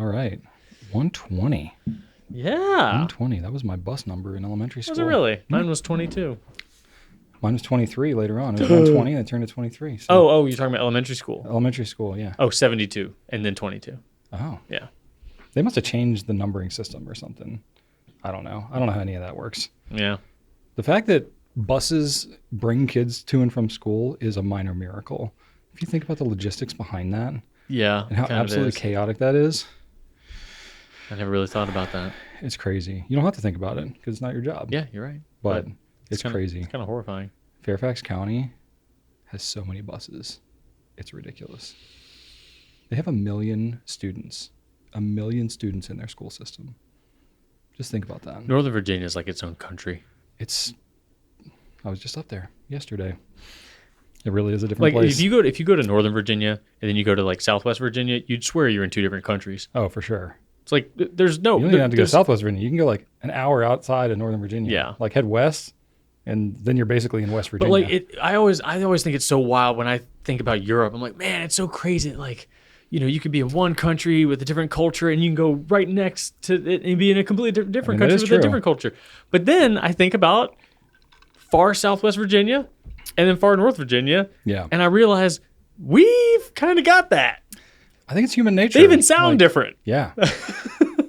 All right. 120. Yeah. 120. That was my bus number in elementary school. Was it really? Mine was 22. Mine was 23 later on. It was 120 and it turned to 23. So. Oh, you're talking about elementary school. Elementary school, yeah. Oh, 72 and then 22. Oh. Yeah. They must have changed the numbering system or something. I don't know. I don't know how any of that works. Yeah. The fact that buses bring kids to and from school is a minor miracle. If you think about the logistics behind that Yeah. and how absolutely chaotic that is. I never really thought about that. It's crazy. You don't have to think about it because it's not your job. Yeah, you're right. But it's crazy. It's kind of horrifying. Fairfax County has so many buses. It's ridiculous. They have 1 million students. 1 million students in their school system. Just think about that. Northern Virginia is like its own country. I was just up there yesterday. It really is a different like place. if you go to Northern Virginia and then you go to like Southwest Virginia, you'd swear you're in two different countries. Oh, for sure. It's like there's no. You don't even have to go to Southwest Virginia. You can go like an hour outside of Northern Virginia. Yeah. Like head west, and then you're basically in West Virginia. But like I always think it's so wild when I think about Europe. I'm like, man, it's so crazy. Like, you could be in one country with a different culture, and you can go right next to it and be in a completely different country with a different culture. But then I think about far Southwest Virginia, and then far North Virginia. Yeah. And I realize we've kind of got that. I think it's human nature. They even sound different. Yeah.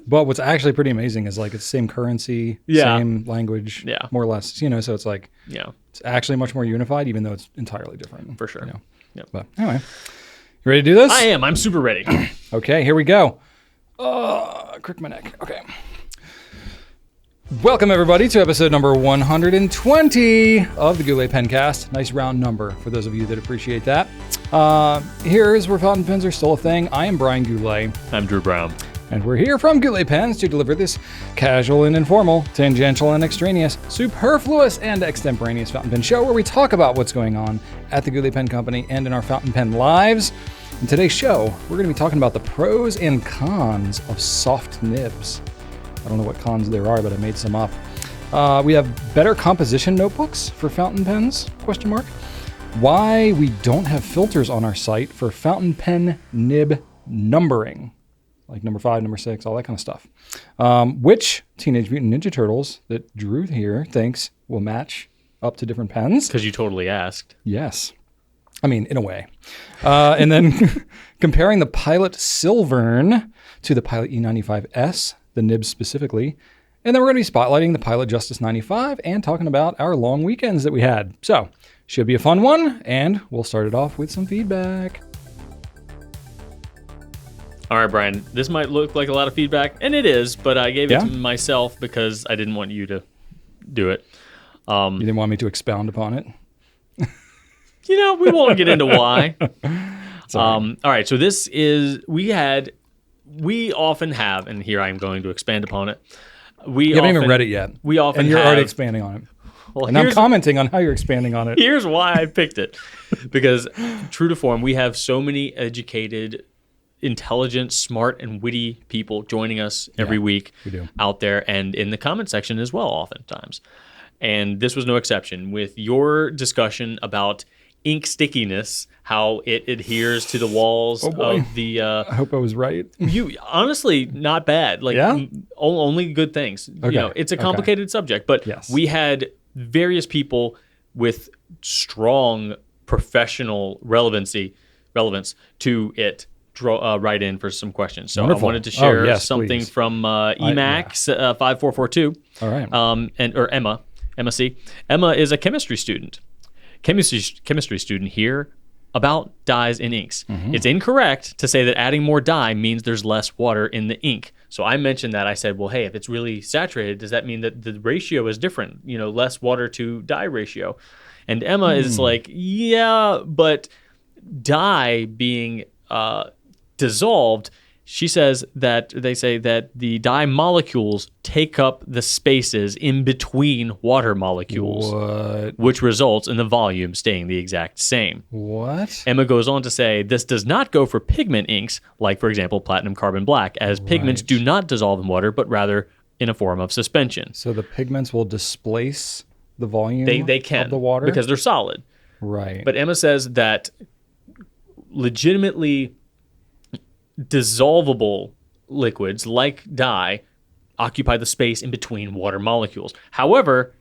But what's actually pretty amazing is like it's the same currency, same language, more or less. So it's like it's actually much more unified, even though it's entirely different. For sure. Yep. But anyway, you ready to do this? I am. I'm super ready. Okay, here we go. Crick my neck. Okay. Welcome, everybody, to episode number 120 of the Goulet Pencast. Nice round number for those of you that appreciate that. Here's where fountain pens are still a thing. I am Brian Goulet. I'm Drew Brown. And we're here from Goulet Pens to deliver this casual and informal, tangential and extraneous, superfluous and extemporaneous fountain pen show where we talk about what's going on at the Goulet Pen Company and in our fountain pen lives. In today's show, we're going to be talking about the pros and cons of soft nibs. I don't know what cons there are, but I made some up. We have better composition notebooks for fountain pens, ? Why we don't have filters on our site for fountain pen nib numbering, like number 5, number 6, all that kind of stuff. Which Teenage Mutant Ninja Turtles that Drew here thinks will match up to different pens. Because you totally asked. Yes. I mean, in a way. And then comparing the Pilot Silvern to the Pilot E95S, the nibs specifically. And then we're going to be spotlighting the Pilot JUSTUS 95 and talking about our long weekends that we had. So, should be a fun one, and we'll start it off with some feedback. All right, Brian, this might look like a lot of feedback, and it is, but I gave it to myself because I didn't want you to do it. You didn't want me to expound upon it? We won't get into why. All right, so this is, we often have, and here I'm going to expand upon it. You haven't even read it yet. We often and you're have, already expanding on it. Well, and I'm commenting on how you're expanding on it. Here's why I picked it. Because true to form, we have so many educated, intelligent, smart, and witty people joining us every week out there and in the comment section as well oftentimes. And this was no exception with your discussion about ink stickiness, how it adheres to the walls of the... I hope I was right. You honestly, not bad. Like only good things. Okay. It's a complicated subject, but we had various people with strong professional relevance to it write in for some questions. So Wonderful. I wanted to share something please. from Emacs 5442. All right. Or Emma. Emma C. Emma is a chemistry student. Chemistry student here about dyes in inks. Mm-hmm. It's incorrect to say that adding more dye means there's less water in the ink. So I mentioned that. I said, well, hey, if it's really saturated, does that mean that the ratio is different? Less water to dye ratio. And Emma is like, yeah, but dye being dissolved, she says that they say that the dye molecules take up the spaces in between water molecules, which results in the volume staying the exact same. What? Emma goes on to say this does not go for pigment inks, like, for example, platinum carbon black, as pigments do not dissolve in water, but rather in a form of suspension. So the pigments will displace the volume they can, of the water? Because they're solid. Right. But Emma says that legitimately dissolvable liquids, like dye, occupy the space in between water molecules. However,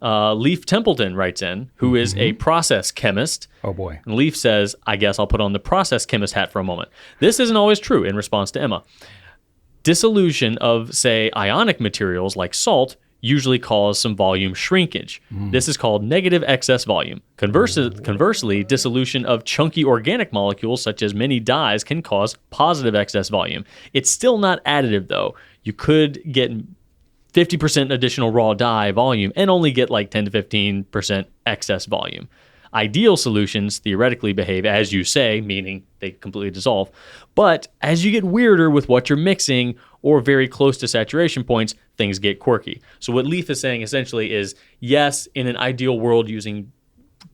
Leif Templeton writes in, who is a process chemist. Oh boy. And Leif says, I guess I'll put on the process chemist hat for a moment. This isn't always true in response to Emma. Dissolution of, say, ionic materials like salt usually cause some volume shrinkage. This is called negative excess volume. Conversely, dissolution of chunky organic molecules such as many dyes can cause positive excess volume. It's still not additive though. You could get 50% additional raw dye volume and only get like 10 to 15% excess volume. Ideal solutions theoretically behave as you say, meaning they completely dissolve. But as you get weirder with what you're mixing or very close to saturation points, things get quirky. So what Leif is saying essentially is, yes, in an ideal world using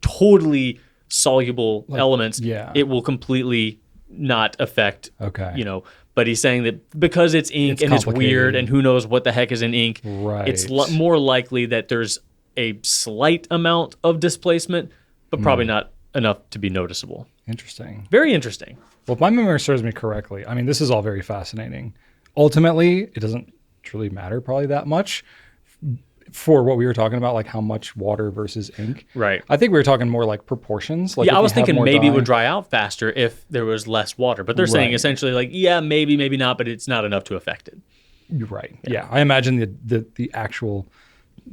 totally soluble elements, it will completely not affect, but he's saying that because it's ink and it's weird and who knows what the heck is in ink, it's more likely that there's a slight amount of displacement, but probably not enough to be noticeable. Interesting. Very interesting. Well, if my memory serves me correctly, I mean, this is all very fascinating. Ultimately, it doesn't truly matter probably that much for what we were talking about, like how much water versus ink. Right. I think we were talking more like proportions. Like I was thinking maybe it would dry out faster if there was less water, but they're saying essentially like, maybe, maybe not, but it's not enough to affect it. You're right. Yeah. I imagine the actual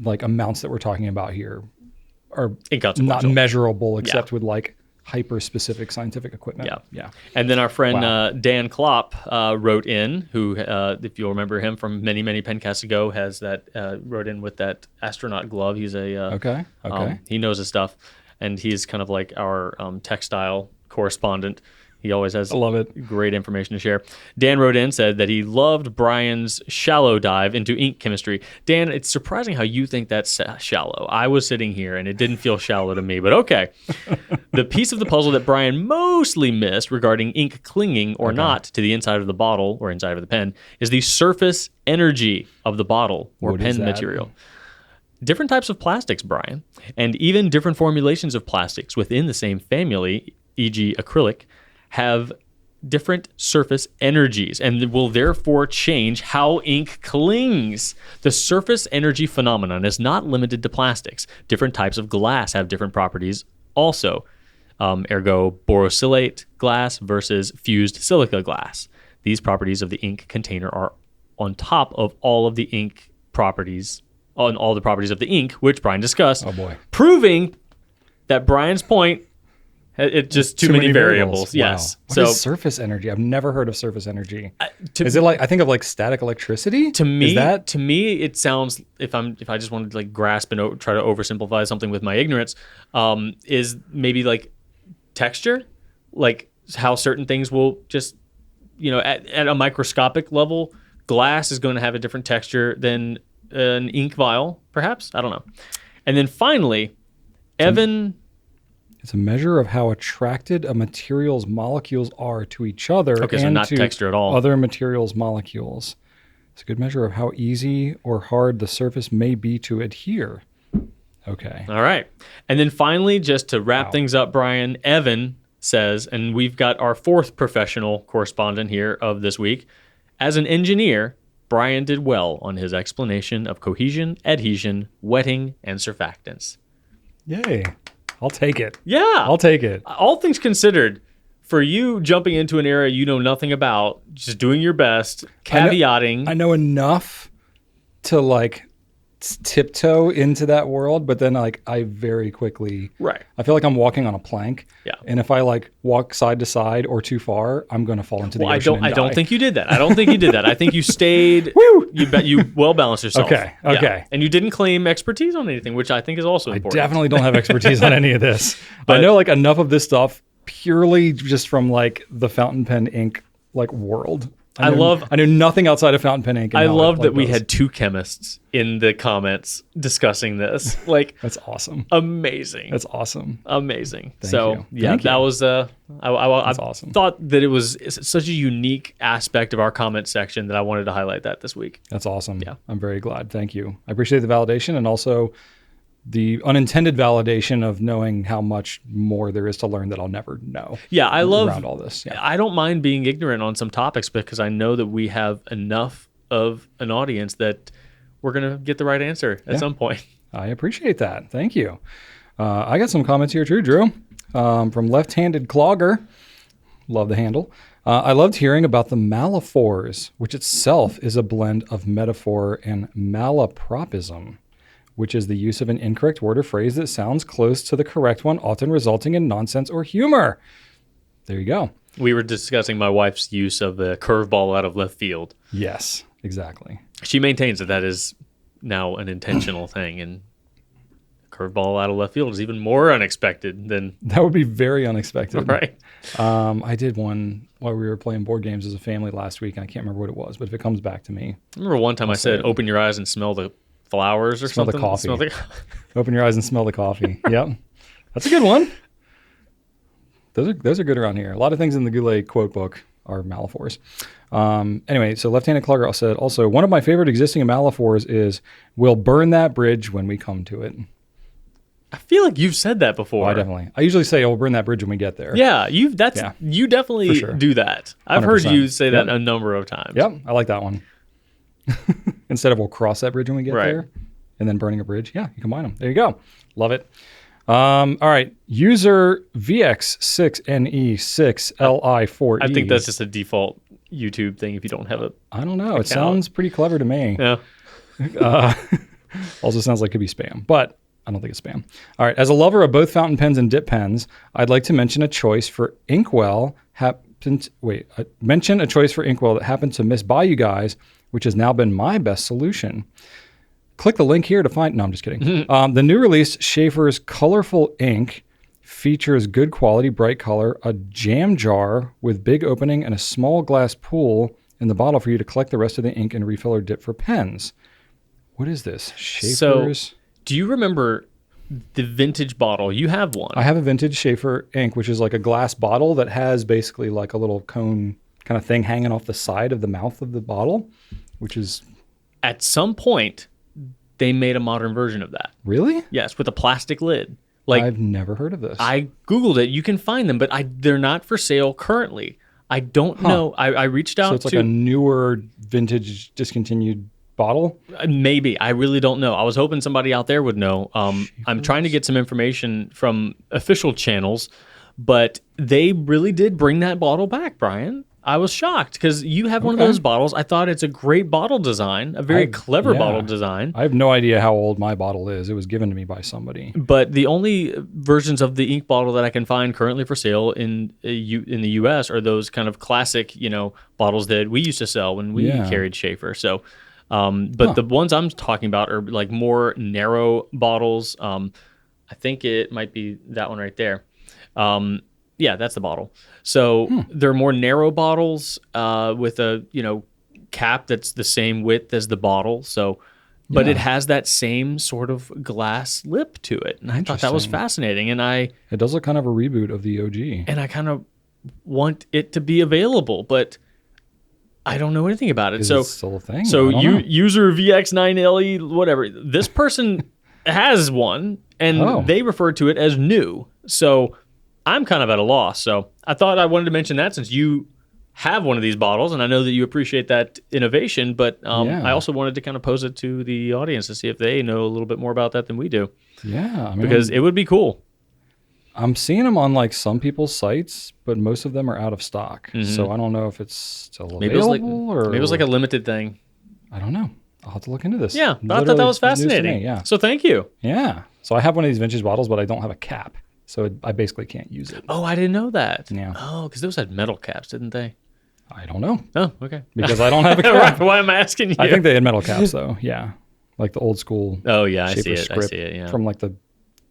like amounts that we're talking about here are not measurable except with like hyper-specific scientific equipment. Yeah. And then our friend Dan Klopp wrote in, who, if you'll remember him from many, many Pencasts ago, has that wrote in with that astronaut glove. He's a he knows his stuff, and he's kind of like our textile correspondent. He always has great information to share. Dan wrote in, said that he loved Brian's shallow dive into ink chemistry. Dan, it's surprising how you think that's shallow. I was sitting here and it didn't feel shallow to me, but okay. The piece of the puzzle that Brian mostly missed regarding ink clinging or not to the inside of the bottle or inside of the pen is the surface energy of the bottle or pen material. Different types of plastics, Brian, and even different formulations of plastics within the same family, e.g. acrylic, have different surface energies and will therefore change how ink clings. The surface energy phenomenon is not limited to plastics. Different types of glass have different properties also. Ergo, borosilicate glass versus fused silica glass. These properties of the ink container are on top of all of the ink properties, on all the properties of the ink, which Brian discussed. Oh boy. Proving that Brian's point, it's just too many variables. Wow. Yes. What is surface energy? I've never heard of surface energy. Is it like, I think of like static electricity? To me, it sounds, if I just wanted to like grasp and try to oversimplify something with my ignorance, is maybe like texture, like how certain things will just, at a microscopic level, glass is going to have a different texture than an ink vial, perhaps. I don't know. And then finally, Evan. It's a measure of how attracted a material's molecules are to each other and not to texture at all. Other materials' molecules. It's a good measure of how easy or hard the surface may be to adhere. Okay. All right. And then finally, just to wrap things up, Brian, Evan says, and we've got our fourth professional correspondent here of this week, as an engineer, Brian did well on his explanation of cohesion, adhesion, wetting, and surfactants. Yay. I'll take it. Yeah. I'll take it. All things considered, for you jumping into an area you know nothing about, just doing your best, caveating. I know enough to like tiptoe into that world, but then like I very quickly, I feel like I'm walking on a plank. Yeah. And if I like walk side to side or too far, I'm going to fall into the ocean. I don't think you did that. I think you stayed. You well balanced yourself. Okay. Yeah. And you didn't claim expertise on anything, which I think is also important. I definitely don't have expertise on any of this. But I know like enough of this stuff purely just from like the fountain pen ink like world. I knew nothing outside of fountain pen ink. I love that we had two chemists in the comments discussing this. Like that's awesome. Amazing. That's awesome. Amazing. Thank you. That was that's awesome. Thought that it was such a unique aspect of our comment section that I wanted to highlight that this week. That's awesome. Yeah. I'm very glad. Thank you. I appreciate the validation, and also the unintended validation of knowing how much more there is to learn that I'll never know. Yeah, I love around all this. Yeah. I don't mind being ignorant on some topics because I know that we have enough of an audience that we're going to get the right answer at some point. I appreciate that. Thank you. I got some comments here too, Drew, from Left-Handed Clogger. Love the handle. I loved hearing about the malaphors, which itself is a blend of metaphor and malapropism, which is the use of an incorrect word or phrase that sounds close to the correct one, often resulting in nonsense or humor. There you go. We were discussing my wife's use of the curveball out of left field. Yes, exactly. She maintains that is now an intentional thing, and curveball out of left field is even more unexpected than... That would be very unexpected. Right. I did one while we were playing board games as a family last week, and I can't remember what it was, but if it comes back to me... I remember one time I said, open your eyes and smell the flowers or smell something. The coffee. Open your eyes and smell the coffee. Yep. That's a good one. Those are good around here. A lot of things in the Goulet quote book are malaphors. Anyway, so Left-Handed Clogger said, also, one of my favorite existing malaphors is, we'll burn that bridge when we come to it. I feel like you've said that before. Oh, I definitely. I usually say, we'll burn that bridge when we get there. Yeah, you definitely do that. I've 100%. heard you say that a number of times. Yep, I like that one. Instead of we'll cross that bridge when we get there, and then burning a bridge. Yeah, you combine them. There you go. Love it. All right. User VX6NE6LI4E. I think that's just a default YouTube thing if you don't have a I don't know. It sounds pretty clever to me. Yeah. Also sounds like it could be spam, but I don't think it's spam. All right. As a lover of both fountain pens and dip pens, I'd like to mention a choice for Inkwell mention a choice for Inkwell that happened to miss by you guys, which has now been my best solution. Click the link here to find... No, I'm just kidding. The new release, Schaefer's Colorful Ink, features good quality, bright color, a jam jar with big opening, and a small glass pool in the bottle for you to collect the rest of the ink and refill or dip for pens. What is this? Schaefer's... So, do you remember the vintage bottle? You have one. I have a vintage Schaefer ink, which is like a glass bottle that has basically like a little cone kind of thing hanging off the side of the mouth of the bottle, which is... At some point, they made a modern version of that. Really? Yes, with a plastic lid. I've never heard of this. I Googled it. You can find them, but they're not for sale currently. I don't know. I reached out to... So it's like a newer vintage discontinued bottle? Maybe. I really don't know. I was hoping somebody out there would know. I'm trying to get some information from official channels, but they really did bring that bottle back, Brian. I was shocked because you have one of those bottles. I thought it's a great bottle design, a very clever bottle design. I have no idea how old my bottle is. It was given to me by somebody. But the only versions of the ink bottle that I can find currently for sale in the U.S. are those kind of classic, bottles that we used to sell when we carried Schaefer. So, but the ones I'm talking about are like more narrow bottles. I think it might be that one right there. Yeah, that's the bottle. So they're more narrow bottles with a cap that's the same width as the bottle. So, but it has that same sort of glass lip to it, and I thought that was fascinating. And it does look kind of a reboot of the OG. And I kind of want it to be available, but I don't know anything about it. Is it still a thing? So user VX9LE whatever. This person has one, and they refer to it as new. So I'm kind of at a loss. So I thought I wanted to mention that since you have one of these bottles, and I know that you appreciate that innovation, but I also wanted to kind of pose it to the audience to see if they know a little bit more about that than we do. Yeah. Because it would be cool. I'm seeing them on like some people's sites, but most of them are out of stock. So I don't know if it's still available maybe it was like a limited thing. I don't know. I'll have to look into this. Yeah, I thought that was fascinating. Yeah. So thank you. Yeah. So I have one of these vintage bottles, but I don't have a cap. So I basically can't use it. Oh, I didn't know that. Yeah. Oh, because those had metal caps, didn't they? I don't know. Oh, okay. Because I don't have a cap. Why am I asking you? I think they had metal caps, though. Yeah. Like the old school. Oh, yeah. I Schaefer see it. script Yeah. From like the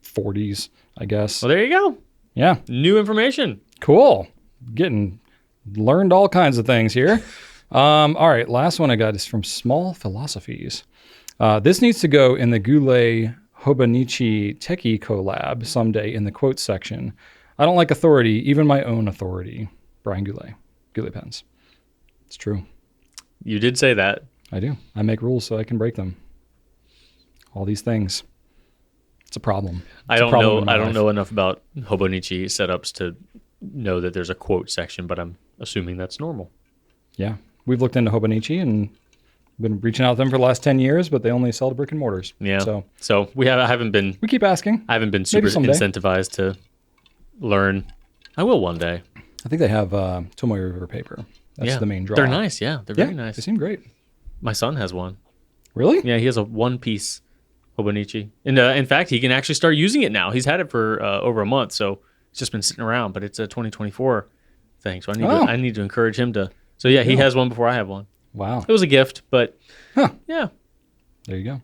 40s, I guess. Well, there you go. Yeah. New information. Cool. Learned all kinds of things here. All right. Last one I got is from Small Philosophies. This needs to go in the Goulet Hobonichi Techie collab someday in the quotes section. I don't like authority, even my own authority. Brian Goulet. Goulet pens. It's true. You did say that. I do. I make rules so I can break them. All these things. It's a problem. I It's a don't problem know. in my I don't life. know enough about Hobonichi setups to know that there's a quote section, but I'm assuming that's normal. Yeah. We've looked into Hobonichi and been reaching out to them for the last 10 years, but they only sell to brick and mortars. Yeah. So I haven't been we keep asking. super someday. incentivized to learn. I will one day. I think they have Tomoe River paper. That's the main draw. They're nice. Yeah, they're very nice. They seem great. My son has one. Really? Yeah, he has a one-piece Hobonichi. And in fact, he can actually start using it now. He's had it for over a month, so it's just been sitting around. But it's a 2024 thing, so I need to encourage him to. So yeah, he has one before I have one. Wow. It was a gift, but yeah. There you go.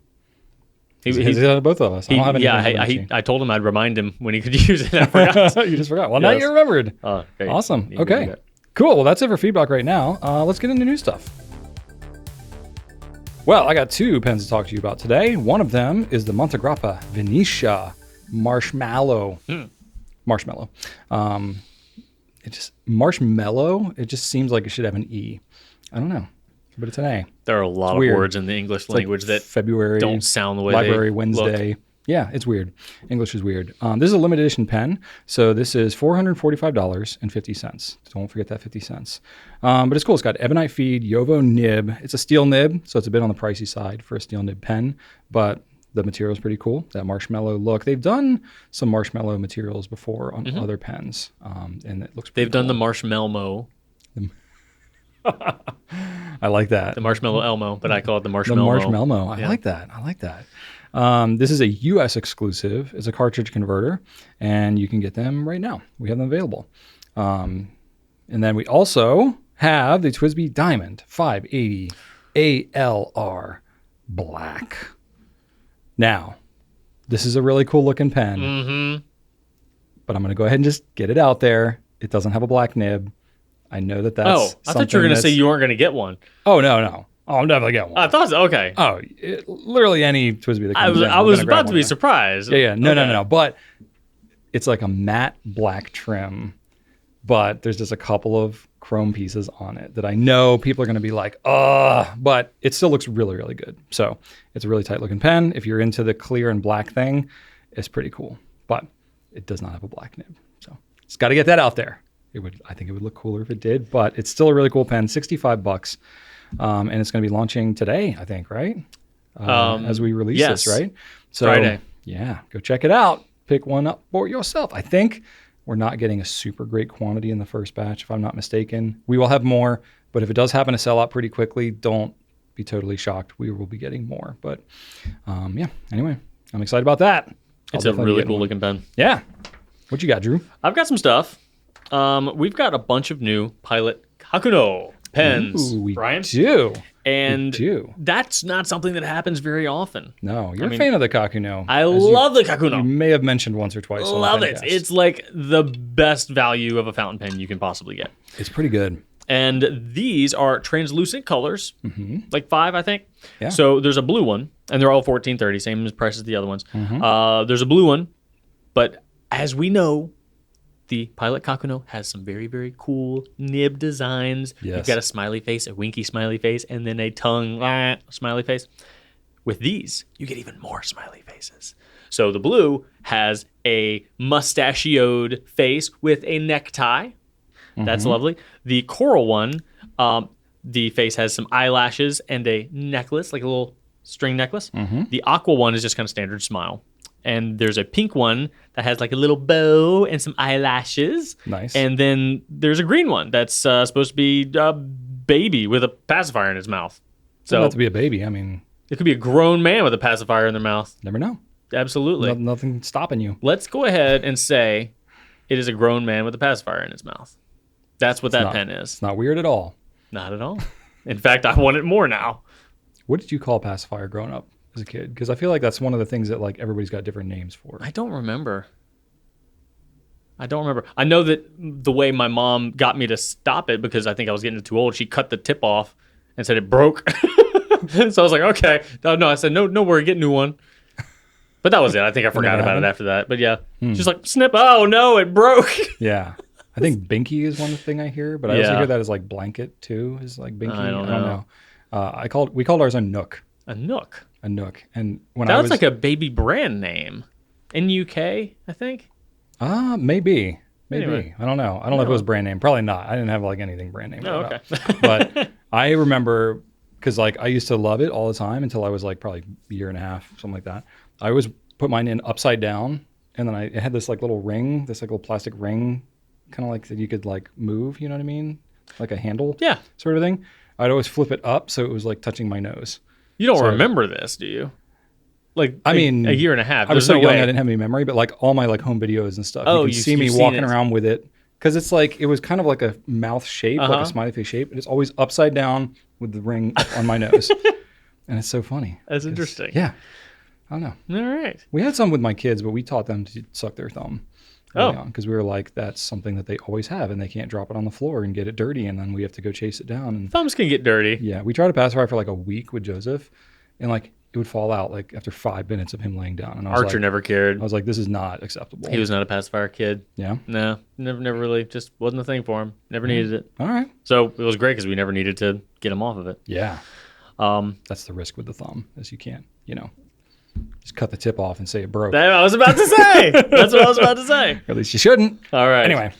He's both of us. I don't have anything. I told him I'd remind him when he could use it. I forgot. You just forgot. Well, now you remembered. Great. Awesome. Okay. Cool. Well, that's it for feedback right now. Let's get into new stuff. Well, I got 2 pens to talk to you about today. One of them is the Montegrappa Venetia Marshmallow. Marshmallow. Marshmallow. It just seems like it should have an E. I don't know, but it's an A. There are a lot of words in the English language that February don't sound the way Library they Wednesday. look. Yeah, it's weird. English is weird. This is a limited edition pen, so this is $445.50. Don't forget that 50 cents. But it's cool. It's got ebonite feed, Yovo nib. It's a steel nib, so it's a bit on the pricey side for a steel nib pen, but the material is pretty cool. That marshmallow look. They've done some marshmallow materials before on other pens, and it looks pretty They've done the marshmallow. I like that. The marshmallow Elmo, but I call it the marshmallow. The marshmallow. I like that. This is a U.S. exclusive. It's a cartridge converter, and you can get them right now. We have them available. And then we also have the TWSBI Diamond 580 ALR Black. Now, this is a really cool looking pen, but I'm going to go ahead and just get it out there. It doesn't have a black nib. I know that's I thought you were going to say you weren't going to get one. Oh, no. Oh, I'm definitely getting one. I thought so. Okay. Oh, literally any TWSBI that comes in. I was about to be surprised. Yeah. No. But it's like a matte black trim, but there's just a couple of chrome pieces on it that I know people are going to be like, but it still looks really, really good. So it's a really tight looking pen. If you're into the clear and black thing, it's pretty cool, but it does not have a black nib. So it's got to get that out there. I think it would look cooler if it did, but it's still a really cool pen, $65. And it's going to be launching today, I think, right? As we release this, right? So, Friday. Yeah, go check it out. Pick one up for yourself. I think we're not getting a super great quantity in the first batch, if I'm not mistaken. We will have more, but if it does happen to sell out pretty quickly, don't be totally shocked. We will be getting more. But anyway, I'm excited about that. It's a really cool looking pen. Yeah. What you got, Drew? I've got some stuff. We've got a bunch of new Pilot Kakuno pens, Ooh, we Brian. do. And that's not something that happens very often. No, you're a fan of the Kakuno. I love the Kakuno. You may have mentioned once or twice. Love it. It's like the best value of a fountain pen you can possibly get. It's pretty good. And these are translucent colors, like 5, I think. Yeah. So there's a blue one, and they're all $14.30, same as price as the other ones. There's a blue one, but as we know, the Pilot Kakuno has some very, very cool nib designs. Yes. You've got a smiley face, a winky smiley face, and then a tongue smiley face. With these, you get even more smiley faces. So the blue has a mustachioed face with a necktie. That's lovely. The coral one, the face has some eyelashes and a necklace, like a little string necklace. The aqua one is just kind of standard smile. And there's a pink one that has like a little bow and some eyelashes. Nice. And then there's a green one that's supposed to be a baby with a pacifier in his mouth. So not to be a baby. I mean, it could be a grown man with a pacifier in their mouth. Never know. Absolutely. Nothing stopping you. Let's go ahead and say it is a grown man with a pacifier in his mouth. That's what that pen is. It's not weird at all. Not at all. In fact, I want it more now. What did you call pacifier growing up as a kid? Because I feel like that's one of the things that like everybody's got different names for. I don't remember. I know that the way my mom got me to stop it, because I think I was getting too old, she cut the tip off and said it broke. So I was like, okay. No, I said, no, we're getting a new one. But that was it. I think I forgot about it after that. But yeah, she's like, snip. Oh, no, it broke. Yeah. I think binky is one thing I hear, but I also hear that as like blanket too, is like binky. I don't know. We called ours a Nook. A Nook. A Nook. And when That was like a baby brand name. in UK, I think. Maybe. Anyway. I don't know. I don't know if it was brand name. Probably not. I didn't have like anything brand name. Oh, okay. But I remember because like I used to love it all the time until I was like probably a year and a half, something like that. I always put mine in upside down, and then it had this like little ring, this like little plastic ring, kind of like that you could like move. You know what I mean? Like a handle, Yeah. sort of thing. I'd always flip it up so it was like touching my nose. You don't remember this, do you? Like, I mean, a year and a half. I was There's so no young, way. I didn't have any memory, but like all my like home videos and stuff, Oh, you can see me you've seen walking it. around with it because it's like it was kind of like a mouth shape, like a smiley face shape. And it's always upside down with the ring up on my nose, and it's so funny. That's interesting. Yeah, I don't know. All right. We had some with my kids, but we taught them to suck their thumb. Because we were like, that's something that they always have, and they can't drop it on the floor and get it dirty, and then we have to go chase it down. And Thumbs can get dirty. yeah, we tried to pacify for like a week with Joseph, and like it would fall out like after 5 minutes of him laying down. And I was Archer like, never cared. I was like, this is not acceptable. He was not a pacifier kid. Yeah. No, never really. Just wasn't a thing for him. Never needed it. All right. So it was great because we never needed to get him off of it. Yeah. That's the risk with the thumb, is you can't, just cut the tip off and say it broke. I was about to say. That's what I was about to say. Or at least you shouldn't. All right. Anyway.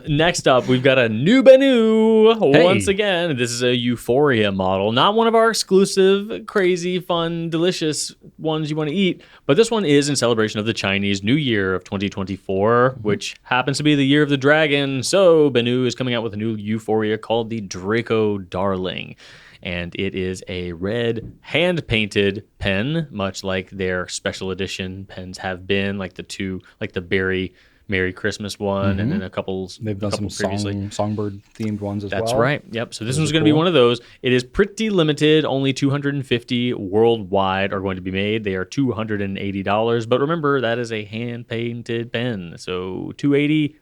Next up, we've got a new Benu. Hey. Once again, this is a Euphoria model. Not one of our exclusive, crazy, fun, delicious ones you want to eat, but this one is in celebration of the Chinese New Year of 2024, which happens to be the year of the dragon. So Benu is coming out with a new Euphoria called the Draco Darling. And it is a red hand-painted pen, much like their special edition pens have been, like the two, like the Berry Merry Christmas one, and then a couple. They've done some songbird themed ones as well. That's right. Yep. So this one's going to be one of those. It is pretty limited. Only 250 worldwide are going to be made. They are $280. But remember, that is a hand-painted pen. So $280,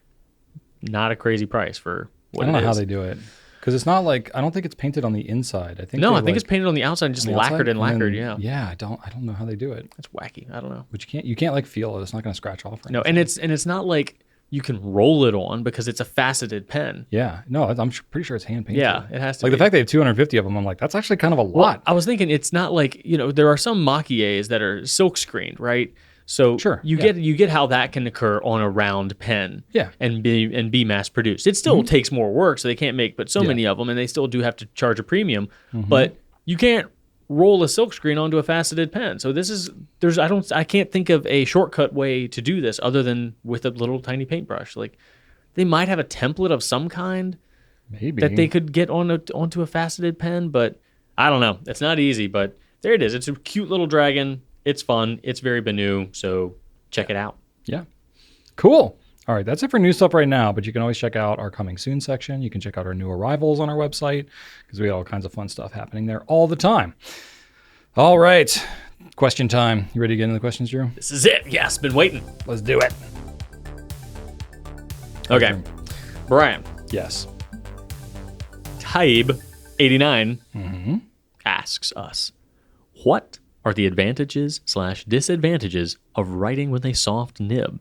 not a crazy price for what it is. I don't know how they do it. Because it's not like, I don't think it's painted on the inside. I think it's painted on the outside and just lacquered and lacquered. Yeah. Yeah, I don't know how they do it. That's wacky. I don't know. But you can't like feel it. It's not going to scratch off. No, and it's not like you can roll it on because it's a faceted pen. Yeah. No, I'm pretty sure it's hand painted. Yeah, it has to be. Like the fact they have 250 of them, I'm like, that's actually kind of a lot. Well, I was thinking it's not like, there are some maquies that are silk screened, right? So sure, you get how that can occur on a round pen, and be mass produced. It still takes more work, so they can't make but so many of them, and they still do have to charge a premium. But you can't roll a silk screen onto a faceted pen. So I can't think of a shortcut way to do this other than with a little tiny paintbrush. Like they might have a template of some kind, maybe that they could get onto a faceted pen, but I don't know. It's not easy, but there it is. It's a cute little dragon. It's fun. It's very Benu, so check it out. Yeah. Cool. All right, that's it for new stuff right now, but you can always check out our coming soon section. You can check out our new arrivals on our website because we have all kinds of fun stuff happening there all the time. All right, question time. You ready to get into the questions, Drew? This is it. Yes, been waiting. Let's do it. Okay. Brian. Yes. Taib89 asks us, what are the advantages/disadvantages of writing with a soft nib?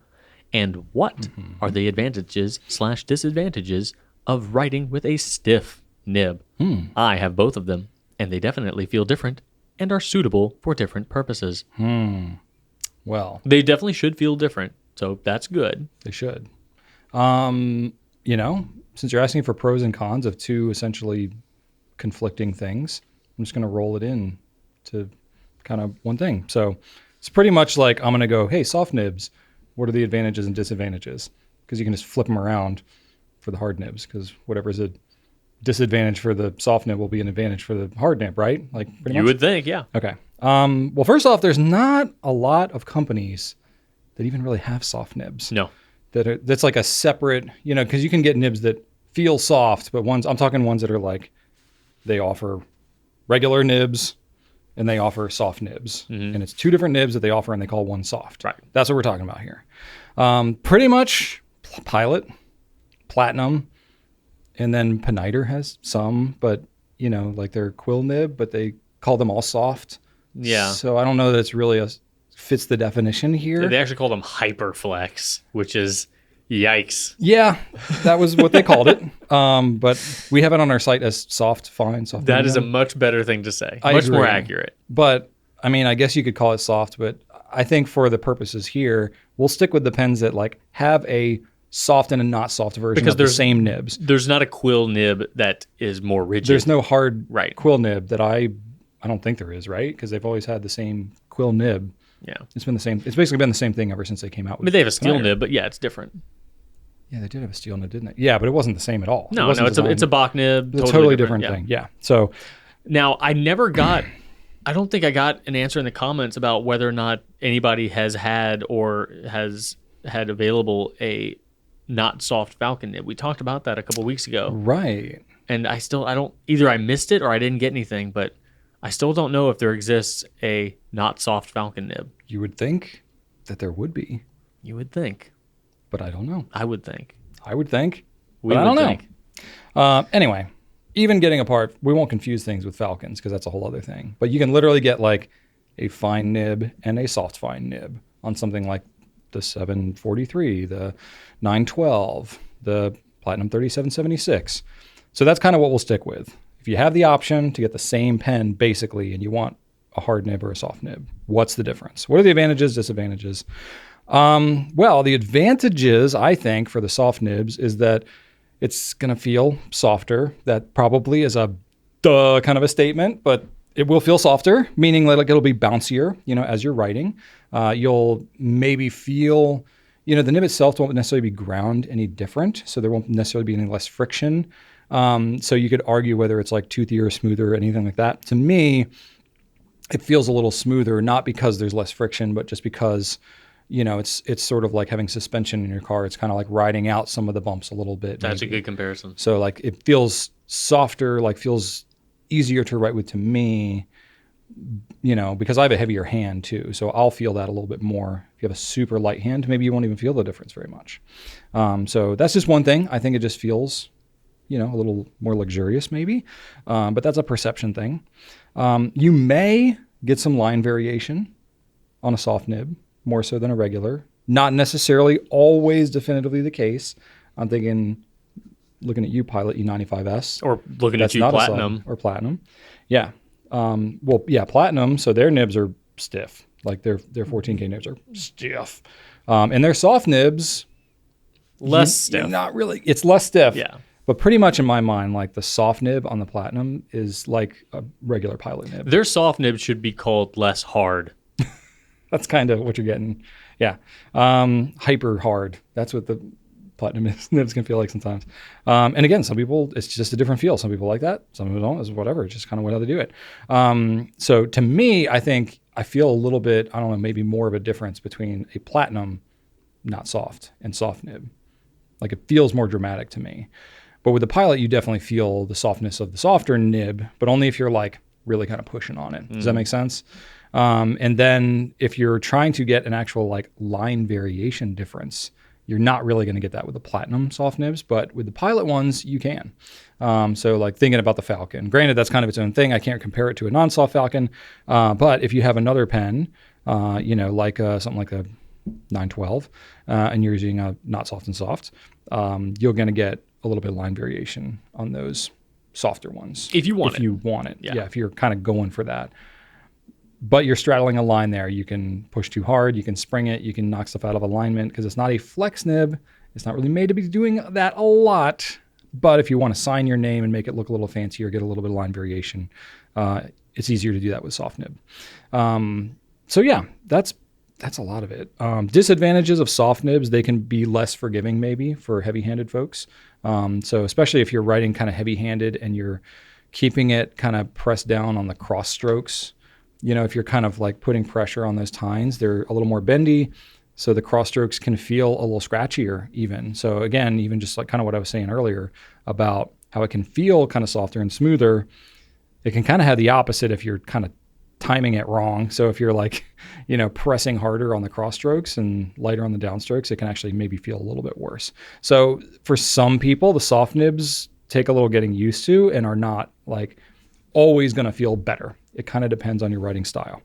And what are the advantages/disadvantages of writing with a stiff nib? I have both of them, and they definitely feel different and are suitable for different purposes. Well, they definitely should feel different, so that's good. They should. Since you're asking for pros and cons of two essentially conflicting things, I'm just going to roll it in to kind of one thing. So it's pretty much like I'm going to go, hey, soft nibs, what are the advantages and disadvantages? Because you can just flip them around for the hard nibs, because whatever's a disadvantage for the soft nib will be an advantage for the hard nib, right? Like pretty much? You would think, yeah. Okay. Well, first off, there's not a lot of companies that even really have soft nibs. No. That's like a separate, because you can get nibs that feel soft, but I'm talking ones that are like, they offer regular nibs and they offer soft nibs. And it's two different nibs that they offer and they call one soft. Right. That's what we're talking about here. Pretty much Pilot, Platinum, and then Peniter has some, but like their quill nib, but they call them all soft. Yeah. So I don't know that it's really fits the definition here. They actually call them Hyperflex, which is yikes. Yeah, that was what they called it. But we have it on our site as soft, fine, soft. That is a much better thing to say. I much agree. more accurate. But I mean, I guess you could call it soft, but I think for the purposes here, we'll stick with the pens that like have a soft and a not soft version of the same nibs. There's not a quill nib that is more rigid. There's no hard right. quill nib that I don't think there is, right? Because they've always had the same quill nib. Yeah. It's been the same. It's basically been the same thing ever since they came out with I mean, they have a steel nib, but yeah, it's different. Yeah, they did have a steel nib, didn't they? Yeah, but it wasn't the same at all. No, it's a Bach nib. It's a totally different thing. Yeah. So now I don't think I got an answer in the comments about whether or not anybody has had or has had available a not soft falcon nib. We talked about that a couple weeks ago. Right. And either I missed it or I didn't get anything, but I still don't know if there exists a not soft falcon nib. You would think that there would be. You would think. But I don't know. I would think. I would think. We but I would don't think. know. Anyway, even getting apart, we won't confuse things with falcons because that's a whole other thing. But you can literally get like a fine nib and a soft fine nib on something like the 743, the 912, the Platinum 3776. So that's kind of what we'll stick with. If you have the option to get the same pen basically and you want a hard nib or a soft nib, what's the difference? What are the advantages, disadvantages? Well, the advantages, I think, for the soft nibs is that it's going to feel softer. That probably is a duh kind of a statement, but it will feel softer, meaning like it'll be bouncier, as you're writing. You'll maybe feel, the nib itself won't necessarily be ground any different, so there won't necessarily be any less friction. So you could argue whether it's like toothier or smoother or anything like that. To me, it feels a little smoother, not because there's less friction, but just because it's sort of like having suspension in your car. It's kind of like riding out some of the bumps a little bit. That's maybe a good comparison. So like it feels softer, like feels easier to write with to me, because I have a heavier hand too. So I'll feel that a little bit more. If you have a super light hand, maybe you won't even feel the difference very much. So that's just one thing. I think it just feels, a little more luxurious maybe. But that's a perception thing. You may get some line variation on a soft nib, more so than a regular. Not necessarily always definitively the case. I'm looking at you, Pilot E95S. Or looking at you, Platinum. Or Platinum. Yeah. Platinum, so their nibs are stiff. Like their 14K nibs are stiff. And their soft nibs... Less stiff. Not really. It's less stiff. Yeah. But pretty much in my mind, like the soft nib on the Platinum is like a regular Pilot nib. Their soft nib should be called less hard. That's kind of what you're getting. Yeah. Hyper hard. That's what the Platinum nibs can feel like sometimes. And again, some people, it's just a different feel. Some people like that. Some people don't. It's whatever. It's just kind of how they do it. So to me, I think I feel a little bit, I don't know, maybe more of a difference between a Platinum, not soft, and soft nib. Like it feels more dramatic to me. But with the Pilot, you definitely feel the softness of the softer nib, but only if you're like really kind of pushing on it. Does that make sense? And then if you're trying to get an actual like line variation difference, you're not really going to get that with the Platinum soft nibs, but with the Pilot ones, you can. So like thinking about the Falcon, granted, that's kind of its own thing. I can't compare it to a non-soft Falcon. But if you have another pen, like something like a 912, and you're using a not soft and soft, you're going to get a little bit of line variation on those softer ones. If you want it. Yeah, if you're kind of going for that. But you're straddling a line there. You can push too hard. You can spring it. You can knock stuff out of alignment because it's not a flex nib. It's not really made to be doing that a lot. But if you want to sign your name and make it look a little fancier, get a little bit of line variation, it's easier to do that with soft nib. So yeah, that's a lot of it. Disadvantages of soft nibs, they can be less forgiving maybe for heavy-handed folks. So especially if you're writing kind of heavy-handed and you're keeping it kind of pressed down on the cross strokes. If you're kind of like putting pressure on those tines, they're a little more bendy. So the cross strokes can feel a little scratchier even. So again, even just like kind of what I was saying earlier about how it can feel kind of softer and smoother, it can kind of have the opposite if you're kind of timing it wrong. So if you're like, pressing harder on the cross strokes and lighter on the downstrokes, it can actually maybe feel a little bit worse. So for some people, the soft nibs take a little getting used to and are not like always going to feel better. It kind of depends on your writing style.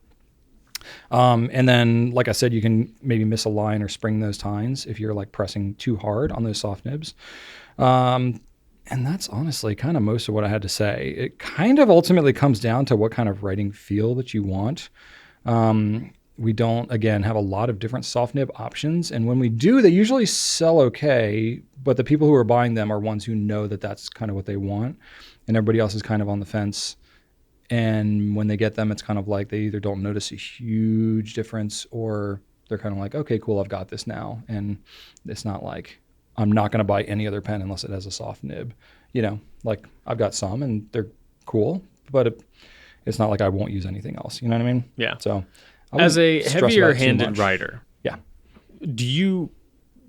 And then, like I said, you can maybe miss a line or spring those tines if you're like pressing too hard on those soft nibs. And that's honestly kind of most of what I had to say. It kind of ultimately comes down to what kind of writing feel that you want. We don't, again, have a lot of different soft nib options. And when we do, they usually sell okay, but the people who are buying them are ones who know that that's kind of what they want. And everybody else is kind of on the fence. And when they get them, it's kind of like they either don't notice a huge difference or they're kind of like, okay, cool, I've got this now. And it's not like I'm not going to buy any other pen unless it has a soft nib. You know, like I've got some and they're cool, but it's not like I won't use anything else. You know what I mean? Yeah. So as a heavier-handed writer, yeah, do you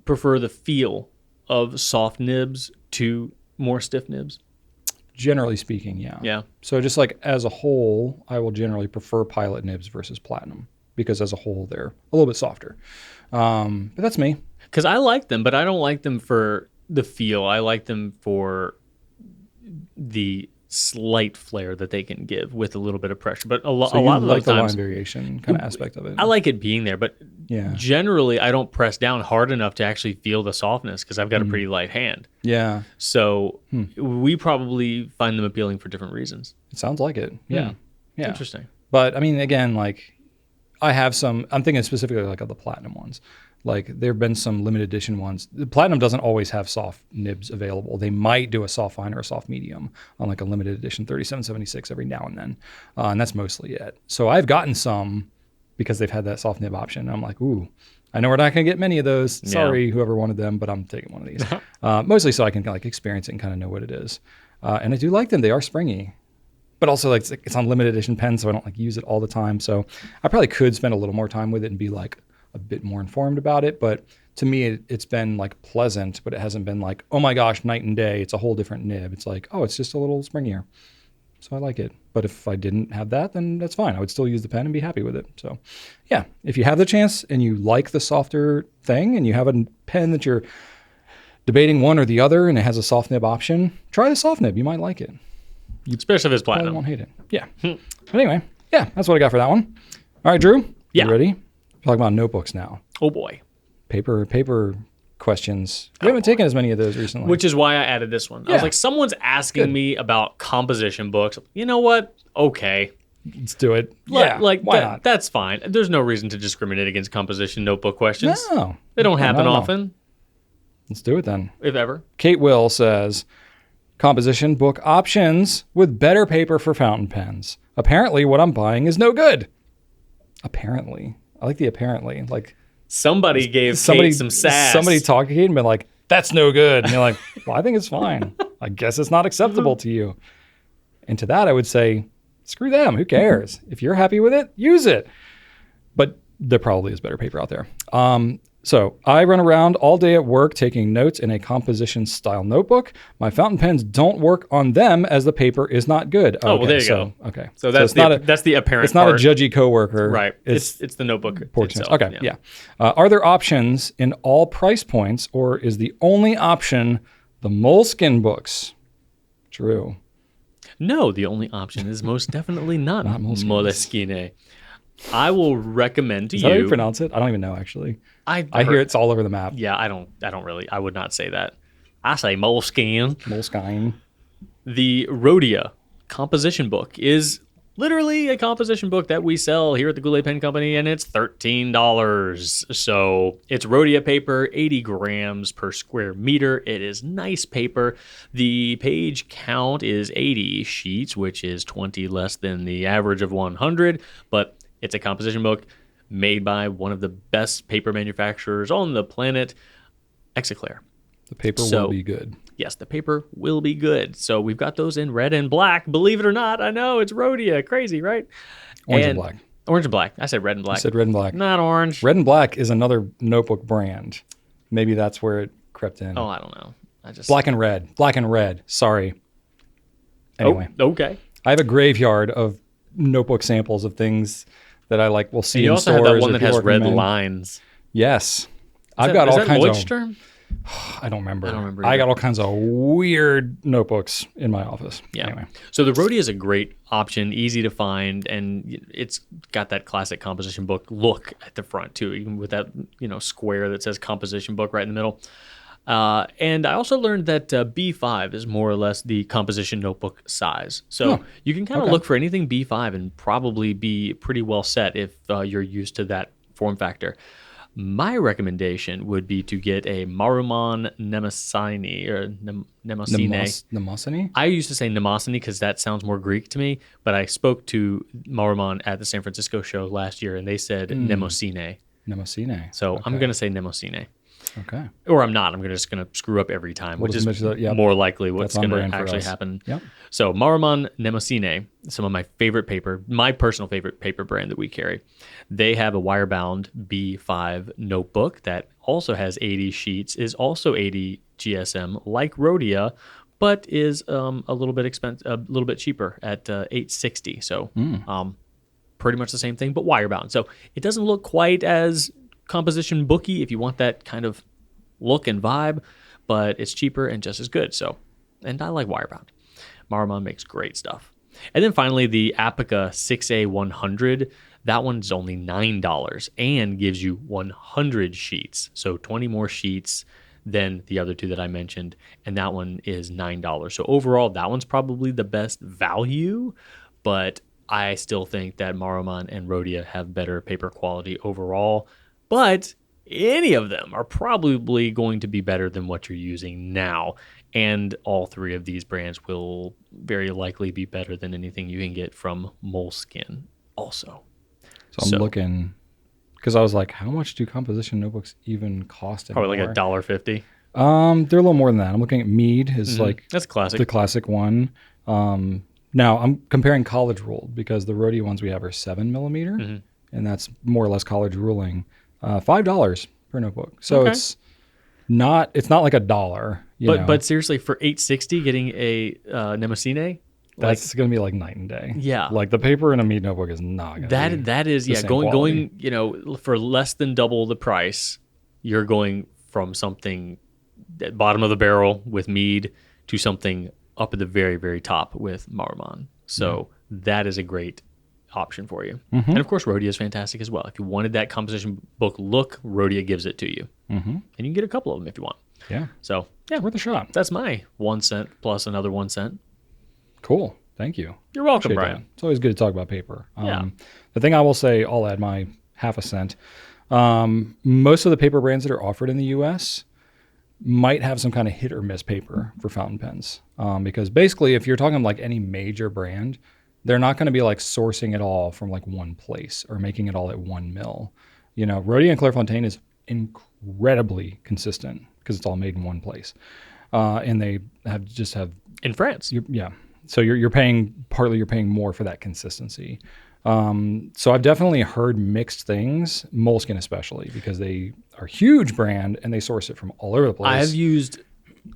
prefer the feel of soft nibs to more stiff nibs? Generally speaking, yeah. Yeah. So just like as a whole, I will generally prefer Pilot nibs versus Platinum because as a whole, they're a little bit softer. But that's me. Because I like them, but I don't like them for the feel. I like them for the slight flare that they can give with a little bit of pressure. But a lot of like the times, line variation kind of aspect of it. I like it being there, but yeah, generally I don't press down hard enough to actually feel the softness because I've got a pretty light hand. Yeah. So we probably find them appealing for different reasons. It sounds like it. Yeah. Yeah. Interesting. But I mean, again, like I have some, I'm thinking specifically like of the Platinum ones. Like there have been some limited edition ones. The Platinum doesn't always have soft nibs available. They might do a soft fine or a soft medium on like a limited edition 3776 every now and then. And that's mostly it. So I've gotten some because they've had that soft nib option. And I'm like, ooh, I know we're not going to get many of those. Sorry, whoever wanted them, but I'm taking one of these. Mostly so I can like experience it and kind of know what it is. And I do like them. They are springy. But also like it's on limited edition pens, so I don't like use it all the time. So I probably could spend a little more time with it and be like a bit more informed about it. But to me, it's been like pleasant, but it hasn't been like, oh my gosh, night and day. It's a whole different nib. It's like, oh, it's just a little springier. So I like it. But if I didn't have that, then that's fine. I would still use the pen and be happy with it. So yeah, if you have the chance and you like the softer thing and you have a pen that you're debating one or the other and it has a soft nib option, try the soft nib. You might like it. Especially if it's Probably Platinum. won't hate it. Yeah. But anyway, yeah, that's what I got for that one. All right, Drew. Yeah. You ready? We're talking about notebooks now. Oh boy. Paper questions. We haven't taken as many of those recently. Which is why I added this one. I was like, someone's asking me about composition books. You know what? Okay. Let's do it. Yeah. Why not? That's fine. There's no reason to discriminate against composition notebook questions. No. They don't happen often. Let's do it then. If ever. Kate Will says, composition book options with better paper for fountain pens. Apparently what I'm buying is no good. Apparently. I like the apparently. Like somebody gave Kate some sass. Somebody talked to Kate and been like, that's no good. And you're like, well, I think it's fine. I guess it's not acceptable to you. And to that, I would say, screw them. Who cares? If you're happy with it, use it. But there probably is better paper out there. So I run around all day at work taking notes in a composition style notebook. My fountain pens don't work on them as the paper is not good. Oh, well, there you go. Okay. So that's the apparent It's not part. a judgy coworker. Right. It's the notebook itself. Okay, yeah. Are there options in all price points, or is the only option the Moleskine books? True. No, the only option is most definitely not Moleskine. I will recommend to you. Is that how you pronounce it? I don't even know, actually. I hear it's all over the map. Yeah, I don't really. I would not say that. I say Moleskine. Moleskine. The Rhodia composition book is literally a composition book that we sell here at the Goulet Pen Company, and it's $13. So it's Rhodia paper, 80 grams per square meter. It is nice paper. The page count is 80 sheets, which is 20 less than the average of 100, but it's a composition book made by one of the best paper manufacturers on the planet, Exaclair. The paper will be good. Yes, the paper will be good. So we've got those in red and black. Believe it or not, I know, it's Rhodia. Crazy, right? Orange and black. Orange and black. I said red and black. You said red and black. Not orange. Red and black is another notebook brand. Maybe that's where it crept in. Oh, I don't know. Black and red. Black and red. Sorry. Anyway. Oh, okay. I have a graveyard of notebook samples of things that I like will see in stores. You also have that one that has red lines. Yes. I've got all kinds of... I don't remember. I got all kinds of weird notebooks in my office. Yeah. Anyway. So the Rhodia is a great option, easy to find, and it's got that classic composition book look at the front too, even with that square that says composition book right in the middle. And I also learned that B5 is more or less the composition notebook size. So you can kind of look for anything B5 and probably be pretty well set if you're used to that form factor. My recommendation would be to get a Marumon Nemosine or Nemosine. Nemosine? I used to say Nemosine because that sounds more Greek to me, but I spoke to Marumon at the San Francisco show last year and they said Nemosine. Nemosine. So I'm going to say Nemosine. Okay. Or I'm not. I'm just going to screw up every time, which is more likely what's going to actually happen. Yep. So Marumon Nemosine, some of my favorite paper, my personal favorite paper brand that we carry. They have a wire-bound B5 notebook that also has 80 sheets, is also 80 GSM, like Rhodia, but is a little bit a little bit cheaper at $860. So pretty much the same thing, but wire-bound. So it doesn't look quite as composition booky if you want that kind of look and vibe, but it's cheaper and just as good. So, and I like wirebound. Marumon makes great stuff. And then finally, the Apica 6A100. That one's only $9 and gives you 100 sheets. So 20 more sheets than the other two that I mentioned. And that one is $9. So overall, that one's probably the best value, but I still think that Marumon and Rhodia have better paper quality overall. But any of them are probably going to be better than what you're using now. And all three of these brands will very likely be better than anything you can get from Moleskine also. So I'm looking, because I was like, how much do composition notebooks even cost anymore? Probably like $1.50. They're a little more than that. I'm looking at Mead is like that's classic. The classic one. Now I'm comparing college ruled because the Rhodia ones we have are 7mm, and that's more or less college ruling. $5 per notebook. So it's not like $1. But seriously, for $860, getting a Nemosine, that's going to be like night and day. Yeah, like the paper in a Mead notebook is not going to be that is going for less than double the price. You're going from something at bottom of the barrel with Mead to something up at the very, very top with Marumon. So that is a great option for you. And of course, Rhodia is fantastic as well. If you wanted that composition book look, Rhodia gives it to you. And you can get a couple of them if you want. Yeah. So, yeah, worth a shot. That's my 1 cent plus another 1 cent. Cool. Thank you. You're welcome, Appreciate Brian. That. It's always good to talk about paper. The thing I will say, I'll add my half a cent. Most of the paper brands that are offered in the U.S. might have some kind of hit or miss paper for fountain pens. Because basically, if you're talking like any major brand, they're not going to be like sourcing it all from like one place or making it all at one mill. Rhodia and Clairefontaine is incredibly consistent because it's all made in one place. And they have in France. So you're paying more for that consistency. So I've definitely heard mixed things, Moleskine especially, because they are a huge brand and they source it from all over the place. I have used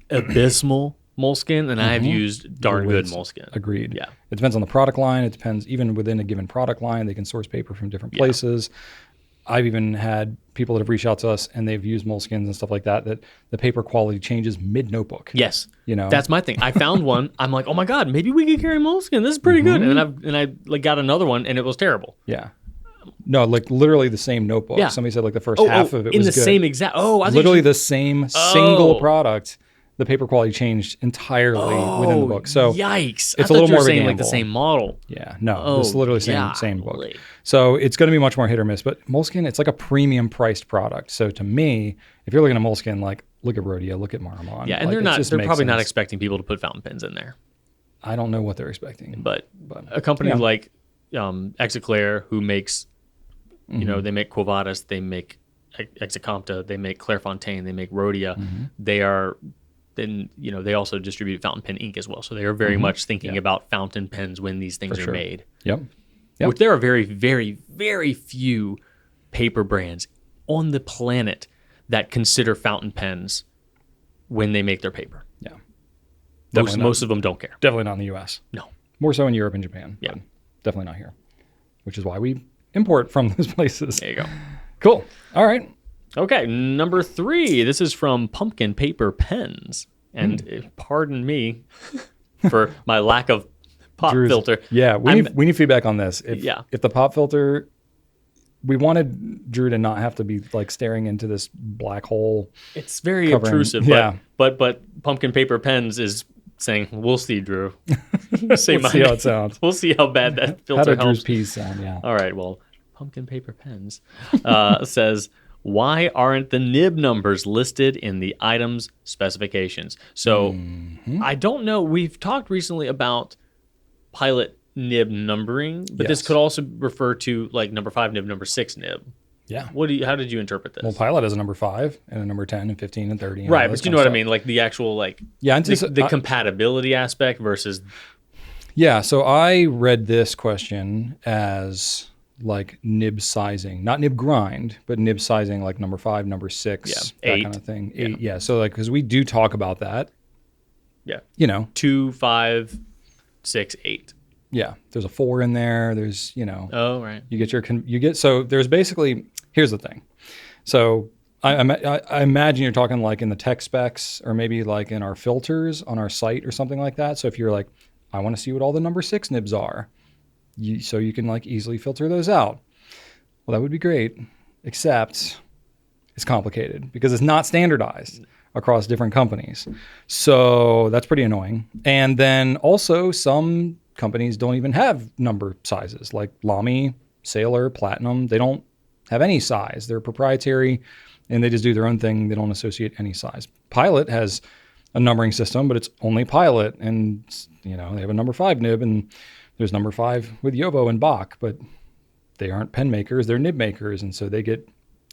abysmal Moleskine and I have used darn good Moleskine. Agreed. Yeah. It depends on the product line. It depends even within a given product line. They can source paper from different places. I've even had people that have reached out to us and they've used Moleskines and stuff like that the paper quality changes mid-notebook. Yes. That's my thing. I found one. I'm like, oh my God, maybe we could carry Moleskine. This is pretty good. And I like got another one and it was terrible. Yeah. No, like literally the same notebook. Yeah. Somebody said like the first half of it was good. In the same exact. Literally the same single product. The paper quality changed entirely within the book. So yikes! It's a little more of a gamble. Like the same model. Yeah, no, this is literally same book. So it's going to be much more hit or miss. But Moleskine, it's like a premium priced product. So to me, if you're looking at Moleskine, like look at Rhodia, look at Marumon. Yeah, and they're probably not expecting people to put fountain pens in there. I don't know what they're expecting. But a company like Exaclaire, who makes, they make Quo Vadis, they make Exacompta, they make Clairefontaine, they make Rhodia. They are. Then they also distribute fountain pen ink as well, so they are very much thinking about fountain pens when these things are made. Yep. Which there are very, very, very few paper brands on the planet that consider fountain pens when they make their paper. Yeah. Most of them don't care. Definitely not in the U.S. No. More so in Europe and Japan. Yeah. Definitely not here. Which is why we import from those places. There you go. Cool. All right. Okay, number 3. This is from Pumpkin Paper Pens. And pardon me for my lack of pop filter. Yeah, we need feedback on this. If the pop filter we wanted Drew to not have to be like staring into this black hole. It's very covering- obtrusive, yeah. but pumpkin paper pens is saying, "We'll see, Drew." Say We'll see how it sounds. We'll see how bad that How filter do Drew's helps. peas sound? Yeah. All right, well, pumpkin paper pens says, why aren't the nib numbers listed in the item's specifications? So I don't know. We've talked recently about Pilot nib numbering, but this Yes. could also refer to like number 5 nib, number 6 nib. Yeah. How did you interpret this? Well, Pilot has a number 5 and a number 10 and 15 and 30. And Right, all but this you know kind what of I mean? Like the actual the compatibility aspect versus Yeah, so I read this question as like nib sizing, not nib grind, but nib sizing, like number 5, number 6, that 8. kind of thing. 8, yeah. So like, because we do talk about that. Yeah. 2, 5, 6, 8. Yeah, there's a 4 in there. There's Oh, right. So there's basically, here's the thing. So I imagine you're talking like in the tech specs or maybe like in our filters on our site or something like that. So if you're like, I want to see what all the number 6 nibs are, so you can like easily filter those out. Well, that would be great, except it's complicated because it's not standardized across different companies. So that's pretty annoying. And then also some companies don't even have number sizes, like Lamy, Sailor, Platinum. They don't have any size. They're proprietary and they just do their own thing. They don't associate any size. Pilot has a numbering system, but it's only Pilot. And, they have a number 5 nib and there's number 5 with Yovo and Bach, but they aren't pen makers. They're nib makers. And so they get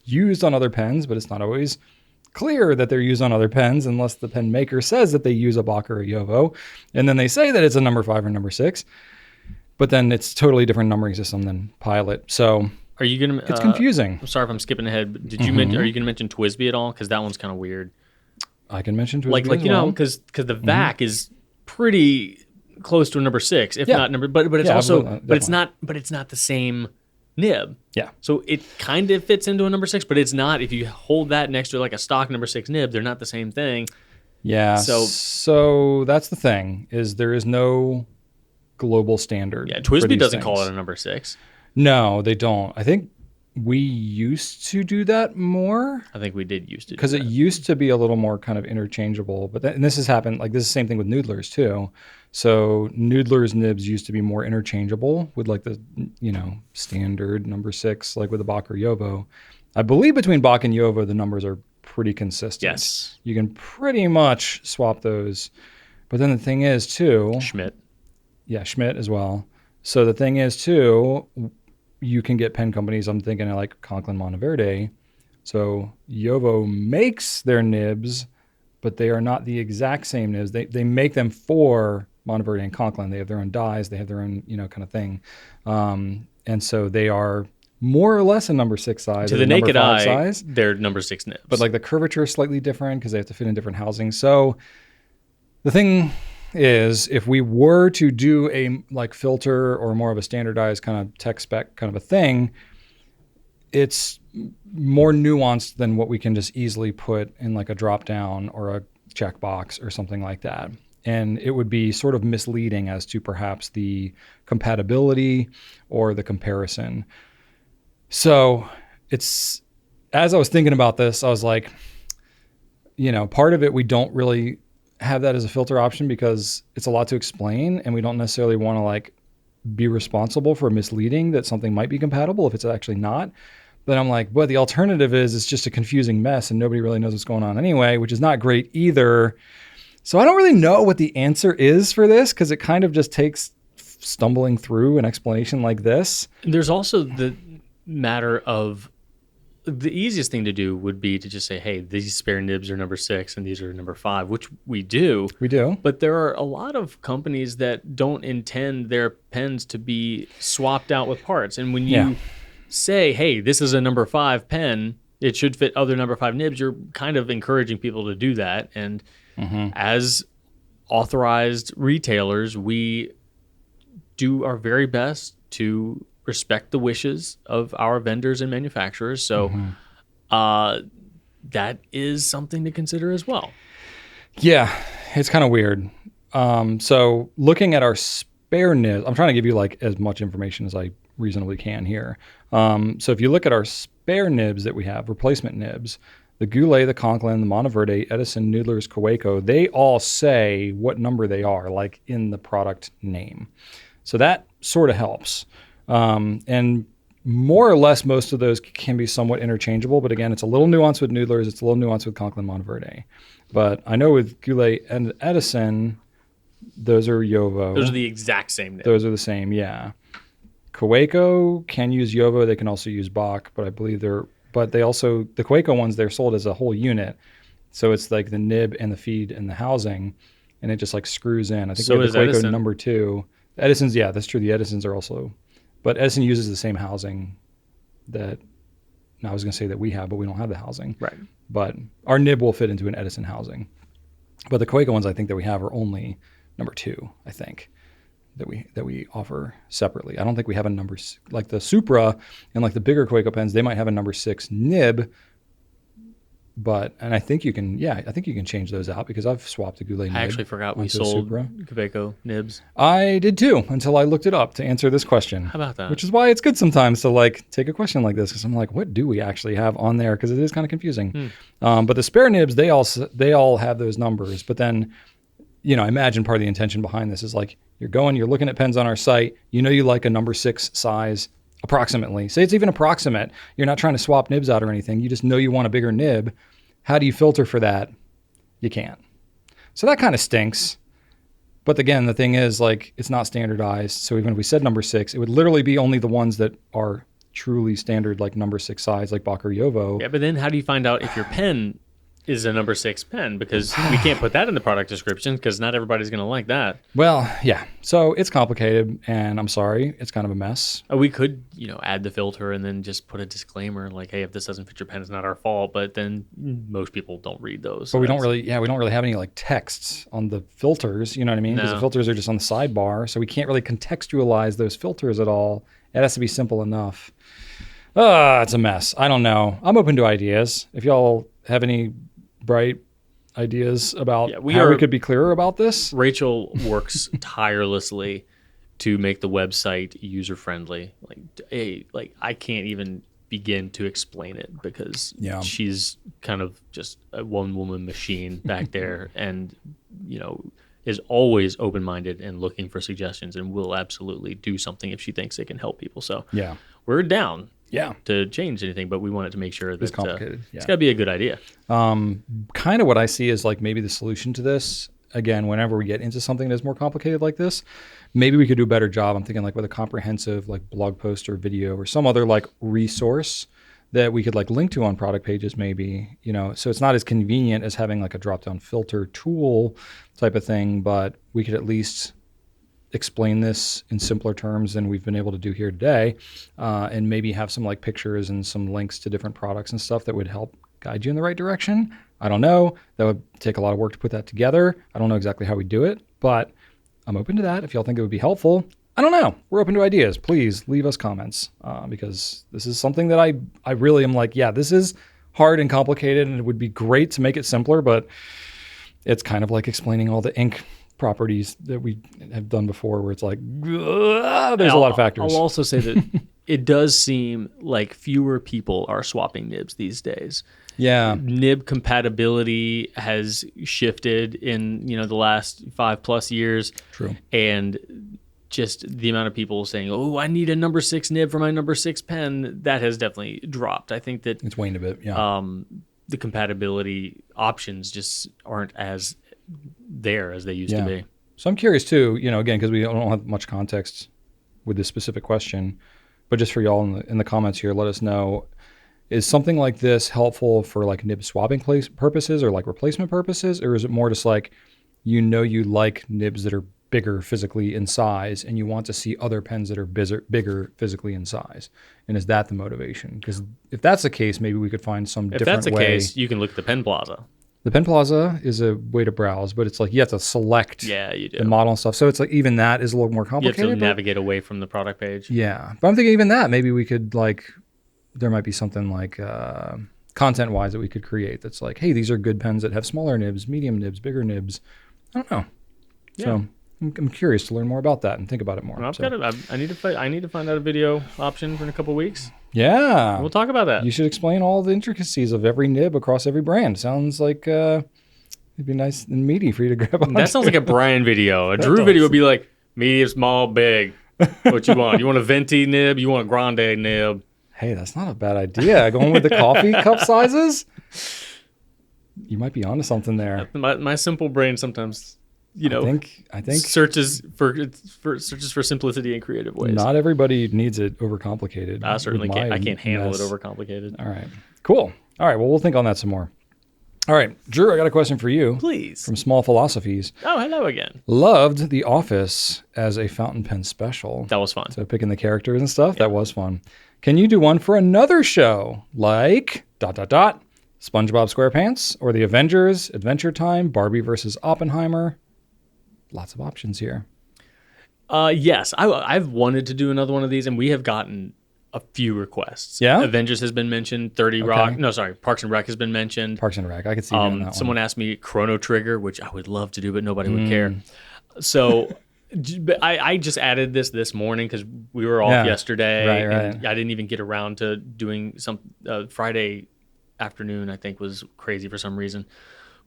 used on other pens, but it's not always clear that they're used on other pens unless the pen maker says that they use a Bach or a Yovo. And then they say that it's a number 5 or number 6, but then it's totally different numbering system than Pilot. So are you going to, it's confusing. I'm sorry if I'm skipping ahead, but are you going to mention TWSBI at all? Cause that one's kind of weird. I can mention TWSBI cause the VAC is pretty close to a number 6, if not number, but it's also, but it's not the same nib. Yeah. So it kind of fits into a number 6, but it's not. If you hold that next to like a stock number 6 nib, they're not the same thing. Yeah. So that's the thing, is there is no global standard. Yeah. TWSBI doesn't call it a number 6. No, they don't. I think we used to do that more. I think we did used to, because it used to be a little more kind of interchangeable. But and this has happened. Like this is the same thing with Noodlers too. So Noodlers nibs used to be more interchangeable with like the standard number 6, like with a Bach or Yovo. I believe between Bach and Yovo the numbers are pretty consistent. Yes, you can pretty much swap those. But then the thing is too, Schmidt as well. So the thing is too, you can get pen companies. I'm thinking of like Conklin Monteverde. So Yovo makes their nibs, but they are not the exact same nibs. They make them for Monteverde and Conklin. They have their own dies. They have their own kind of thing. And so they are more or less a number 6 size. To the naked eye, size. They're number 6 nibs. But like the curvature is slightly different because they have to fit in different housings. So the thing is, if we were to do a like filter or more of a standardized kind of tech spec kind of a thing, it's more nuanced than what we can just easily put in like a drop down or a checkbox or something like that. And it would be sort of misleading as to perhaps the compatibility or the comparison. So it's, as I was thinking about this, I was like, part of it, we don't really have that as a filter option because it's a lot to explain and we don't necessarily want to like be responsible for misleading that something might be compatible if it's actually not. But I'm like, the alternative is it's just a confusing mess and nobody really knows what's going on anyway, which is not great either. So I don't really know what the answer is for this because it kind of just takes stumbling through an explanation like this. There's also the matter of the easiest thing to do would be to just say, hey, these spare nibs are number 6 and these are number 5, which we do. We do. But there are a lot of companies that don't intend their pens to be swapped out with parts. And when you say, hey, this is a number 5 pen, it should fit other number 5 nibs, you're kind of encouraging people to do that. And as authorized retailers, we do our very best to respect the wishes of our vendors and manufacturers. So that is something to consider as well. Yeah, it's kind of weird. So looking at our spare nibs, I'm trying to give you like as much information as I reasonably can here. So if you look at our spare nibs that we have, replacement nibs, the Goulet, the Conklin, the Monteverde, Edison, Noodler's, Kaweco, they all say what number they are, like in the product name. So that sort of helps. And more or less, most of those can be somewhat interchangeable. But again, it's a little nuanced with Noodler's. It's a little nuanced with Conklin, Monteverde. But I know with Goulet and Edison, those are Yovo. Those are the exact same nib. Those are the same, yeah. Kaweco can use Yovo. They can also use Bach, but I believe but they also, the Kaweco ones, they're sold as a whole unit. So it's like the nib and the feed and the housing, and it just like screws in. I think so we have the Kaweco Edison. number 2. Edison's, yeah, that's true. The Edisons are also, but Edison uses the same housing that, I was going to say that we have, but we don't have the housing. Right. But our nib will fit into an Edison housing. But the Kaweco ones I think that we have are only number 2, I think, that we offer separately. I don't think we have a number, like the Supra and like the bigger Kaweco pens, they might have a number 6 nib, and I think you can change those out because I've swapped the Goulet nib. I actually forgot we onto the sold Supra. Kaweco nibs. I did too, until I looked it up to answer this question. How about that? Which is why it's good sometimes to like take a question like this, because I'm like, what do we actually have on there? Because it is kind of confusing. But the spare nibs, they all have those numbers. But then, I imagine part of the intention behind this is like you're looking at pens on our site. You like a number 6 size approximately. Say it's even approximate. You're not trying to swap nibs out or anything. You just know you want a bigger nib. How do you filter for that? You can't. So that kind of stinks. But again, the thing is, like, it's not standardized. So even if we said number 6, it would literally be only the ones that are truly standard, like number 6 size, like Bach or Yovo. Yeah, but then how do you find out if your pen is a number 6 pen? Because we can't put that in the product description because not everybody's going to like that. Well, yeah. So it's complicated, and I'm sorry, it's kind of a mess. We could, add the filter and then just put a disclaimer like, hey, if this doesn't fit your pen, it's not our fault. But then most people don't read those. But we don't really have any like texts on the filters. You know what I mean? Because the filters are just on the sidebar, so we can't really contextualize those filters at all. It has to be simple enough. It's a mess. I don't know. I'm open to ideas. If y'all have any bright ideas about how we could be clearer about this. Rachel works tirelessly to make the website user friendly. Like I can't even begin to explain it because she's kind of just a one woman machine back there, and is always open minded and looking for suggestions, and will absolutely do something if she thinks it can help people. So we're down. To change anything, but we wanted to make sure that it's complicated. It's got to be a good idea. Kind of what I see is like maybe the solution to this, again, whenever we get into something that's more complicated like this, maybe we could do a better job. I'm thinking like with a comprehensive like blog post or video or some other like resource that we could like link to on product pages maybe, so it's not as convenient as having like a drop-down filter tool type of thing, but we could at least explain this in simpler terms than we've been able to do here today, and maybe have some like pictures and some links to different products and stuff that would help guide you in the right direction. I don't know. That would take a lot of work to put that together. I don't know exactly how we do it, but I'm open to that if y'all think it would be helpful. I don't know. We're open to ideas. Please leave us comments, because this is something that I really am like, this is hard and complicated, and it would be great to make it simpler, but it's kind of like explaining all the ink properties that we have done before, where it's like there's a lot of factors. I'll also say that it does seem like fewer people are swapping nibs these days. Nib compatibility has shifted in the last 5+ years. True. And just the amount of people saying, oh, I need a number 6 nib for my number 6 pen, that has definitely dropped. I think that it's waned a bit. The compatibility options just aren't as there as they used to be. So I'm curious too, again, because we don't have much context with this specific question, but just for y'all in the comments here, let us know, is something like this helpful for like nib swapping purposes or like replacement purposes? Or is it more just like, you like nibs that are bigger physically in size and you want to see other pens that are bigger physically in size? And is that the motivation? Because if that's the case, maybe we could find some different way. If that's the case, you can look at the Pen Plaza. The Pen Plaza is a way to browse, but it's like you have to select the model and stuff. So it's like even that is a little more complicated. You have to navigate away from the product page. Yeah. But I'm thinking even that, maybe we could there might be something like content-wise that we could create that's like, hey, these are good pens that have smaller nibs, medium nibs, bigger nibs. I don't know. Yeah. So I'm curious to learn more about that and think about it more. I need to find out a video option for in a couple weeks. Yeah. We'll talk about that. You should explain all the intricacies of every nib across every brand. Sounds like it'd be nice and meaty for you to grab on. That sounds like a Brian video. A Drew video would be like medium, small, big. What you want? You want a venti nib? You want a grande nib? Hey, that's not a bad idea. Going with the coffee cup sizes? You might be onto something there. My simple brain sometimes, I think searches for simplicity in creative ways. Not everybody needs it overcomplicated. I certainly can't. I can't handle mess. it overcomplicated. All right. Cool. All right. Well, we'll think on that some more. All right. Drew, I got a question for you. Please. From Small Philosophies. Oh, hello again. Loved The Office as a fountain pen special. That was fun. So picking the characters and stuff, that was fun. Can you do one for another show? Like ... SpongeBob SquarePants or The Avengers, Adventure Time, Barbie versus Oppenheimer? Lots of options here. Yes, I've wanted to do another one of these, and we have gotten a few requests. Yeah? Avengers has been mentioned. 30 Rock. No, sorry. Parks and Rec has been mentioned. Parks and Rec. I could see doing that one. Someone asked me Chrono Trigger, which I would love to do, but nobody would care. So I just added this morning because we were off yesterday. Right. And I didn't even get around to doing some Friday afternoon, I think, was crazy for some reason.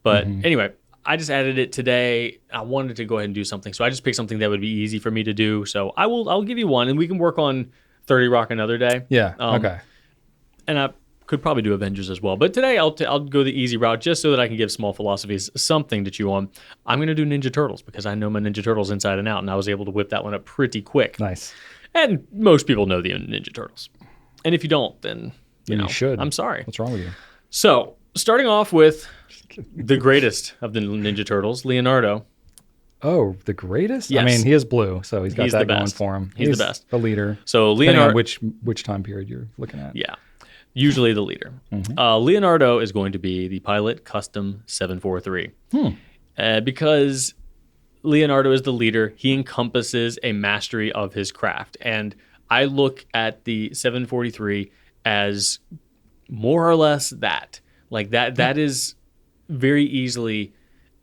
But anyway, I just added it today. I wanted to go ahead and do something. So I just picked something that would be easy for me to do. So I'll give you one, and we can work on 30 Rock another day. Yeah, okay. And I could probably do Avengers as well. But today I'll go the easy route just so that I can give Small Philosophies something to chew on. I'm going to do Ninja Turtles because I know my Ninja Turtles inside and out, and I was able to whip that one up pretty quick. Nice. And most people know the Ninja Turtles. And if you don't, then you should. I'm sorry. What's wrong with you? So, starting off with the greatest of the Ninja Turtles, Leonardo. Oh, the greatest? Yes. I mean, he is blue, so he's got that the going best. for him. He's the best. The leader. So Depending Leonardo, on which time period you're looking at. yeah, usually the leader. Leonardo is going to be the Pilot Custom 743 because Leonardo is the leader. He encompasses a mastery of his craft, and I look at the 743 as more or less that. Like that is very easily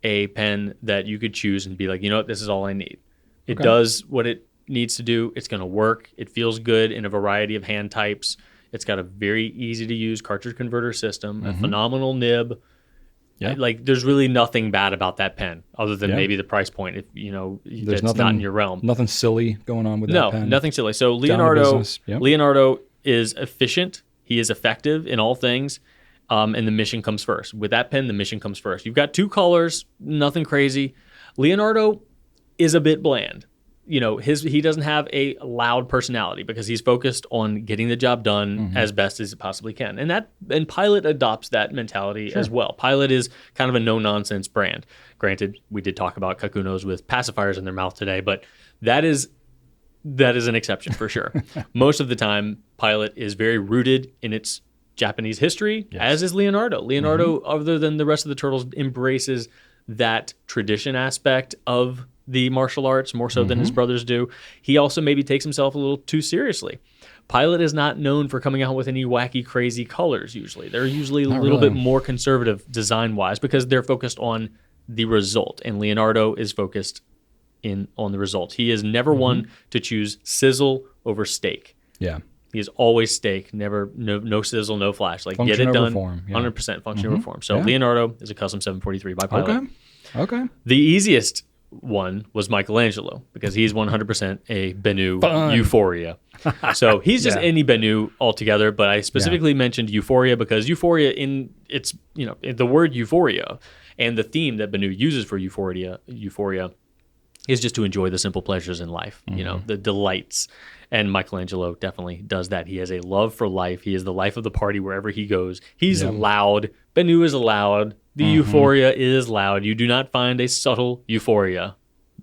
a pen that you could choose and be like, you know what, this is all I need. It does what it needs to do. It's going to work. It feels good in a variety of hand types. It's got a very easy to use cartridge converter system, a phenomenal nib. Yeah. Like there's really nothing bad about that pen other than maybe the price point. If that's not in your realm. Nothing silly going on with that pen. No, nothing silly. So Leonardo is efficient. He is effective in all things. And the mission comes first. With that pen, the mission comes first. You've got two colors, nothing crazy. Leonardo is a bit bland. He doesn't have a loud personality because he's focused on getting the job done as best as it possibly can. And Pilot adopts that mentality as well. Pilot is kind of a no-nonsense brand. Granted, we did talk about Kakunos with pacifiers in their mouth today, but that is an exception for sure. Most of the time, Pilot is very rooted in its Japanese history, as is Leonardo. Leonardo, other than the rest of the turtles, embraces that tradition aspect of the martial arts more so than his brothers do. He also maybe takes himself a little too seriously. Pilot is not known for coming out with any wacky, crazy colors usually. They're usually a little bit more conservative design-wise because they're focused on the result, and Leonardo is focused on the result. He is never one to choose sizzle over steak. Yeah. He is always steak, never no sizzle, no flash. Like Function get it done, form, 100% function over form. So Leonardo is a custom 743 by Pilot. Okay. The easiest one was Michelangelo because he's 100% a Benu Euphoria. So he's just any Benu altogether. But I specifically mentioned Euphoria because Euphoria in the word Euphoria and the theme that Benu uses for Euphoria is just to enjoy the simple pleasures in life. The delights. And Michelangelo definitely does that. He has a love for life. He is the life of the party wherever he goes. He's loud. Benu is loud. The Euphoria is loud. You do not find a subtle Euphoria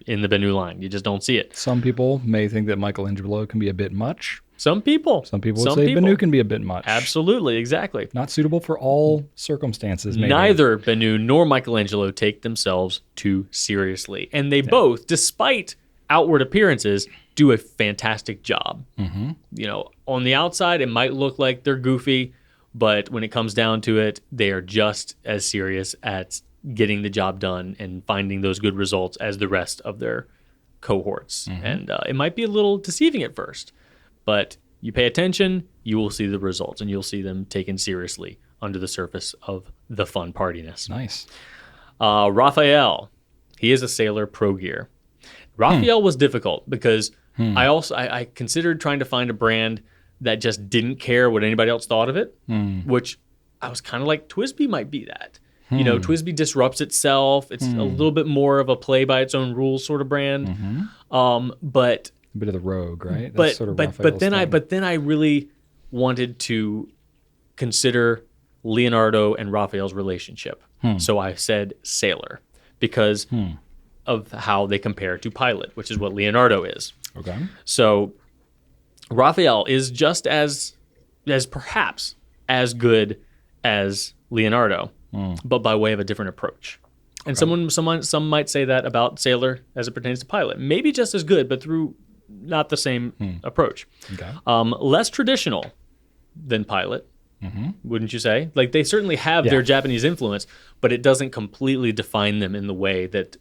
in the Benu line. You just don't see it. Some people may think that Michelangelo can be a bit much. Some people would say Benu can be a bit much. Absolutely, exactly. Not suitable for all circumstances, maybe. Neither Benu nor Michelangelo take themselves too seriously. And they both, despite outward appearances, do a fantastic job. On the outside, it might look like they're goofy, but when it comes down to it, they are just as serious at getting the job done and finding those good results as the rest of their cohorts. And it might be a little deceiving at first, but you pay attention, you will see the results, and you'll see them taken seriously under the surface of the fun partiness. Nice. Raphael, he is a Sailor Pro Gear. Raphael was difficult because I considered trying to find a brand that just didn't care what anybody else thought of it, which I was kind of like, TWSBI might be that. You know, TWSBI disrupts itself. It's a little bit more of a play by its own rules sort of brand. But A bit of the rogue, right? but That's sort of but Raphael's then I really wanted to consider Leonardo and Raphael's relationship. So I said Sailor because of how they compare to Pilot, which is what Leonardo is. Okay. So Raphael is just as perhaps as good as Leonardo, but by way of a different approach. And some might say that about Sailor as it pertains to Pilot. Maybe just as good, but through not the same approach. Okay. Less traditional than Pilot, wouldn't you say? Like they certainly have their Japanese influence, but it doesn't completely define them in the way that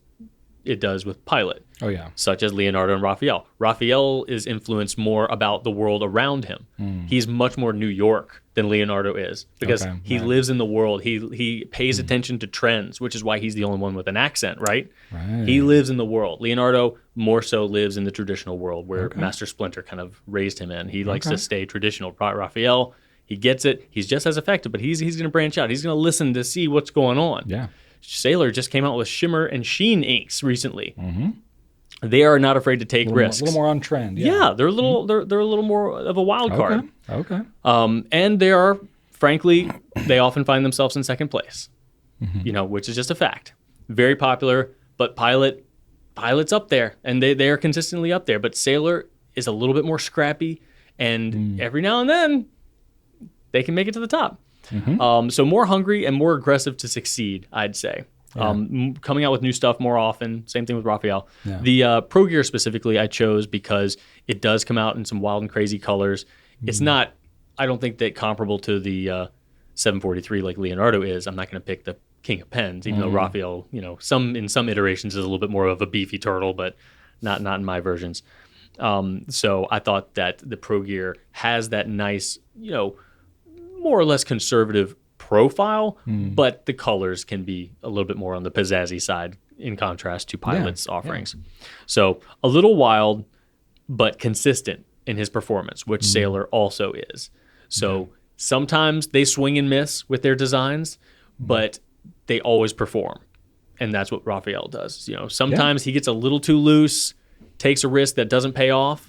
it does with Pilot. Oh, yeah. Such as Leonardo and Raphael. Raphael is influenced more about the world around him. He's much more New York than Leonardo is because he lives in the world. He pays attention to trends, which is why he's the only one with an accent, right? He lives in the world. Leonardo more so lives in the traditional world where Master Splinter kind of raised him in. He likes to stay traditional. Raphael, he gets it. He's just as effective, but he's going to branch out. He's going to listen to see what's going on. Yeah. Sailor just came out with shimmer and sheen inks recently. They are not afraid to take risks. A little more on trend. Yeah, they're a little they're a little more of a wild card. Okay. And they are, frankly, they often find themselves in second place. You know, which is just a fact. Very popular, but Pilot's up there, and they are consistently up there. But Sailor is a little bit more scrappy, and every now and then they can make it to the top. So more hungry and more aggressive to succeed, I'd say. Coming out with new stuff more often. Same thing with Raphael. Yeah. The Pro Gear specifically I chose because it does come out in some wild and crazy colors. It's not, I don't think that comparable to the 743 like Leonardo is. I'm not going to pick the King of Pens, even though Raphael, you know, in some iterations is a little bit more of a beefy turtle, but not in my versions. So I thought that the Pro Gear has that nice, you know, more or less conservative profile, but the colors can be a little bit more on the pizzazzy side in contrast to Pilot's offerings. So a little wild, but consistent in his performance, which Sailor also is. So sometimes they swing and miss with their designs, but they always perform. And that's what Raphael does. You know, sometimes he gets a little too loose, takes a risk that doesn't pay off,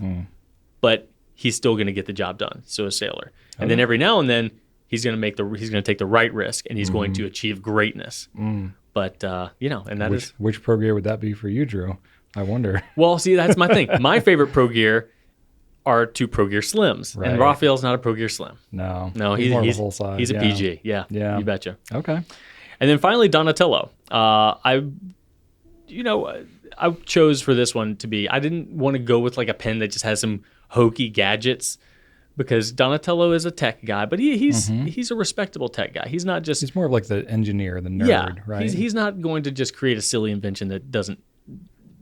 but he's still going to get the job done. So is Sailor. And then every now and then he's going to take the right risk, and he's going to achieve greatness. But you know, and which Pro Gear would that be for you, Drew? I wonder. Well, see, that's my thing. My favorite Pro Gear are two Pro Gear Slims, and Raphael's not a Pro Gear Slim. No, he's more of a full size. He's a PG. Yeah, you betcha. Okay. And then finally, Donatello. I chose for this one to be. I didn't want to go with like a pen that just has some hokey gadgets, because Donatello is a tech guy, but he's a respectable tech guy. He's not just... He's more of like the engineer, the nerd, right? He's not going to just create a silly invention that doesn't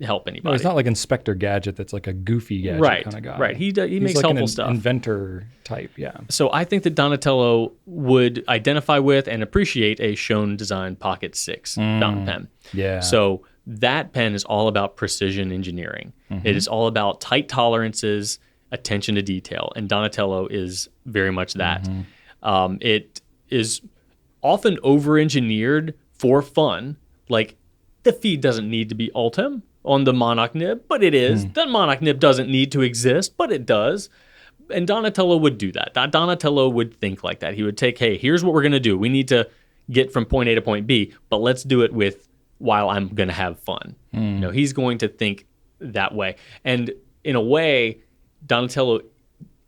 help anybody. No, he's not like Inspector Gadget that's like a goofy gadget kind of guy. Right, he makes like helpful stuff. Inventor type, yeah. So I think that Donatello would identify with and appreciate a Shown Design Pocket 6 fountain pen. Yeah. So that pen is all about precision engineering. It is all about tight tolerances, attention to detail, and Donatello is very much that. It is often over-engineered for fun. Like, the feed doesn't need to be Ultim on the Monarch nib, but it is. The Monarch nib doesn't need to exist, but it does. And Donatello would do that. Donatello would think like that. He would take, hey, here's what we're going to do. We need to get from point A to point B, but let's do it while I'm going to have fun. You know, he's going to think that way. And in a way, Donatello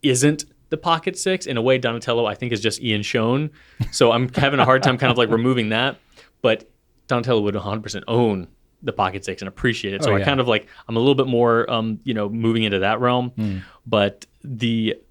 isn't the Pocket 6. In a way, Donatello, I think, is just Ian Schoen. So I'm having a hard time kind of like removing that. But Donatello would 100% own the Pocket 6 and appreciate it. So I kind of like, I'm a little bit more, moving into that realm. But the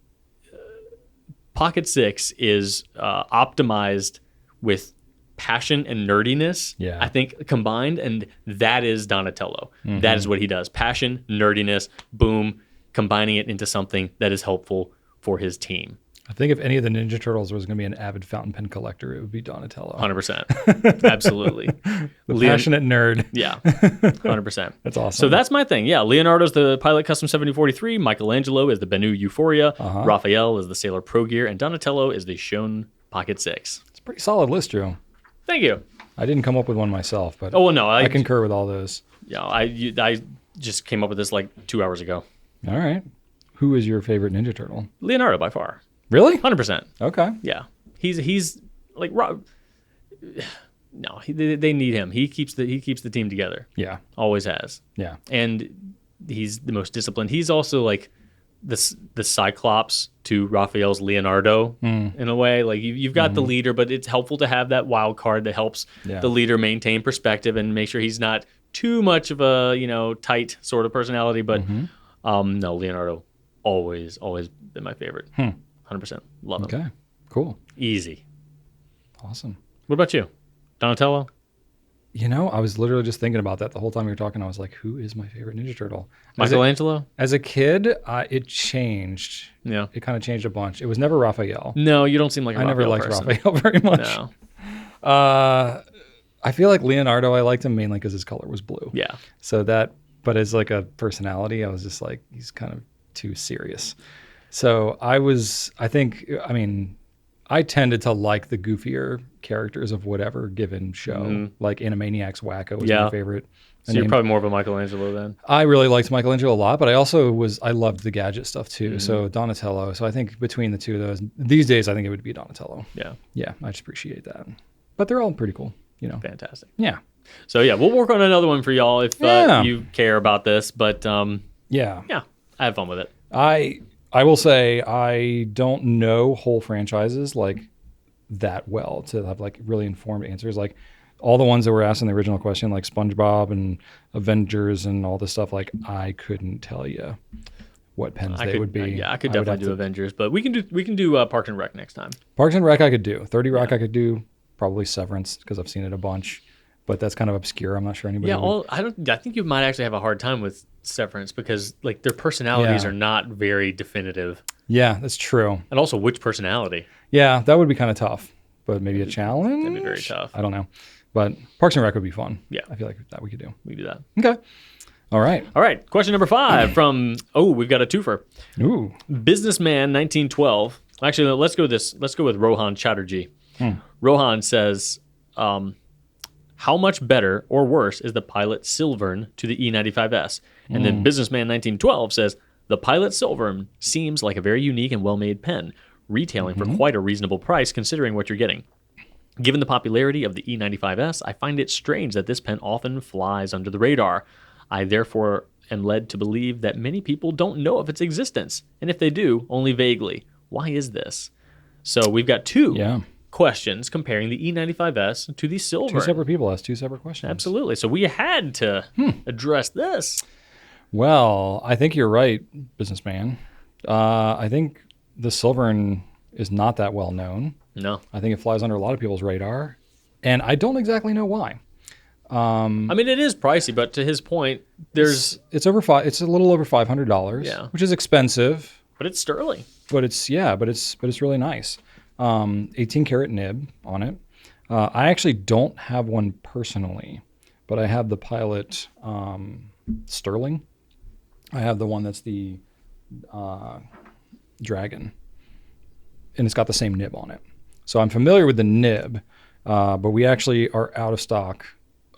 Pocket 6 is optimized with passion and nerdiness, Yeah. I think, combined, and that is Donatello. That is what he does. Passion, nerdiness, boom, combining it into something that is helpful for his team. I think if any of the Ninja Turtles was going to be an avid fountain pen collector, it would be Donatello. 100%. Absolutely. Passionate nerd. Yeah, 100%. That's awesome. So that's my thing. Yeah, Leonardo's the Pilot Custom 7043. Michelangelo is the Bennu Euphoria. Raphael is the Sailor Pro Gear. And Donatello is the Shone Pocket 6. It's a pretty solid list, Drew. Thank you. I didn't come up with one myself, but Oh, well, no. I concur with all those. Yeah, I just came up with this like 2 hours ago. All right. Who is your favorite Ninja Turtle? Leonardo by far. Really? 100%. Okay. Yeah. He's like no, they need him. He keeps the team together. Yeah. Always has. Yeah. And he's the most disciplined. He's also like the Cyclops to Raphael's Leonardo in a way. Like you've got the leader, but it's helpful to have that wild card that helps the leader maintain perspective and make sure he's not too much of a, tight sort of personality. But no, Leonardo always been my favorite. 100%. Love him. Okay. Cool. Easy. Awesome. What about you? Donatello? I was literally just thinking about that the whole time you were talking. I was like, who is my favorite Ninja Turtle? Michelangelo? As a kid, it changed. Yeah. It kind of changed a bunch. It was never Raphael. No, you don't seem like a Raphael never liked person. Raphael very much. No. I feel like Leonardo, I liked him mainly because his color was blue. Yeah. So but as like a personality, I was just like, he's kind of too serious. So I tended to like the goofier characters of whatever given show. Like Animaniacs Wacko was my favorite. So you're probably more of a Michelangelo then? I really liked Michelangelo a lot, but I loved the gadget stuff too. So Donatello. So I think between the two of those, these days, I think it would be Donatello. Yeah. Yeah, I just appreciate that. But they're all pretty cool, Fantastic. Yeah. So yeah, we'll work on another one for y'all if you care about this. But yeah, I have fun with it. I will say I don't know whole franchises like that well to have like really informed answers. Like all the ones that were asked in the original question, like SpongeBob and Avengers and all this stuff, like I couldn't tell you what pens they would be. I could definitely do Avengers, but we can do Parks and Rec next time. Parks and Rec I could do. 30 Rock I could do. Probably Severance because I've seen it a bunch. But that's kind of obscure. I'm not sure anybody. Yeah, I think you might actually have a hard time with Severance because like their personalities are not very definitive. Yeah, that's true. And also, which personality? Yeah, that would be kind of tough. But maybe a challenge. That'd be very tough. I don't know. But Parks and Rec would be fun. Yeah, I feel like that we could do. We do that. Okay. All right. Question number 5 from we've got a twofer. Ooh. Businessman 1912. Actually, let's go with Rohan Chatterjee. Rohan says, how much better or worse is the Pilot Silvern to the E95S? And then Businessman 1912 says, the Pilot Silvern seems like a very unique and well-made pen, retailing for quite a reasonable price considering what you're getting. Given the popularity of the E95S, I find it strange that this pen often flies under the radar. I therefore am led to believe that many people don't know of its existence, and if they do, only vaguely. Why is this? So we've got two questions comparing the E95S to the Silvern. Two separate people asked two separate questions. Absolutely. So we had to address this. Well, I think you're right, businessman. I think the Silvern is not that well known. No. I think it flies under a lot of people's radar, and I don't exactly know why. I mean, it is pricey, but to his point, it's a little over $500, which is expensive. But it's sterling. But it's really nice. 18 karat nib on it. I actually don't have one personally, but I have the Pilot Sterling. I have the one that's the Dragon, and it's got the same nib on it. So I'm familiar with the nib, but we actually are out of stock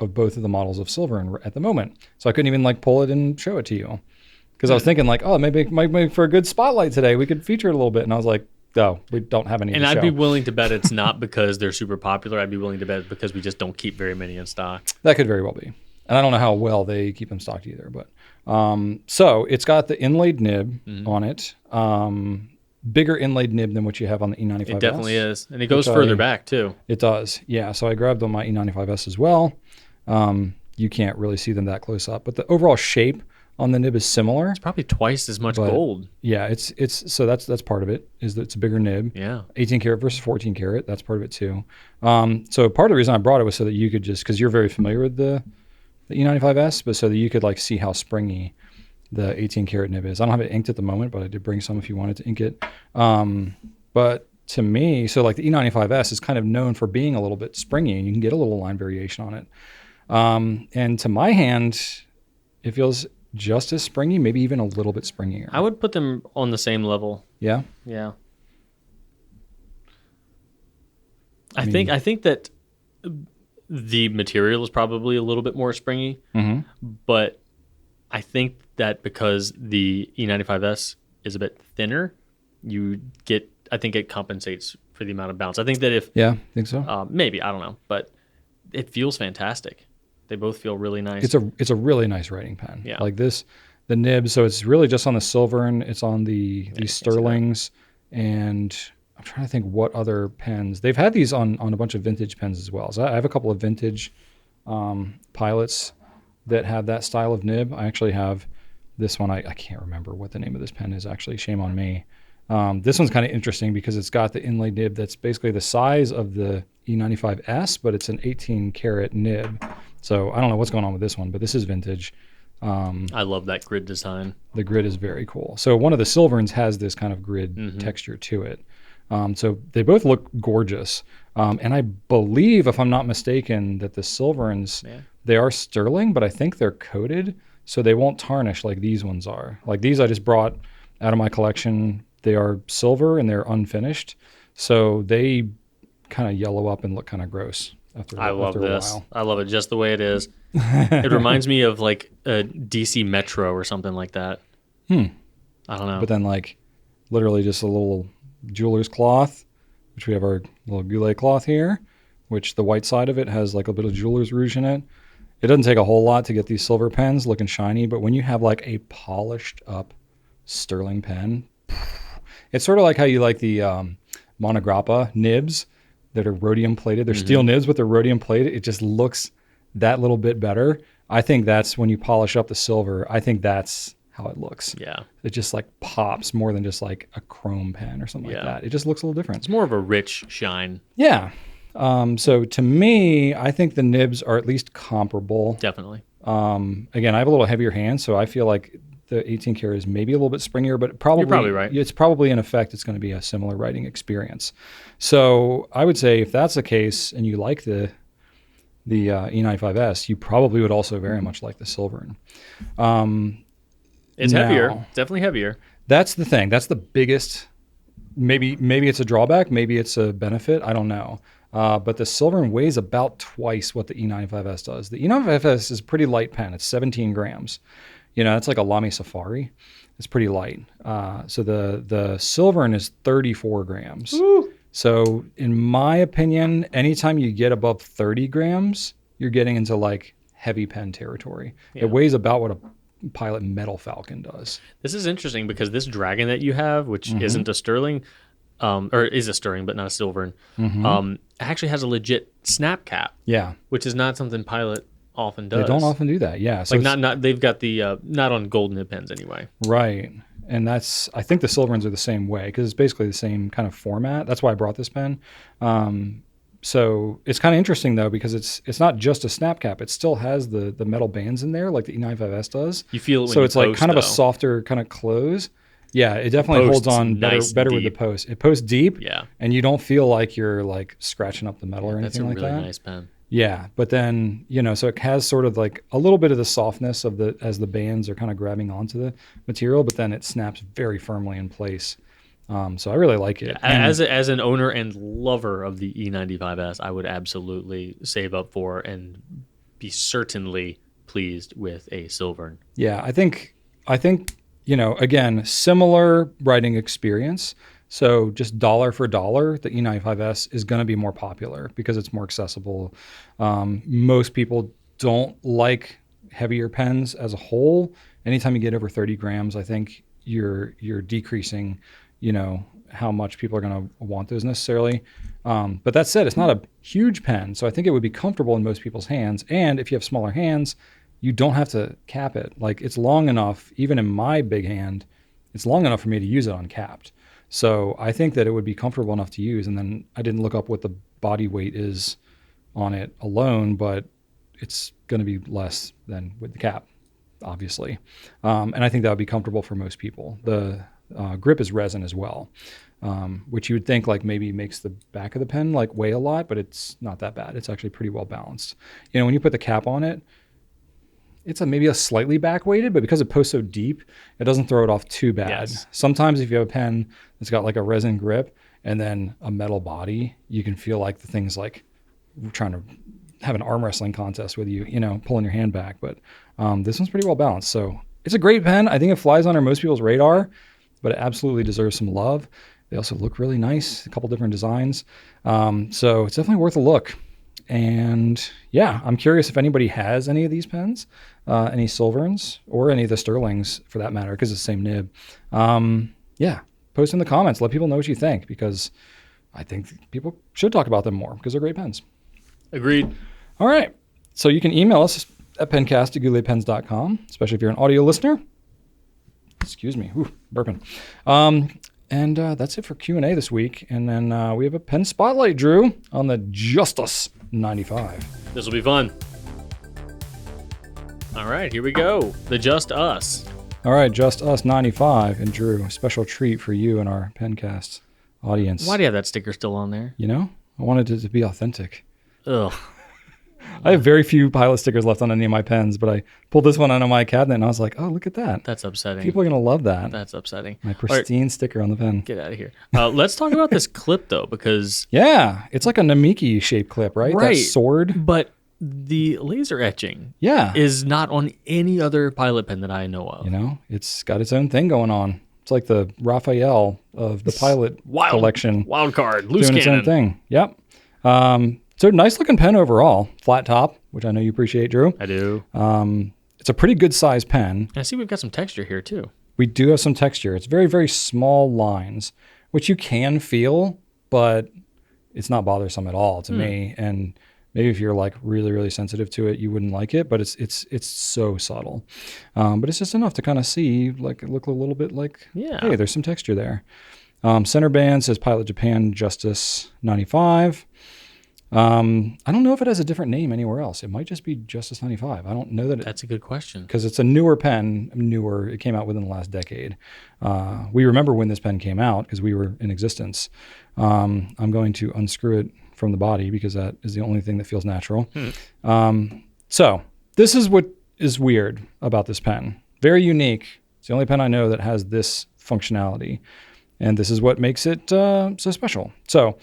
of both of the models of Silvern at the moment. So I couldn't even pull it and show it to you. Because I was thinking maybe it might make for a good spotlight today. We could feature it a little bit. And I was like, no, we don't have any. And I'd be willing to bet it's not because they're super popular. I'd be willing to bet because we just don't keep very many in stock. That could very well be. And I don't know how well they keep them stocked either. But so it's got the inlaid nib on it. Bigger inlaid nib than what you have on the E95S. It definitely is. And it goes further back too. It does. Yeah. So I grabbed on my E95S as well. You can't really see them that close up. But the overall shape on the nib is similar. It's probably twice as much But- gold. Yeah, it's so that's part of it, is that it's a bigger nib. Yeah. 18 karat versus 14 karat. That's part of it too. So part of the reason I brought it was so that you could just, because you're very familiar with the E95S, but so that you could like see how springy the 18 karat nib is. I don't have it inked at the moment, but I did bring some if you wanted to ink it. But to me, so like the E95S is kind of known for being a little bit springy, and you can get a little line variation on it. And to my hand, it feels just as springy, maybe even a little bit springier. I would put them on the same level. Yeah. Yeah. I think that the material is probably a little bit more springy, but I think that because the E95S is a bit thinner, I think it compensates for the amount of bounce. I think that if Yeah, I think so. maybe, I don't know, but it feels fantastic. They both feel really nice. It's a really nice writing pen. Yeah. Like this, the nib. So it's really just on the Silvern. It's on these Sterlings, and I'm trying to think what other pens they've had these on a bunch of vintage pens as well. So I have a couple of vintage pilots that have that style of nib. I actually have this one. I can't remember what the name of this pen is actually. Shame on me. This one's kind of interesting because it's got the inlay nib that's basically the size of the E95S, but it's an 18 karat nib. So I don't know what's going on with this one, but this is vintage. I love that grid design. The grid is very cool. So one of the Silverns has this kind of grid texture to it. So they both look gorgeous. And I believe, if I'm not mistaken, that the Silverns, they are sterling, but I think they're coated, so they won't tarnish like these ones are. Like these I just brought out of my collection. They are silver and they're unfinished. So they kind of yellow up and look kind of gross after I love a this. while. I love it just the way it is. It reminds me of like a DC Metro or something like that. I don't know. But then like literally just a little jeweler's cloth, which we have our little Goulet cloth here, which the white side of it has like a bit of jeweler's rouge in it. It doesn't take a whole lot to get these silver pens looking shiny, but when you have like a polished up sterling pen, it's sort of like how you like the Monograppa nibs that are rhodium plated. They're steel nibs, but they're rhodium plated. It just looks that little bit better. I think that's when you polish up the silver. I think that's how it looks. Yeah. It just like pops more than just like a chrome pen or something like that. It just looks a little different. It's more of a rich shine. Yeah. So to me, I think the nibs are at least comparable. Definitely. Again, I have a little heavier hand, so I feel like the 18 karat is maybe a little bit springier, but probably, You're probably right. It's probably in effect, it's going to be a similar writing experience. So I would say if that's the case and you like the E95S, you probably would also very much like the Silvern. It's now, heavier. It's definitely heavier. That's the thing. That's the biggest, maybe it's a drawback, maybe it's a benefit, I don't know. But the Silvern weighs about twice what the E95S does. The E95S is a pretty light pen. It's 17 grams. You know, it's like a Lamy Safari. It's pretty light. So the Silvern is 34 grams. Woo. So in my opinion, anytime you get above 30 grams, you're getting into like heavy pen territory. Yeah. It weighs about what a Pilot Metal Falcon does. This is interesting because this dragon that you have, which isn't a sterling, or is a sterling but not a Silvern, actually has a legit snap cap. Yeah. Which is not something Pilot often does. They don't often do that. Yeah. So like not they've got the not on gold nib pens anyway. Right. And that's, I think the Silverns are the same way because it's basically the same kind of format. That's why I brought this pen. So it's kind of interesting though because it's not just a snap cap. It still has the metal bands in there like the E95S does. You feel it when so you it's like post, kind of a though. softer kind of close. Yeah, it definitely holds on nice better with the deep. post. It posts deep. Yeah. And you don't feel like you're like scratching up the metal or That's a anything like really that. nice pen. Yeah, but then, you know, so it has sort of like a little bit of the softness of as the bands are kind of grabbing onto the material, but then it snaps very firmly in place. So I really like it. Yeah, as an owner and lover of the E95S, I would absolutely save up for and be certainly pleased with a Silvern. Yeah, I think, you know, again, similar writing experience. So just dollar for dollar, the E95S is going to be more popular because it's more accessible. Most people don't like heavier pens as a whole. Anytime you get over 30 grams, I think you're decreasing, you know, how much people are going to want those necessarily. But that said, it's not a huge pen. So I think it would be comfortable in most people's hands. And if you have smaller hands, you don't have to cap it. Like it's long enough, even in my big hand, it's long enough for me to use it uncapped. So I think that it would be comfortable enough to use. And then I didn't look up what the body weight is on it alone, but it's going to be less than with the cap, obviously. And I think that would be comfortable for most people. The grip is resin as well, which you would think like maybe makes the back of the pen like weigh a lot, but it's not that bad. It's actually pretty well balanced. You know, when you put the cap on it, it's maybe a slightly back weighted, but because it posts so deep, it doesn't throw it off too bad. Yes. Sometimes if you have a pen that's got like a resin grip and then a metal body, you can feel like the thing's like trying to have an arm wrestling contest with you, you know, pulling your hand back. But this one's pretty well balanced. So it's a great pen. I think it flies under most people's radar, but it absolutely deserves some love. They also look really nice, a couple different designs. So it's definitely worth a look. And yeah, I'm curious if anybody has any of these pens, any Silverns or any of the Sterlings for that matter, because it's the same nib. Yeah, post in the comments. Let people know what you think, because I think people should talk about them more because they're great pens. Agreed. All right. So you can email us at pencast@gouletpens.com, especially if you're an audio listener. Excuse me. Ooh, burping. And that's it for Q&A this week. And then we have a pen spotlight, Drew, on the Justus 95. This will be fun. All right, here we go. The Just Us. All right, Just Us 95. And Drew, a special treat for you and our Pencast audience. Why do you have that sticker still on there? You know, I wanted it to be authentic. Ugh. I have very few Pilot stickers left on any of my pens, but I pulled this one out of my cabinet and I was like, oh, look at that. That's upsetting. People are going to love that. That's upsetting. My pristine sticker on the pen. Get out of here. Let's talk about this clip, though, because... Yeah, it's like a Namiki-shaped clip, right? Right. That sword. But the laser etching Yeah. is not on any other Pilot pen that I know of. You know, it's got its own thing going on. It's like the Raphael of the Pilot collection. Wild card. Loose doing cannon. its own thing. Yep. So nice looking pen overall. Flat top, which I know you appreciate, Drew. I do. It's a pretty good size pen. I see we've got some texture here, too. We do have some texture. It's very, very small lines, which you can feel, but it's not bothersome at all to me. And maybe if you're like really, really sensitive to it, you wouldn't like it, but it's so subtle. But it's just enough to kind of see, like, it look a little bit like, hey, there's some texture there. Center band says Pilot Japan Justus 95. I don't know if it has a different name anywhere else. It might just be Justus 95. I don't know that. That's a good question. Because it's a newer pen. It came out within the last decade. We remember when this pen came out because we were in existence. I'm going to unscrew it from the body because that is the only thing that feels natural. So this is what is weird about this pen. Very unique. It's the only pen I know that has this functionality. And this is what makes it so special. So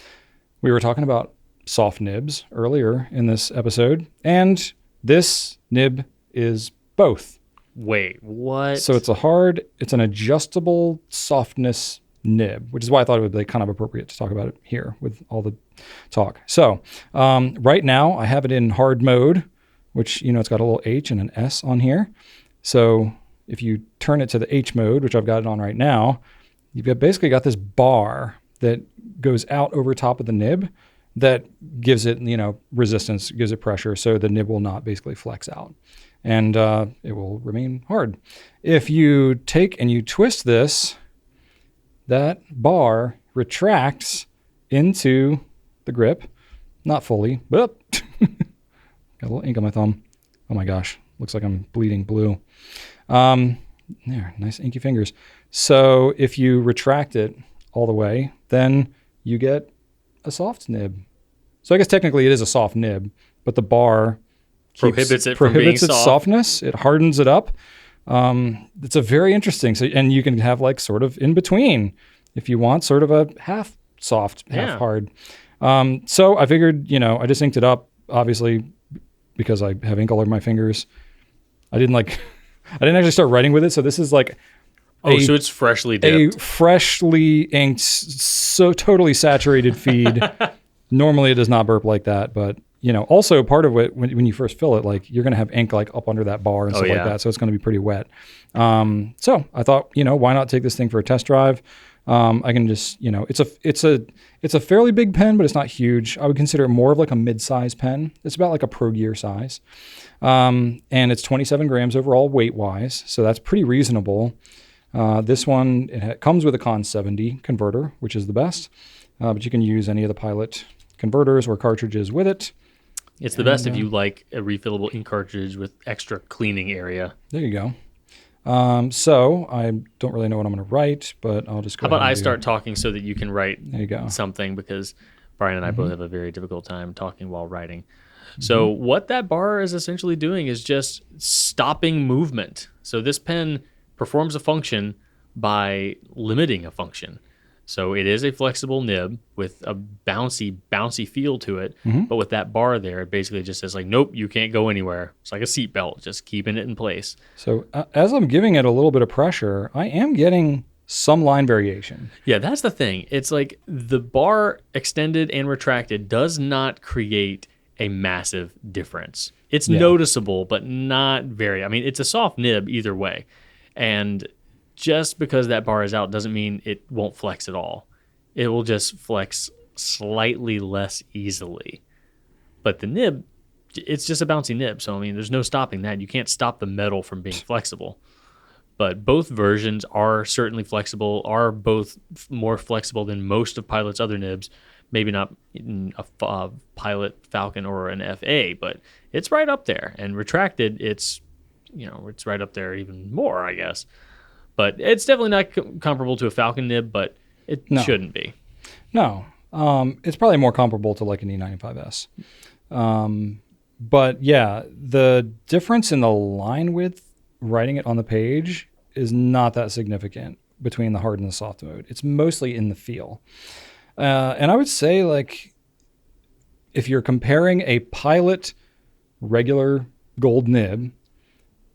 we were talking about soft nibs earlier in this episode, and this nib is both. Wait, what? So it's an adjustable softness nib, which is why I thought it would be kind of appropriate to talk about it here with all the talk. So right now I have it in hard mode, which, you know, it's got a little H and an S on here. So if you turn it to the H mode, which I've got it on right now, you've basically got this bar that goes out over top of the nib that gives it, you know, resistance, gives it pressure, so the nib will not basically flex out. And it will remain hard. If you take and you twist this, that bar retracts into the grip. Not fully, but got a little ink on my thumb. Oh my gosh, looks like I'm bleeding blue. There, nice inky fingers. So if you retract it all the way, then you get a soft nib. So I guess technically it is a soft nib, but the bar prohibits it from being its soft. Softness. It hardens it up. It's a very interesting. So, and you can have like sort of in between if you want, sort of a half soft, half hard. So I figured, you know, I just inked it up, obviously, because I have ink all over my fingers. I didn't actually start writing with it. So this is like so it's freshly dipped. A freshly inked, so totally saturated feed. Normally it does not burp like that, but you know, also part of it when you first fill it, like you're going to have ink like up under that bar and stuff like that. So it's going to be pretty wet. So I thought, you know, why not take this thing for a test drive? I can just, it's a fairly big pen, but it's not huge. I would consider it more of like a mid-size pen. It's about like a Pro Gear size. And it's 27 grams overall weight-wise, so that's pretty reasonable. This one, it comes with a Con 70 converter, which is the best, but you can use any of the Pilot converters or cartridges with it. It's the best if you like a refillable ink cartridge with extra cleaning area. There you go. So I don't really know what I'm going to write, but I'll just go. How about I start talking so that you can write something, because Brian and I both have a very difficult time talking while writing. So what that bar is essentially doing is just stopping movement. So this pen performs a function by limiting a function. So it is a flexible nib with a bouncy feel to it. But with that bar there, it basically just says like, nope, you can't go anywhere. It's like a seatbelt, just keeping it in place. So as I'm giving it a little bit of pressure, I am getting some line variation. Yeah, that's the thing. It's like the bar extended and retracted does not create a massive difference. It's noticeable, but not very. I mean, it's a soft nib either way. And just because that bar is out doesn't mean it won't flex at all. It will just flex slightly less easily. But the nib, it's just a bouncy nib. So, I mean, there's no stopping that. You can't stop the metal from being flexible. But both versions are certainly flexible, are both more flexible than most of Pilot's other nibs. Maybe not a Pilot Falcon or an FA, but it's right up there. And retracted, it's right up there even more, I guess. But it's definitely not comparable to a Falcon nib, but it shouldn't be. No. It's probably more comparable to like an E95S. But yeah, the difference in the line width writing it on the page is not that significant between the hard and the soft mode. It's mostly in the feel. And I would say, like, if you're comparing a Pilot regular gold nib,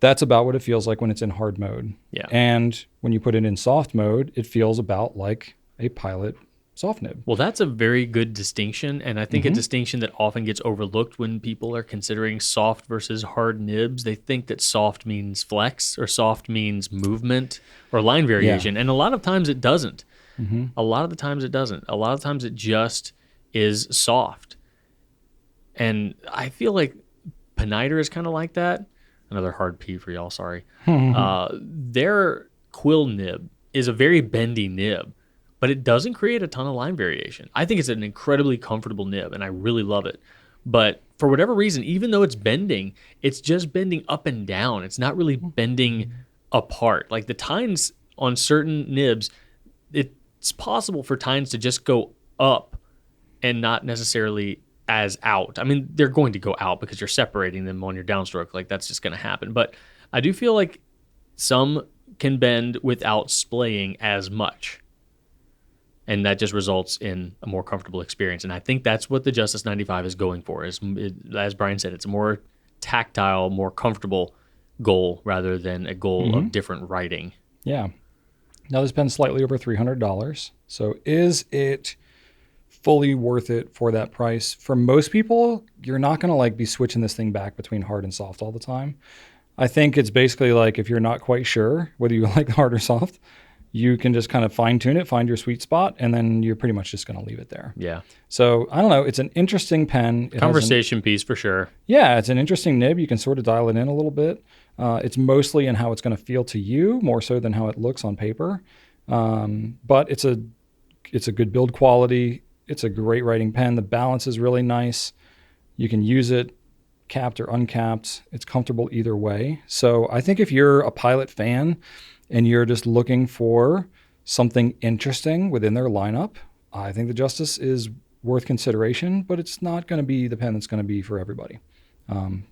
that's about what it feels like when it's in hard mode. Yeah. And when you put it in soft mode, it feels about like a Pilot soft nib. Well, that's a very good distinction, and I think a distinction that often gets overlooked when people are considering soft versus hard nibs. They think that soft means flex, or soft means movement, or line variation, and a lot of times it doesn't. A lot of the times it doesn't. A lot of times it just is soft. And I feel like Peniter is kind of like that. Another hard P for y'all, sorry. Their quill nib is a very bendy nib, but it doesn't create a ton of line variation. I think it's an incredibly comfortable nib, and I really love it. But for whatever reason, even though it's bending, it's just bending up and down. It's not really bending apart. Like the tines on certain nibs, it's possible for tines to just go up and not necessarily as out. I mean, they're going to go out because you're separating them on your downstroke. Like that's just going to happen. But I do feel like some can bend without splaying as much. And that just results in a more comfortable experience. And I think that's what the Justus 95 is going for. As Brian said, it's a more tactile, more comfortable goal rather than a goal of different writing. Yeah. Now this pen's slightly over $300. So is it fully worth it for that price? For most people, you're not going to like be switching this thing back between hard and soft all the time. I think it's basically like if you're not quite sure whether you like hard or soft, you can just kind of fine tune it, find your sweet spot, and then you're pretty much just going to leave it there. Yeah. So I don't know. It's an interesting pen. Conversation piece for sure. Yeah, it's an interesting nib. You can sort of dial it in a little bit. It's mostly in how it's going to feel to you, more so than how it looks on paper. But it's a good build quality. It's a great writing pen. The balance is really nice. You can use it capped or uncapped. It's comfortable either way. So I think if you're a Pilot fan and you're just looking for something interesting within their lineup, I think the Justus is worth consideration, but it's not going to be the pen that's going to be for everybody.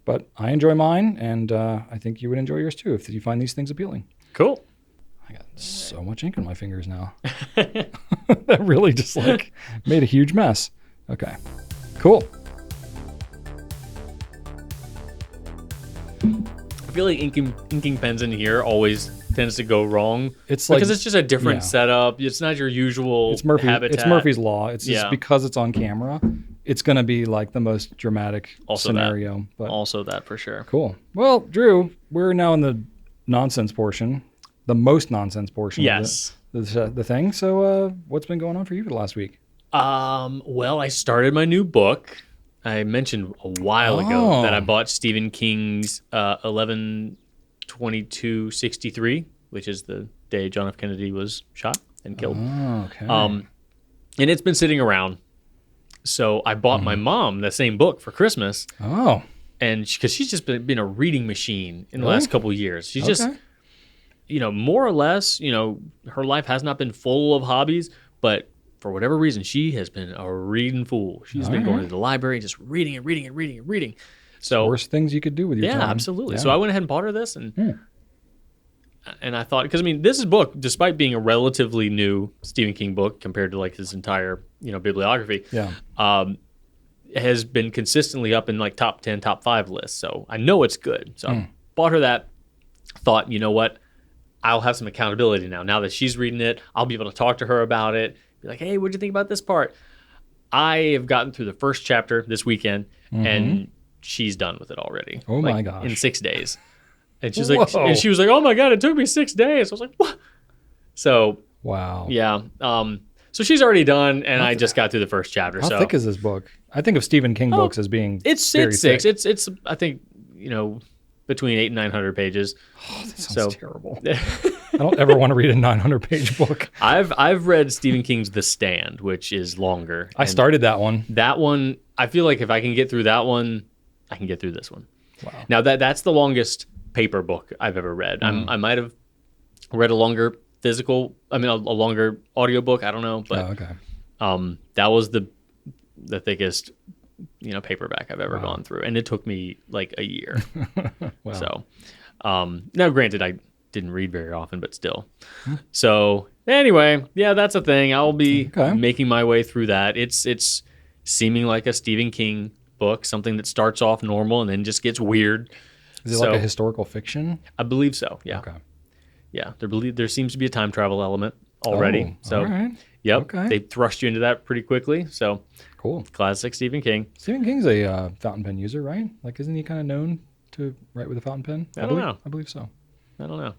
But I enjoy mine, and I think you would enjoy yours too if you find these things appealing. Cool. I got so much ink on my fingers now. That really just like made a huge mess. Okay, cool. I feel like inking pens in here always tends to go wrong. It's like, because it's just a different setup. It's not your usual habitat. It's Murphy's Law. It's just because it's on camera, it's going to be like the most dramatic scenario. But also that for sure. Cool. Well, Drew, we're now in the nonsense portion, the most nonsense portion of the thing. So what's been going on for you for the last week? Well, I started my new book. I mentioned a while ago that I bought Stephen King's 11/22/63, which is the day John F. Kennedy was shot and killed. Oh, okay. And it's been sitting around. So I bought my mom the same book for Christmas. Oh. And because she's just been a reading machine in the Really? last couple of years. She's just, more or less, her life has not been full of hobbies, but for whatever reason, she has been a reading fool. She's been going to the library, just reading and reading and reading and reading. So worst things you could do with your time. Yeah, absolutely. Yeah. So I went ahead and bought her this, and I thought, because this book, despite being a relatively new Stephen King book compared to like his entire bibliography, has been consistently up in like top 10, top 5 lists. So I know it's good. So I bought her that. Thought, you know what? I'll have some accountability now. Now that she's reading it, I'll be able to talk to her about it. Be like, hey, what'd you think about this part? I have gotten through the first chapter this weekend, and she's done with it already. Oh my gosh! In 6 days, and she's like, and she was like, oh my god, it took me 6 days. I was like, what? So wow, yeah. So she's already done, and I just got through the first chapter. How thick is this book? I think of Stephen King books as being it's very thick. thick. It's I think between 800 and 900 pages. Oh, that sounds terrible. I don't ever want to read a 900-page book. I've read Stephen King's The Stand, which is longer. I started that one. That one, I feel like if I can get through that one, I can get through this one. Wow. Now that's the longest paper book I've ever read. I might have read a longer a longer audiobook. I don't know, but that was the thickest paperback I've ever gone through, and it took me like a year. Wow. So now granted, I didn't read very often, but still. So anyway, yeah, that's a thing. I'll be making my way through that. It's seeming like a Stephen King book, something that starts off normal and then just gets weird. Is it like a historical fiction? I believe so. Yeah. Okay. Yeah, there seems to be a time travel element already. So all right. Yep. Okay. They thrust you into that pretty quickly. So cool. Classic Stephen King. Stephen King's a fountain pen user, right? Like, isn't he kind of known to write with a fountain pen? I don't know. I believe so. I don't know.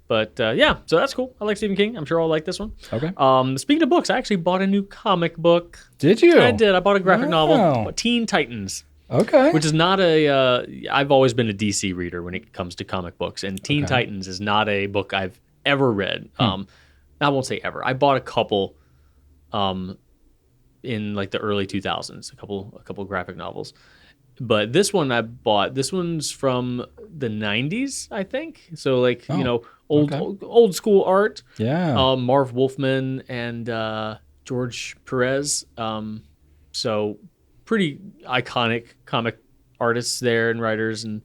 But yeah, so that's cool. I like Stephen King. I'm sure I'll like this one. Okay. Speaking of books, I actually bought a new comic book. Did you? I did. I bought a graphic novel, Teen Titans. Okay. Which is not I've always been a DC reader when it comes to comic books, and Teen Titans is not a book I've ever read. I won't say ever. I bought a couple in like the early 2000s, a couple graphic novels. But this one I bought, this one's from the 90s, I think. So like, old school art. Yeah. Marv Wolfman and George Perez. So pretty iconic comic artists there and writers. And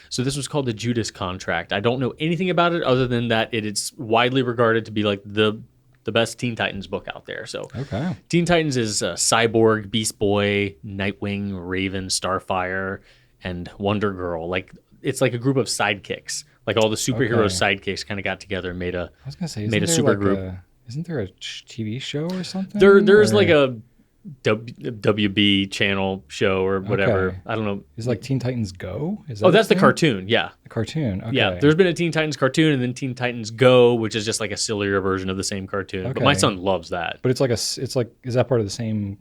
so this was called the Judas Contract. I don't know anything about it other than that it's widely regarded to be like the best Teen Titans book out there. So Teen Titans is Cyborg, Beast Boy, Nightwing, Raven, Starfire, and Wonder Girl. Like, it's like a group of sidekicks. Like all the superhero sidekicks kind of got together and made a super group. Isn't there a TV show or something? There's like a WB channel show or whatever. Okay. I don't know. Is like Teen Titans Go? Is that that's the cartoon. Yeah. The cartoon. Okay. Yeah. There's been a Teen Titans cartoon and then Teen Titans Go, which is just like a sillier version of the same cartoon. But my son loves that. But is that part of the same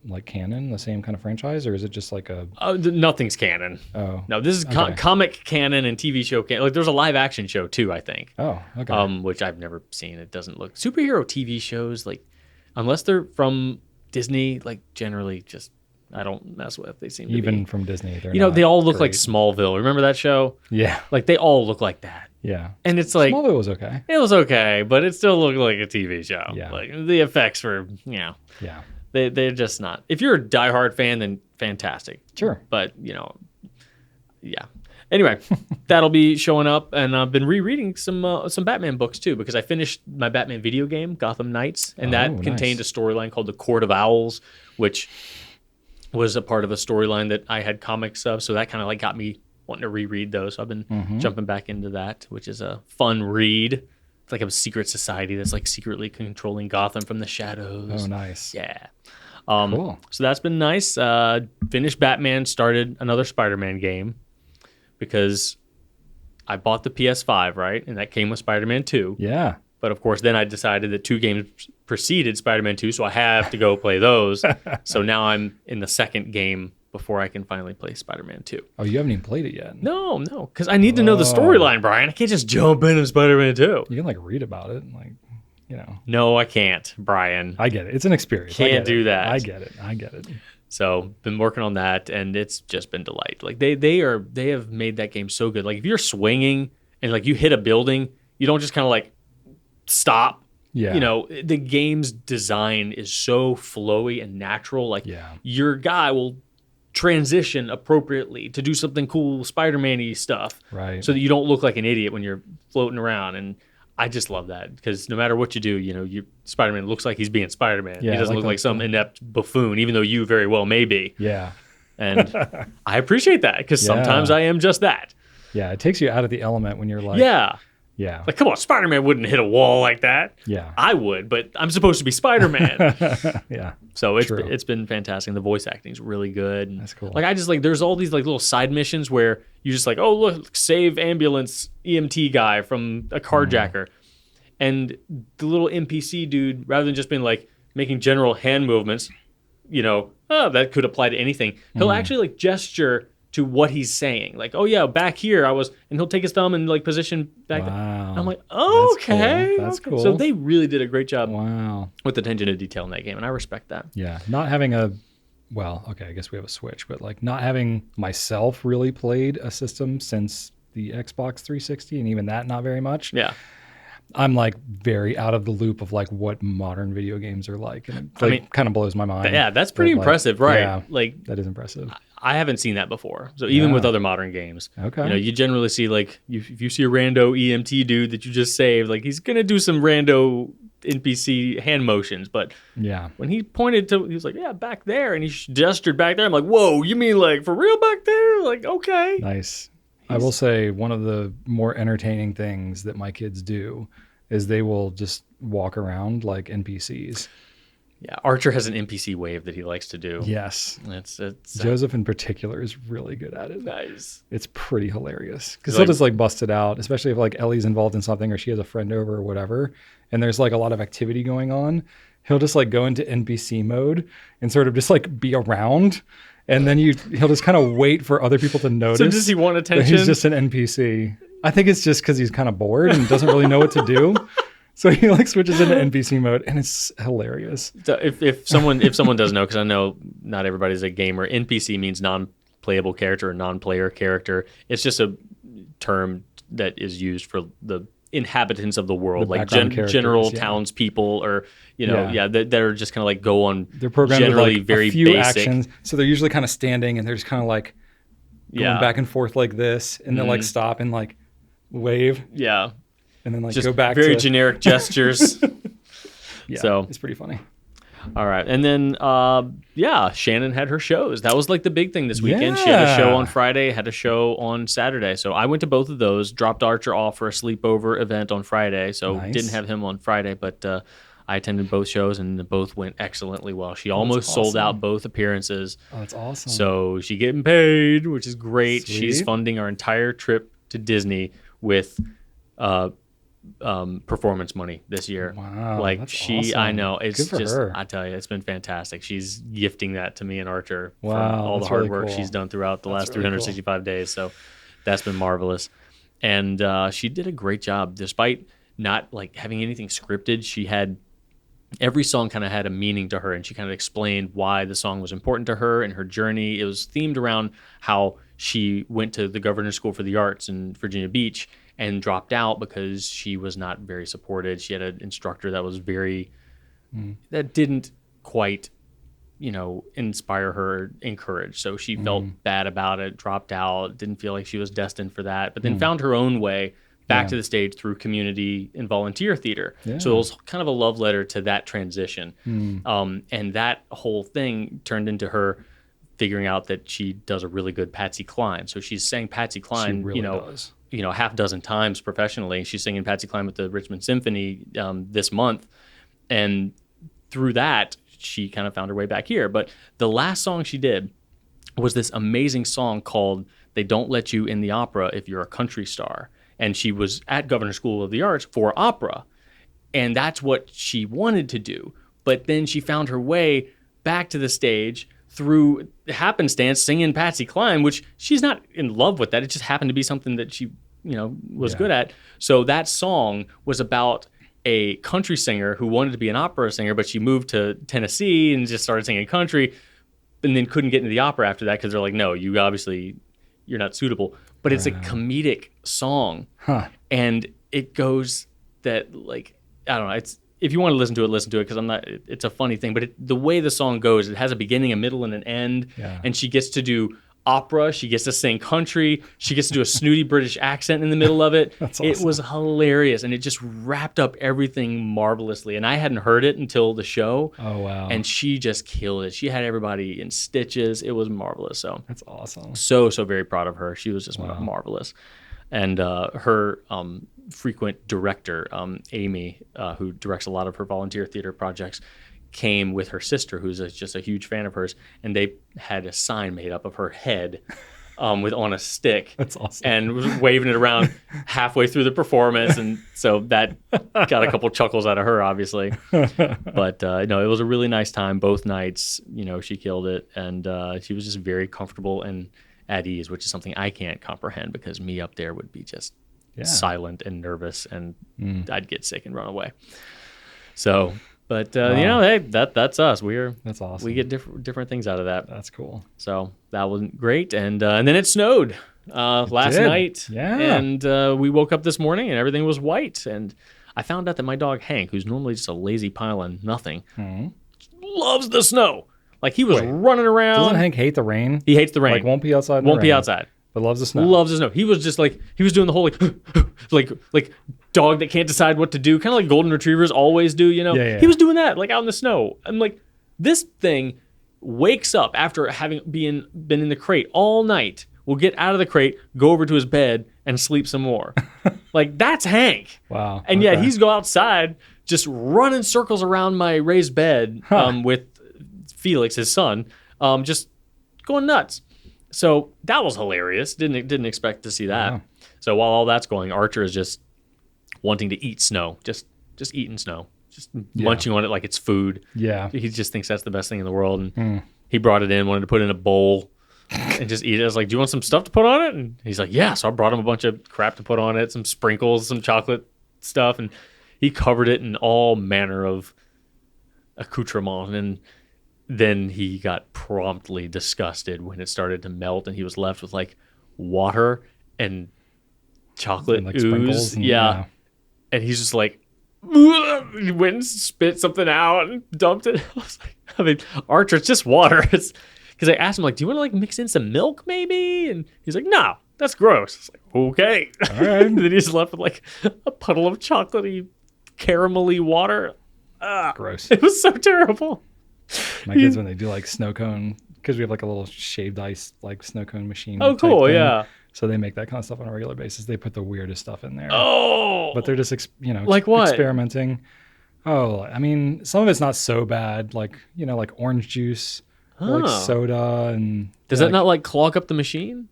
like canon, the same kind of franchise, or is it just like a? Nothing's canon. Oh. No, this is comic canon and TV show canon. Like there's a live action show too, I think. Oh. Okay. Which I've never seen. It doesn't look superhero TV shows like unless they're from Disney, like generally just I don't mess with. They seem to even be. from Disney. They all look like Smallville. Remember that show? Yeah. Like they all look like that. Yeah. And it's like Smallville was okay. It was okay, but it still looked like a TV show. Yeah. Like the effects were, Yeah. They're just not. If you're a diehard fan, then fantastic. Sure. But yeah. Anyway, that'll be showing up, and I've been rereading some Batman books too because I finished my Batman video game, Gotham Knights, and that contained a storyline called the Court of Owls, which was a part of a storyline that I had comics of. So that kind of like got me wanting to reread those. So I've been jumping back into that, which is a fun read. It's like a secret society that's like secretly controlling Gotham from the shadows. Oh, nice. Yeah. Cool. So that's been nice. Finished Batman, started another Spider-Man game because I bought the PS5, right? And that came with Spider-Man 2. Yeah. But of course, then I decided that 2 games preceded Spider-Man 2, so I have to go play those. So now I'm in the second game before I can finally play Spider-Man 2. Oh, you haven't even played it yet. No, because I need to know the storyline, Brian. I can't just jump into Spider-Man 2. You can like read about it, like, you know. No, I can't, Brian. I get it. It's an experience. Can't do that. I get it. So been working on that, and it's just been delight. Like they have made that game so good. Like if you're swinging and like you hit a building, you don't just kind of like stop. Yeah. You know, the game's design is so flowy and natural. Like your guy will transition appropriately to do something cool Spider-Man-y stuff. Right. So that you don't look like an idiot when you're floating around. And I just love that because no matter what you do, you know, Spider-Man looks like he's being Spider-Man. Yeah, he doesn't look like some inept buffoon, even though you very well may be. Yeah. And I appreciate that because sometimes I am just that. Yeah, it takes you out of the element when you're like... Yeah. Yeah. Like, come on, Spider-Man wouldn't hit a wall like that. Yeah. I would, but I'm supposed to be Spider-Man. Yeah. So it's been fantastic. The voice acting is really good. And that's cool. Like I just like there's all these like little side missions where you just like, oh look, save ambulance EMT guy from a carjacker. And the little NPC dude, rather than just being like making general hand movements, you know, that could apply to anything. He'll actually like gesture to what he's saying. Like, oh yeah, back here I was, and he'll take his thumb and like position back. Wow. I'm like, oh, okay. That's cool. So they really did a great job Wow. with attention to detail in that game, and I respect that. Yeah. Not having I guess we have a Switch, but like not having myself really played a system since the Xbox 360, and even that not very much. Yeah. I'm like very out of the loop of like what modern video games are like, and it like, kind of blows my mind. Yeah, that's pretty impressive, right? Yeah, like that is impressive. I haven't seen that before. So even with other modern games, okay, you know, you generally see like if you see a rando EMT dude that you just saved, like he's gonna do some rando NPC hand motions, but when he pointed to, he was like, yeah, back there, and he gestured back there. I'm like, whoa, you mean like for real back there? Like, okay, nice. I will say one of the more entertaining things that my kids do is they will just walk around like NPCs. Yeah, Archer has an NPC wave that he likes to do. Yes. It's Joseph in particular is really good at it. Nice. It's pretty hilarious because he'll just like bust it out, especially if like Ellie's involved in something or she has a friend over or whatever, and there's like a lot of activity going on. He'll just like go into NPC mode and sort of just like be around. And then he'll just kind of wait for other people to notice. So does he want attention? He's just an NPC. I think it's just because he's kind of bored and doesn't really know what to do. So he like switches into NPC mode, and it's hilarious. So if someone doesn't know, because I know not everybody's a gamer, NPC means non-playable character or non-player character. It's just a term that is used for the inhabitants of the world, like general townspeople, or that are just kind of like go on. They're programmed generally with like very a few basic actions, so they're usually kind of standing, and they're just kind of like going back and forth like this, and they'll like stop and like wave, and then like just go back. Very generic gestures. So it's pretty funny. All right. And then, Shannon had her shows. That was like the big thing this weekend. She had a show on Friday, had a show on Saturday. So I went to both of those, dropped Archer off for a sleepover event on Friday. So didn't have him on Friday, but I attended both shows and both went excellently well. She almost sold out both appearances. Oh, that's awesome. So she's getting paid, which is great. Sweet. She's funding our entire trip to Disney with performance money this year. Wow, like that's she awesome. I know it's Good for just her. I tell you, it's been fantastic. She's gifting that to me and Archer for Wow, all the that's hard really work cool. she's done throughout the last That's really 365 days. So that's been marvelous. And she did a great job despite not like having anything scripted. She had every song kind of had a meaning to her, and she kind of explained why the song was important to her and her journey. It was themed around how she went to the Governor's School for the Arts in Virginia Beach and dropped out because she was not very supported. She had an instructor that was that didn't quite, inspire her, encourage. So she felt bad about it, dropped out, didn't feel like she was destined for that, but then found her own way back to the stage through community and volunteer theater. Yeah. So it was kind of a love letter to that transition. And that whole thing turned into her figuring out that she does a really good Patsy Cline. So she's sang Patsy Cline, She really does. a half dozen times professionally. She's singing Patsy Cline with the Richmond Symphony this month. And through that, she kind of found her way back here. But the last song she did was this amazing song called They Don't Let You in the Opera If You're a Country Star. And she was at Governor's School of the Arts for opera. And that's what she wanted to do. But then she found her way back to the stage through happenstance singing Patsy Cline, which she's not in love with that. It just happened to be something that she, was good at. So that song was about a country singer who wanted to be an opera singer, but she moved to Tennessee and just started singing country and then couldn't get into the opera after that because they're like, no, you're not suitable. But it's a comedic song. Huh. And it goes that, like, I don't know, if you want to listen to it because it's a funny thing, but the way the song goes, it has a beginning, a middle, and an end. Yeah. And she gets to do opera, she gets to sing country, she gets to do a snooty British accent in the middle of it. That's awesome. It was hilarious, and it just wrapped up everything marvelously. And I hadn't heard it until the show. Oh, wow. And she just killed it. She had everybody in stitches. It was marvelous. So That's awesome. so very proud of her. She was just marvelous. And her frequent director, Amy, who directs a lot of her volunteer theater projects, came with her sister, who's just a huge fan of hers, and they had a sign made up of her head on a stick. That's awesome. And was waving it around halfway through the performance, and so that got a couple chuckles out of her, obviously. But no, it was a really nice time both nights. She killed it, and she was just very comfortable and at ease, which is something I can't comprehend because me up there would be just silent and nervous, and I'd get sick and run away. So, but hey, that's us. That's awesome. We get different things out of that. That's cool. So that was great, and then it snowed last night. Yeah. And we woke up this morning and everything was white, and I found out that my dog Hank, who's normally just a lazy pile of nothing, loves the snow. Like he was running around. Doesn't Hank hate the rain? He hates the rain. Like won't be outside. Won't be outside. But loves the snow. Loves the snow. He was just like he was doing the whole like dog that can't decide what to do, kind of like golden retrievers always do. Yeah. He was doing that like out in the snow. I'm like, this thing wakes up after having been in the crate all night. Will get out of the crate, go over to his bed, and sleep some more. Like that's Hank. Wow. And yet he's go outside just running circles around my raised bed with Felix, his son, just going nuts. So that was hilarious. Didn't expect to see that. Wow. So while all that's going, Archer is just wanting to eat snow, just eating snow, just munching on it like it's food. Yeah. He just thinks that's the best thing in the world. And he brought it in, wanted to put it in a bowl and just eat it. I was like, do you want some stuff to put on it? And he's like, yeah. So I brought him a bunch of crap to put on it, some sprinkles, some chocolate stuff. And he covered it in all manner of accoutrement. And then he got promptly disgusted when it started to melt and he was left with like water and chocolate and, like, ooze. sprinkles and, And he's just like, he went and spit something out and dumped it. I mean, Archer, it's just water. It's because I asked him, like, do you want to like mix in some milk maybe? And he's like, no, that's gross. It's like, okay. All right. And then he's left with like a puddle of chocolatey, caramelly water. Gross. It was so terrible. My kids, when they do like snow cone, because we have like a little shaved ice like snow cone machine. Oh, type cool. thing. Yeah. So they make that kind of stuff on a regular basis. They put the weirdest stuff in there. Oh. But they're just, Like what? experimenting. Oh, I mean, some of it's not so bad. Like, like orange juice, or like soda. And does that not like clog up the machine?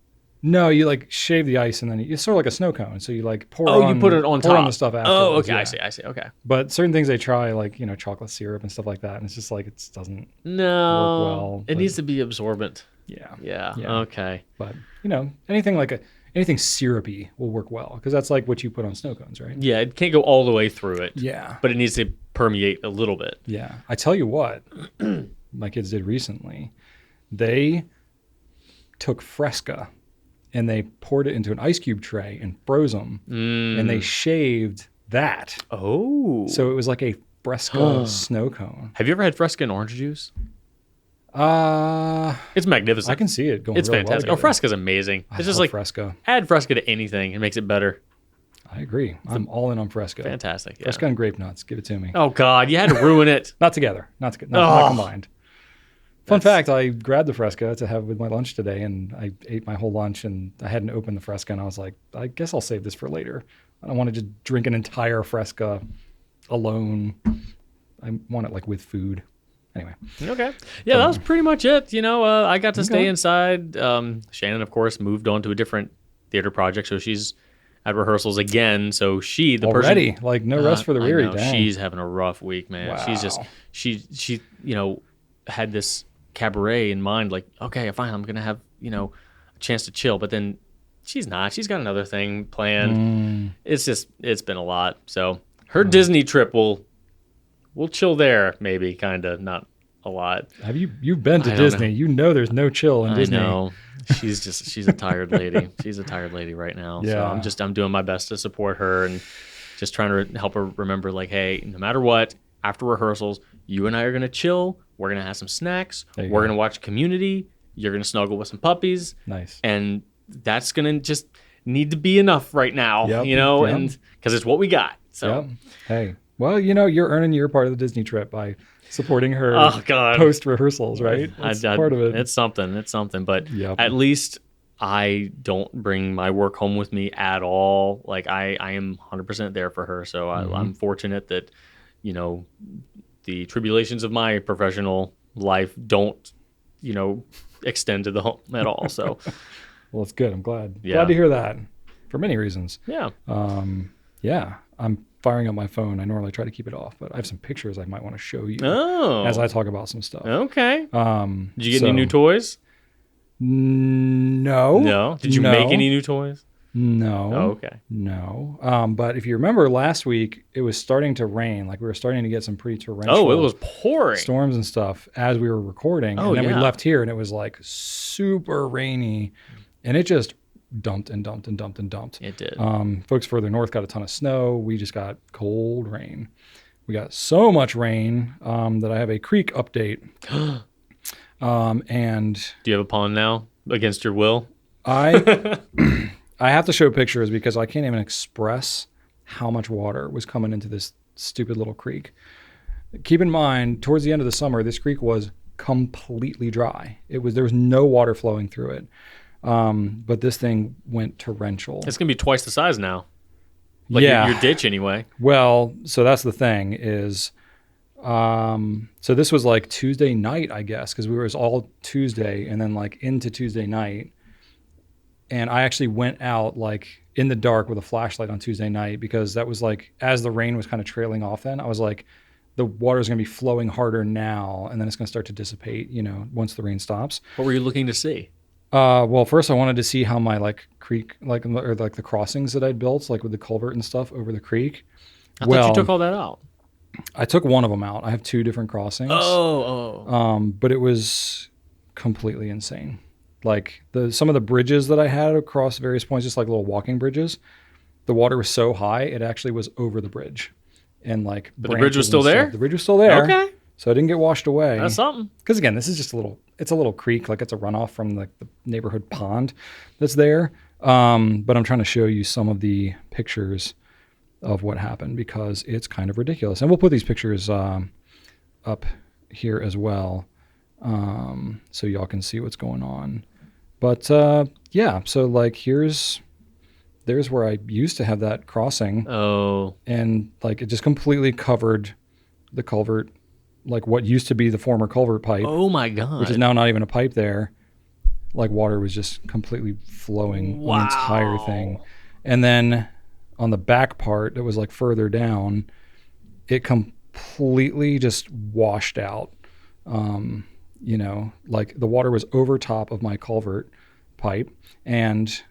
No, you like shave the ice and then it's sort of like a snow cone. So you like pour you put it on pour top. on the stuff after. Oh, okay. I see. Okay. But certain things they try, like, chocolate syrup and stuff like that. And it's just like, it doesn't work well. It needs to be absorbent. Yeah. Okay. But, anything syrupy will work well because that's like what you put on snow cones, right? Yeah, it can't go all the way through it. Yeah. But it needs to permeate a little bit. Yeah. I tell you what, my kids did recently. They took Fresca and they poured it into an ice cube tray and froze them. And they shaved that. Oh. So it was like a Fresca snow cone. Have you ever had Fresca and orange juice? It's magnificent. I can see it going It's really fantastic. well Oh, Fresca's amazing. It's just like Fresca. Add Fresca to anything. It makes it better. I agree. I'm all in on Fresca. Fantastic. Yeah. Fresca and grape nuts. Give it to me. Oh, God. You had to ruin it. Not together. Not combined. Fun fact, I grabbed the Fresca to have with my lunch today, and I ate my whole lunch, and I hadn't opened the Fresca, and I was like, I guess I'll save this for later. I don't want to just drink an entire Fresca alone. I want it like with food. Anyway. Okay. Yeah, that was pretty much it. I got to stay inside. Shannon, of course, moved on to a different theater project, so she's at rehearsals again. So the Already, person, like no rest for the I weary. know, Dang. she's having a rough week, man. Wow. She's just she had this cabaret in mind, like, okay, fine, I'm gonna have a chance to chill, but then she's not. She's got another thing planned. It's been a lot. So her Disney trip will chill there, maybe, kind of, not a lot. Have you've been to I don't Disney? know. You know there's no chill in Disney. I know. She's a tired lady. She's a tired lady right now. Yeah. So I'm doing my best to support her and just trying to help her remember, like, hey, no matter what, after rehearsals, you and I are going to chill. We're going to have some snacks. We're going to watch Community. You're going to snuggle with some puppies. Nice. And that's going to just need to be enough right now, and because it's what we got. So, hey, well, you're earning your part of the Disney trip by supporting her post rehearsals, right? That's part of it. It's something. But at least I don't bring my work home with me at all. Like I am 100% there for her. So I'm fortunate that, the tribulations of my professional life don't, extend to the home at all. So, well, it's good. I'm glad. Glad to hear that for many reasons. Yeah. I'm firing up my phone. I normally try to keep it off, but I have some pictures I might want to show you as I talk about some stuff. Okay. Did you get any new toys? No. No. Did you make any new toys? No. Oh, okay. No. But if you remember last week, it was starting to rain. Like we were starting to get some pretty torrential. Oh, it was pouring. Storms and stuff as we were recording. Oh, and then we left here and it was like super rainy, and it just dumped and dumped and dumped and dumped. It did. Folks further north got a ton of snow. We just got cold rain. We got so much rain that I have a creek update. And do you have a pond now against your will? I have to show pictures because I can't even express how much water was coming into this stupid little creek. Keep in mind, towards the end of the summer, this creek was completely dry. There was no water flowing through it. But this thing went torrential. It's going to be twice the size now. Like your ditch anyway. Well, so that's the thing is, so this was like Tuesday night, I guess, because it was all Tuesday and then like into Tuesday night. And I actually went out like in the dark with a flashlight on Tuesday night because that was like, as the rain was kind of trailing off then, I was like, the water's going to be flowing harder now. And then it's going to start to dissipate, once the rain stops. What were you looking to see? Well, first I wanted to see how my creek, or the crossings that I'd built, like with the culvert and stuff over the creek. I thought you took all that out. I took one of them out. I have 2 different crossings. But it was completely insane. Like some of the bridges that I had across various points, just like little walking bridges, the water was so high, it actually was over the bridge. And like, but the bridge was still there? The bridge was still there. Okay. So I didn't get washed away. That's something. Because again, this is just it's a little creek, like it's a runoff from the neighborhood pond that's there. But I'm trying to show you some of the pictures of what happened because it's kind of ridiculous. And we'll put these pictures up here as well, so y'all can see what's going on. But so like there's where I used to have that crossing. Oh. And like it just completely covered the culvert, like what used to be the former culvert pipe. Oh my God. Which is now not even a pipe there. Like water was just completely flowing the entire thing. And then on the back part that was like further down, it completely just washed out. Like the water was over top of my culvert pipe and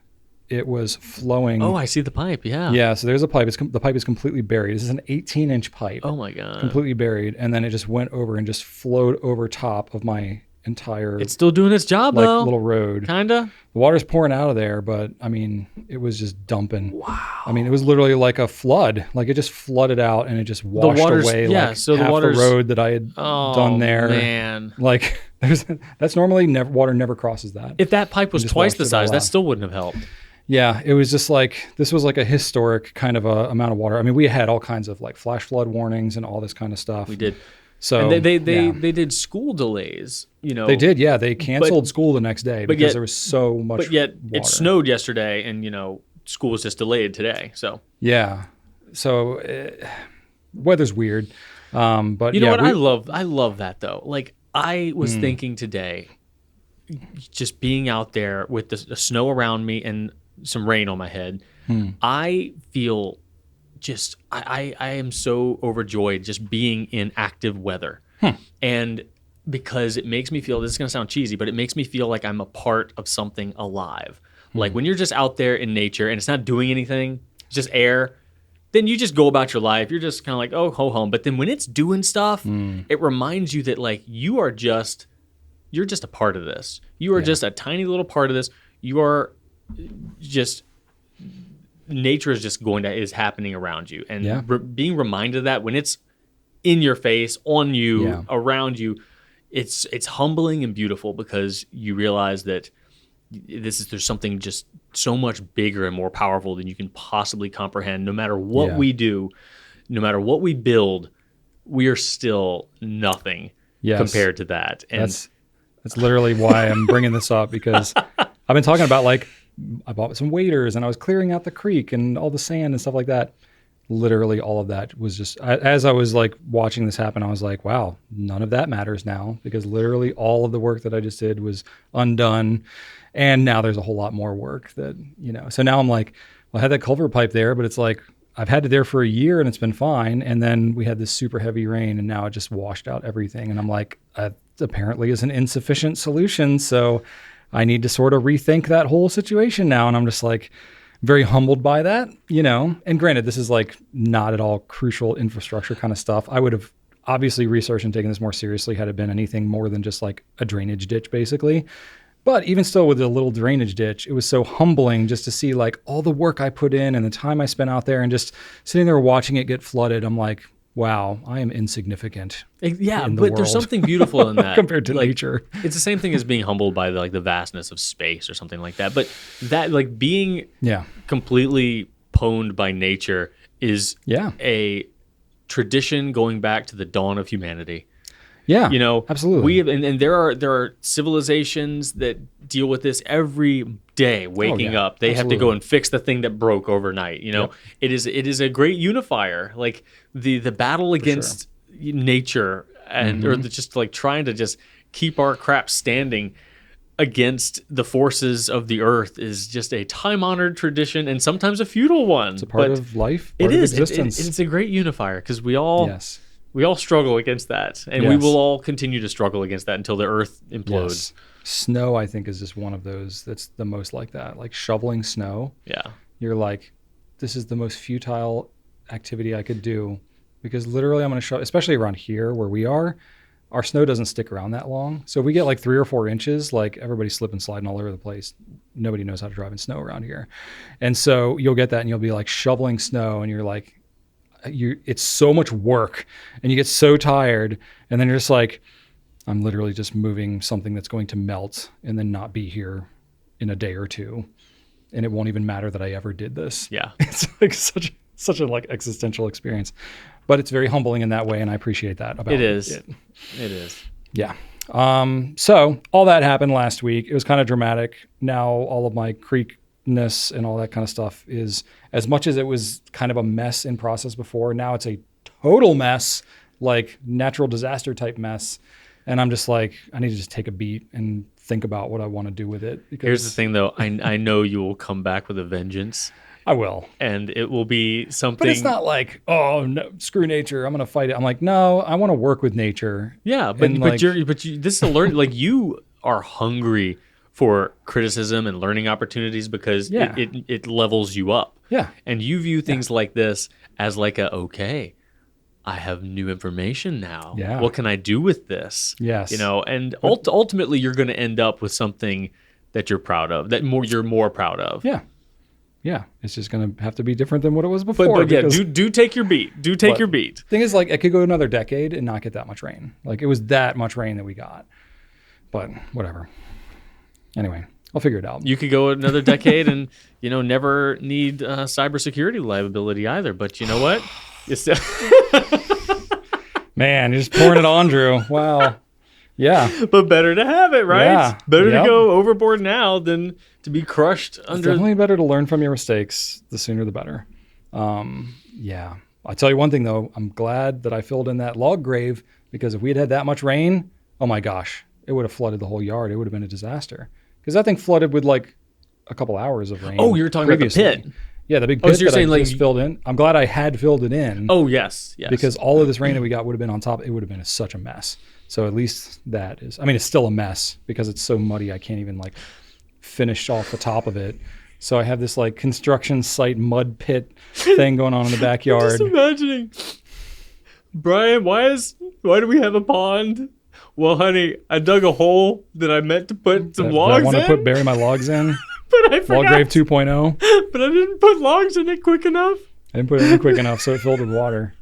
it was flowing. Oh, I see the pipe. Yeah. Yeah. So there's a pipe. The pipe is completely buried. This is an 18-inch pipe. Oh my God. Completely buried. And then it just went over and just flowed over top of my entire. It's still doing its job though. Little road. Kinda. The water's pouring out of there, but I mean, it was just dumping. Wow. I mean, it was literally like a flood. Like it just flooded out and it just washed away like so half the road that I had done there. Man. Like that's normally water never crosses that. If that pipe was twice the size, that still wouldn't have helped. Yeah, it was just like, this was like a historic kind of a amount of water. I mean, we had all kinds of like flash flood warnings and all this kind of stuff. We did. So and they did school delays, They did, yeah. They canceled school the next day because there was so much But yet water. It snowed yesterday and, school was just delayed today, so. Yeah. So weather's weird. But you know what? I love that though. Like I was thinking today, just being out there with the snow around me and some rain on my head, I feel just, I am so overjoyed just being in active weather. And because it makes me feel, this is going to sound cheesy, but it makes me feel like I'm a part of something alive. Like when you're just out there in nature and it's not doing anything, it's just air, then you just go about your life. You're just kind of like, oh, ho hum. But then when it's doing stuff, it reminds you that like you're just a part of this. You are just a tiny little part of this. You are just, nature is just is happening around you. And being reminded of that when it's in your face, on you, around you, it's humbling and beautiful because you realize that there's something just so much bigger and more powerful than you can possibly comprehend. No matter what we do, no matter what we build, we are still nothing compared to that. And that's literally why I'm bringing this up, because I've been talking about, like, I bought some waders and I was clearing out the creek and all the sand and stuff like that. Literally all of that was just, as I was like watching this happen, I was like, wow, none of that matters now, because literally all of the work that I just did was undone. And now there's a whole lot more work that, so now I'm like, well, I had that culvert pipe there, but it's like, I've had it there for a year and it's been fine. And then we had this super heavy rain and now it just washed out everything. And I'm like, apparently is an insufficient solution. So I need to sort of rethink that whole situation now. And I'm just like, very humbled by that, and granted, this is like not at all crucial infrastructure kind of stuff. I would have obviously researched and taken this more seriously had it been anything more than just like a drainage ditch, basically. But even still, with a little drainage ditch, it was so humbling just to see like all the work I put in and the time I spent out there and just sitting there watching it get flooded. I'm like, wow, I am insignificant. Yeah, but there's something beautiful in that compared to nature. It's the same thing as being humbled by the vastness of space or something like that. But that, like, being completely pwned by nature is a tradition going back to the dawn of humanity. Yeah, absolutely. We have, and there are civilizations that deal with this every day. Waking up, they have to go and fix the thing that broke overnight. It is a great unifier. Like the battle against nature and or just like trying to just keep our crap standing against the forces of the earth is just a time-honored tradition and sometimes a futile one. It's a part of life. It is. Existence. It's a great unifier because we all struggle against that, and we will all continue to struggle against that until the earth implodes. Yes. Snow, I think, is just one of those that's the most like that. Like shoveling snow. Yeah. You're like, this is the most futile activity I could do, because literally I'm going to shovel, especially around here where we are, our snow doesn't stick around that long. So if we get like 3 or 4 inches, like everybody's slipping, sliding all over the place. Nobody knows how to drive in snow around here. And so you'll get that and you'll be like shoveling snow and you're like, it's so much work and you get so tired, and then you're just like, I'm literally just moving something that's going to melt and then not be here in a day or two, and it won't even matter that I ever did this. Yeah. It's like such a like existential experience, but it's very humbling in that way, and I appreciate that about it. It is. Yeah. So all that happened last week. It was kind of dramatic. Now all of my creekness and all that kind of stuff is, as much as it was kind of a mess in process before, now it's a total mess, like natural disaster type mess. And I'm just like, I need to just take a beat and think about what I want to do with it. Because here's the thing though, I know you will come back with a vengeance. I will. And it will be something. But it's not like, oh, no, screw nature, I'm going to fight it. I'm like, no, I want to work with nature. Yeah, but this is a learn. Like, you are hungry for criticism and learning opportunities because it levels you up. Yeah. And you view things like this as like okay, I have new information now. Yeah. What can I do with this? Yes. And ultimately you're going to end up with something that you're proud of, you're more proud of. Yeah. Yeah. It's just going to have to be different than what it was before. But yeah, do take your beat. Do take your beat. Thing is, like, it could go another decade and not get that much rain. Like, it was that much rain that we got. But whatever. Anyway, I'll figure it out. You could go another decade and, never need cybersecurity liability either. But you know what? Man, you're just pouring it on, Drew. Wow. Yeah. But better to have it, right? Yeah. Better to go overboard now than to be crushed under. It's definitely better to learn from your mistakes. The sooner the better. Yeah. I'll tell you one thing, though. I'm glad that I filled in that log grave, because if we had had that much rain, oh my gosh, it would have flooded the whole yard. It would have been a disaster. Because that thing flooded with like a couple hours of rain. Oh, you were talking about the pit. Yeah, the big Oh, pit so you're that I saying, like, just filled in. I'm glad I had filled it in. Oh, yes. Because all of this rain that we got would have been on top. It would have been such a mess. So at least that is. I mean, it's still a mess because it's so muddy. I can't even like finish off the top of it. So I have this like construction site mud pit thing going on in the backyard. Just imagining, Brian, why do we have a pond? Well, honey, I dug a hole that I meant to put some logs in. I want to bury my logs in. But I forgot. Log grave 2.0. But I didn't put logs in it quick enough. I didn't put it in quick enough, so it filled with water.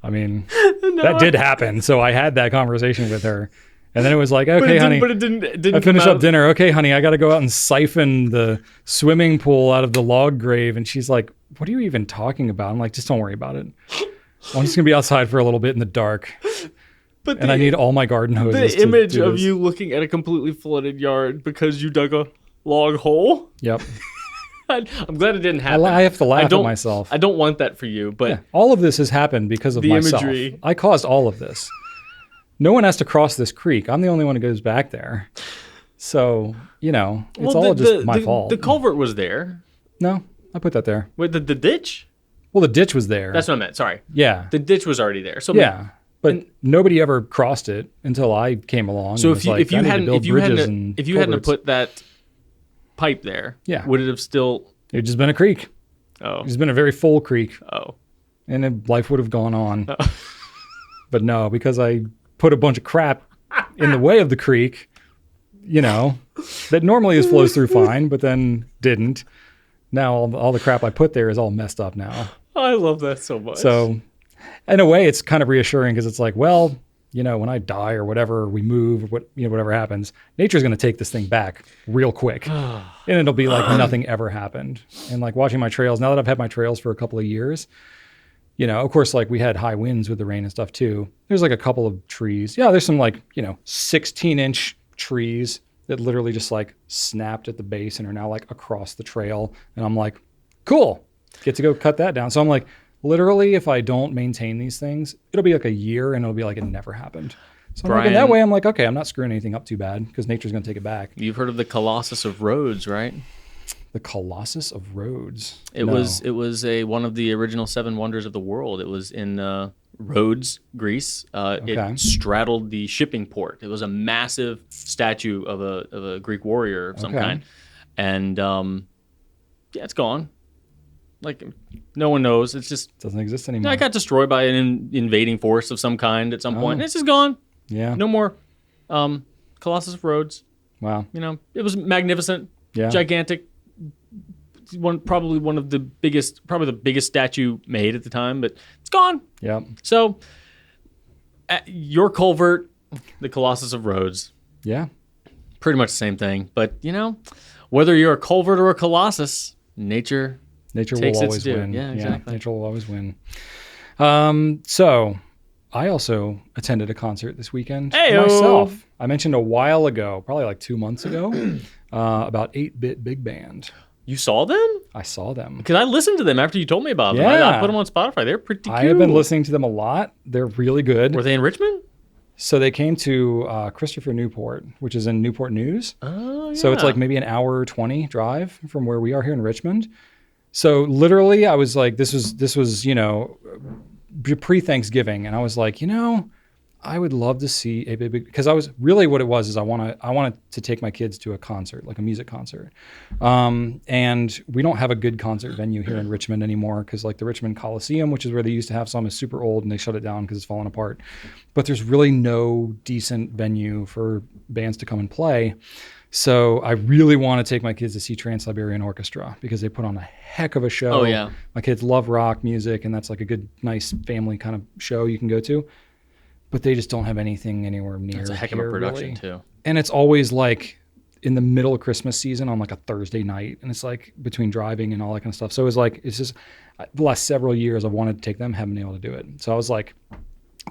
I mean, that did happen. So I had that conversation with her. And then it was like, okay, honey. But it didn't I finished up dinner. Okay, honey, I got to go out and siphon the swimming pool out of the log grave. And she's like, what are you even talking about? I'm like, just don't worry about it. I'm just going to be outside for a little bit in the dark. And I need all my garden hoses. The image of you looking at a completely flooded yard because you dug a log hole. Yep. I'm glad it didn't happen. I have to laugh at myself. I don't want that for you, but all of this has happened because of myself. Imagery. I caused all of this. No one has to cross this creek. I'm the only one who goes back there. So, it's all just my fault. The culvert was there. No, I put that there. Wait, the ditch? Well, the ditch was there. That's what I meant. Sorry. Yeah. The ditch was already there. So yeah. But nobody ever crossed it until I came along. So if you hadn't put that pipe there, would it have still? It would just been a creek. Oh, it's been a very full creek. Oh, and life would have gone on. Oh. But no, because I put a bunch of crap in the way of the creek, that normally flows through fine, but then didn't. Now all the crap I put there is all messed up now. I love that so much. So, in a way, it's kind of reassuring because it's like, well, when I die or whatever, we move, whatever happens, nature's going to take this thing back real quick. And it'll be like nothing ever happened. And like watching my trails, now that I've had my trails for a couple of years, of course, like we had high winds with the rain and stuff too. There's like a couple of trees. Yeah, there's some like, 16-inch trees that literally just like snapped at the base and are now like across the trail. And I'm like, cool, get to go cut that down. So I'm like, literally, if I don't maintain these things, it'll be like a year and it'll be like it never happened. So Brian, in that way, I'm like, okay, I'm not screwing anything up too bad because nature's going to take it back. You've heard of the Colossus of Rhodes, right? The Colossus of Rhodes. It was one of the original 7 wonders of the world. It was in Rhodes, Greece. It straddled the shipping port. It was a massive statue of a Greek warrior of some kind, and it's gone. Like, no one knows. It's just doesn't exist anymore. It got destroyed by an invading force of some kind at some point. And it's just gone. Yeah. No more. Colossus of Rhodes. Wow. It was magnificent. Yeah. Gigantic. Probably the biggest statue made at the time, but it's gone. Yeah. So, your culvert, the Colossus of Rhodes. Yeah. Pretty much the same thing. But, whether you're a culvert or a colossus, nature will always win. Yeah, exactly. Nature will always win. So I also attended a concert this weekend myself. I mentioned a while ago, probably like 2 months ago, about 8-Bit Big Band. You saw them? I saw them. Because I listened to them after you told me about them. Yeah. I put them on Spotify. They're pretty cool. I have been listening to them a lot. They're really good. Were they in Richmond? So they came to Christopher Newport, which is in Newport News. Oh, yeah. So it's like maybe an hour 20 drive from where we are here in Richmond. So literally I was like, this was, pre-Thanksgiving. And I was like, I would love to see a big, because I was really what it was is I wanted to take my kids to a concert, like a music concert. And we don't have a good concert venue here in Richmond anymore because like the Richmond Coliseum, which is where they used to have some, is super old and they shut it down because it's fallen apart. But there's really no decent venue for bands to come and play. So I really want to take my kids to see Trans-Siberian Orchestra because they put on a heck of a show. Oh, yeah. My kids love rock music and that's like a good, nice family kind of show you can go to. But they just don't have anything anywhere near. It's a heck of a production too. And it's always like in the middle of Christmas season on like a Thursday night. And it's like between driving and all that kind of stuff. So it's just the last several years I've wanted to take them, haven't been able to do it. So I was like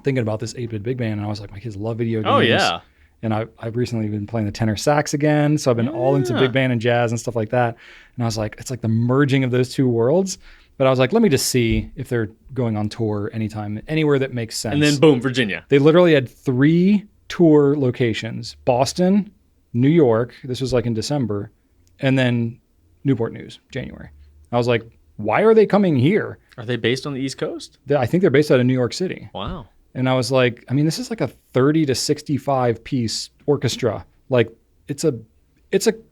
thinking about this 8-Bit Big Band and I was like, my kids love video games. Oh yeah. And I've recently been playing the tenor sax again. So I've been all into big band and jazz and stuff like that. And I was like, it's like the merging of those two worlds. But I was like, let me just see if they're going on tour anywhere that makes sense. And then boom, Virginia. They literally had 3 tour locations: Boston, New York. This was like in December, and then Newport News, January. I was like, why are they coming here? Are they based on the East Coast? I think they're based out of New York City. Wow. And I was like, I mean, this is like a 30 to 65 piece orchestra. Like it's a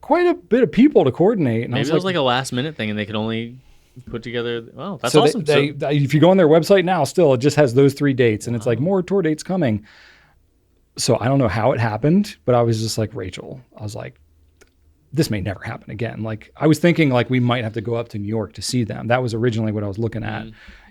quite a bit of people to coordinate. And Maybe I was it was like a last minute thing and they could only put together. Wow, that's so awesome. If you go on their website now, still, it just has those 3 dates and it's like more tour dates coming. So I don't know how it happened, but I was just like, Rachel, I was like, this may never happen again. Like I was thinking like we might have to go up to New York to see them. That was originally what I was looking at,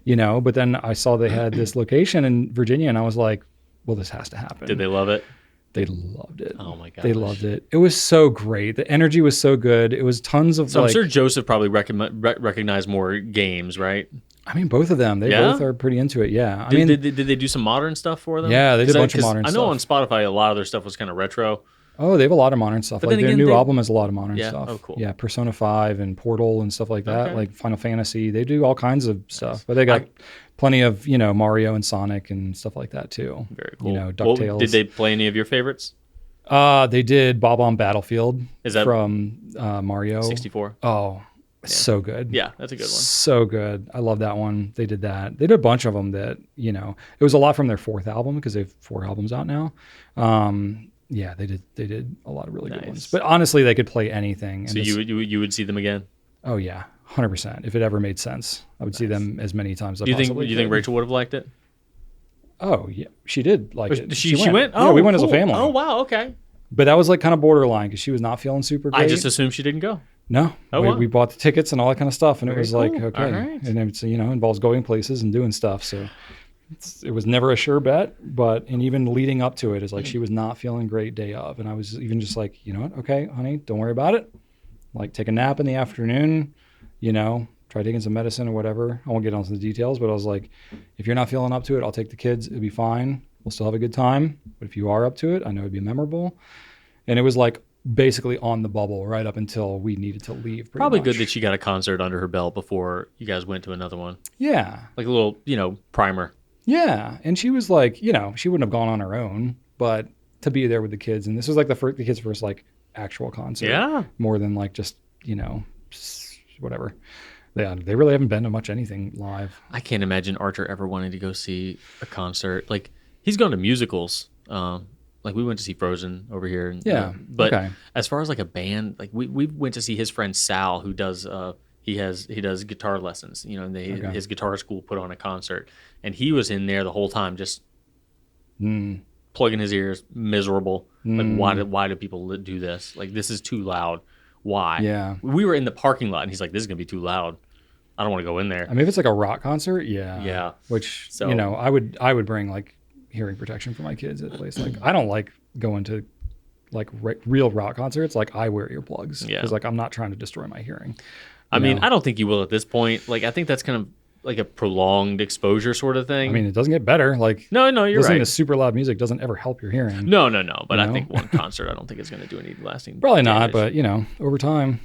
but then I saw they had this location in Virginia and I was like, well, this has to happen. Did they love it? They loved it. Oh my gosh. They loved it. It was so great. The energy was so good. It was tons of So I'm sure Joseph probably recognized more games, right? I mean, both of them. They both are pretty into it. Yeah. Did they do some modern stuff for them? Yeah, they did a bunch of modern stuff. I know on Spotify, a lot of their stuff was kind of retro. Oh, they have a lot of modern stuff. Like their new album has a lot of modern stuff. Oh, cool. Yeah, Persona 5 and Portal and stuff like that. Like Final Fantasy. They do all kinds of stuff. But they got plenty of, Mario and Sonic and stuff like that too. Very cool. DuckTales. Well, did they play any of your favorites? They did Bob on Battlefield. Is that from Mario 64? Oh, so good. Yeah, that's a good one. So good. I love that one. They did that. They did a bunch of them that, it was a lot from their 4th album because they have 4 albums out now. Yeah, they did a lot of really good ones. But honestly, they could play anything. So you would see them again? Oh yeah, 100%. If it ever made sense, I would see them as many times as I possibly could. Do you think Rachel would have liked it? Oh yeah, she did like it. She went? Oh, yeah, we went as a family. Oh wow, okay. But that was like kind of borderline because she was not feeling super great. I just assumed she didn't go. No, we bought the tickets and all that kind of stuff, and it was like, okay, all right. And it's involves going places and doing stuff. So it was never a sure bet, and even leading up to it is like she was not feeling great day of, and I was even just like, you know what, okay, honey, don't worry about it. Like take a nap in the afternoon, try taking some medicine or whatever. I won't get into the details, but I was like, if you're not feeling up to it, I'll take the kids. It'll be fine. We'll still have a good time. But if you are up to it, I know it'd be memorable. And it was like basically on the bubble right up until we needed to leave. Probably much. Good that she got a concert under her belt before you guys went to another one. Yeah. Like a little, primer. Yeah. And she was like, she wouldn't have gone on her own, but to be there with the kids. And this was like the kids' first like actual concert. Yeah. More than like just, whatever. Yeah, they really haven't been to much anything live. I can't imagine Archer ever wanting to go see a concert. Like he's gone to musicals. Like we went to see Frozen over here. But as far as like a band, like we went to see his friend Sal, who does he does guitar lessons. And his guitar school put on a concert, and he was in there the whole time just plugging his ears, miserable. Like why do people do this? Like this is too loud. Why? Yeah. We were in the parking lot, and he's like, "This is gonna be too loud. I don't want to go in there." I mean, if it's like a rock concert, yeah. Yeah. Which I would bring like hearing protection for my kids at least. Like I don't like going to like real rock concerts. Like I wear earplugs because like I'm not trying to destroy my hearing. I mean, I don't think you will at this point. Like I think that's kind of like a prolonged exposure sort of thing. I mean, it doesn't get better. Like no, you're listening right. to super loud music doesn't ever help your hearing. No. But I think one concert, I don't think it's going to do any lasting. Probably damage. not. But over time,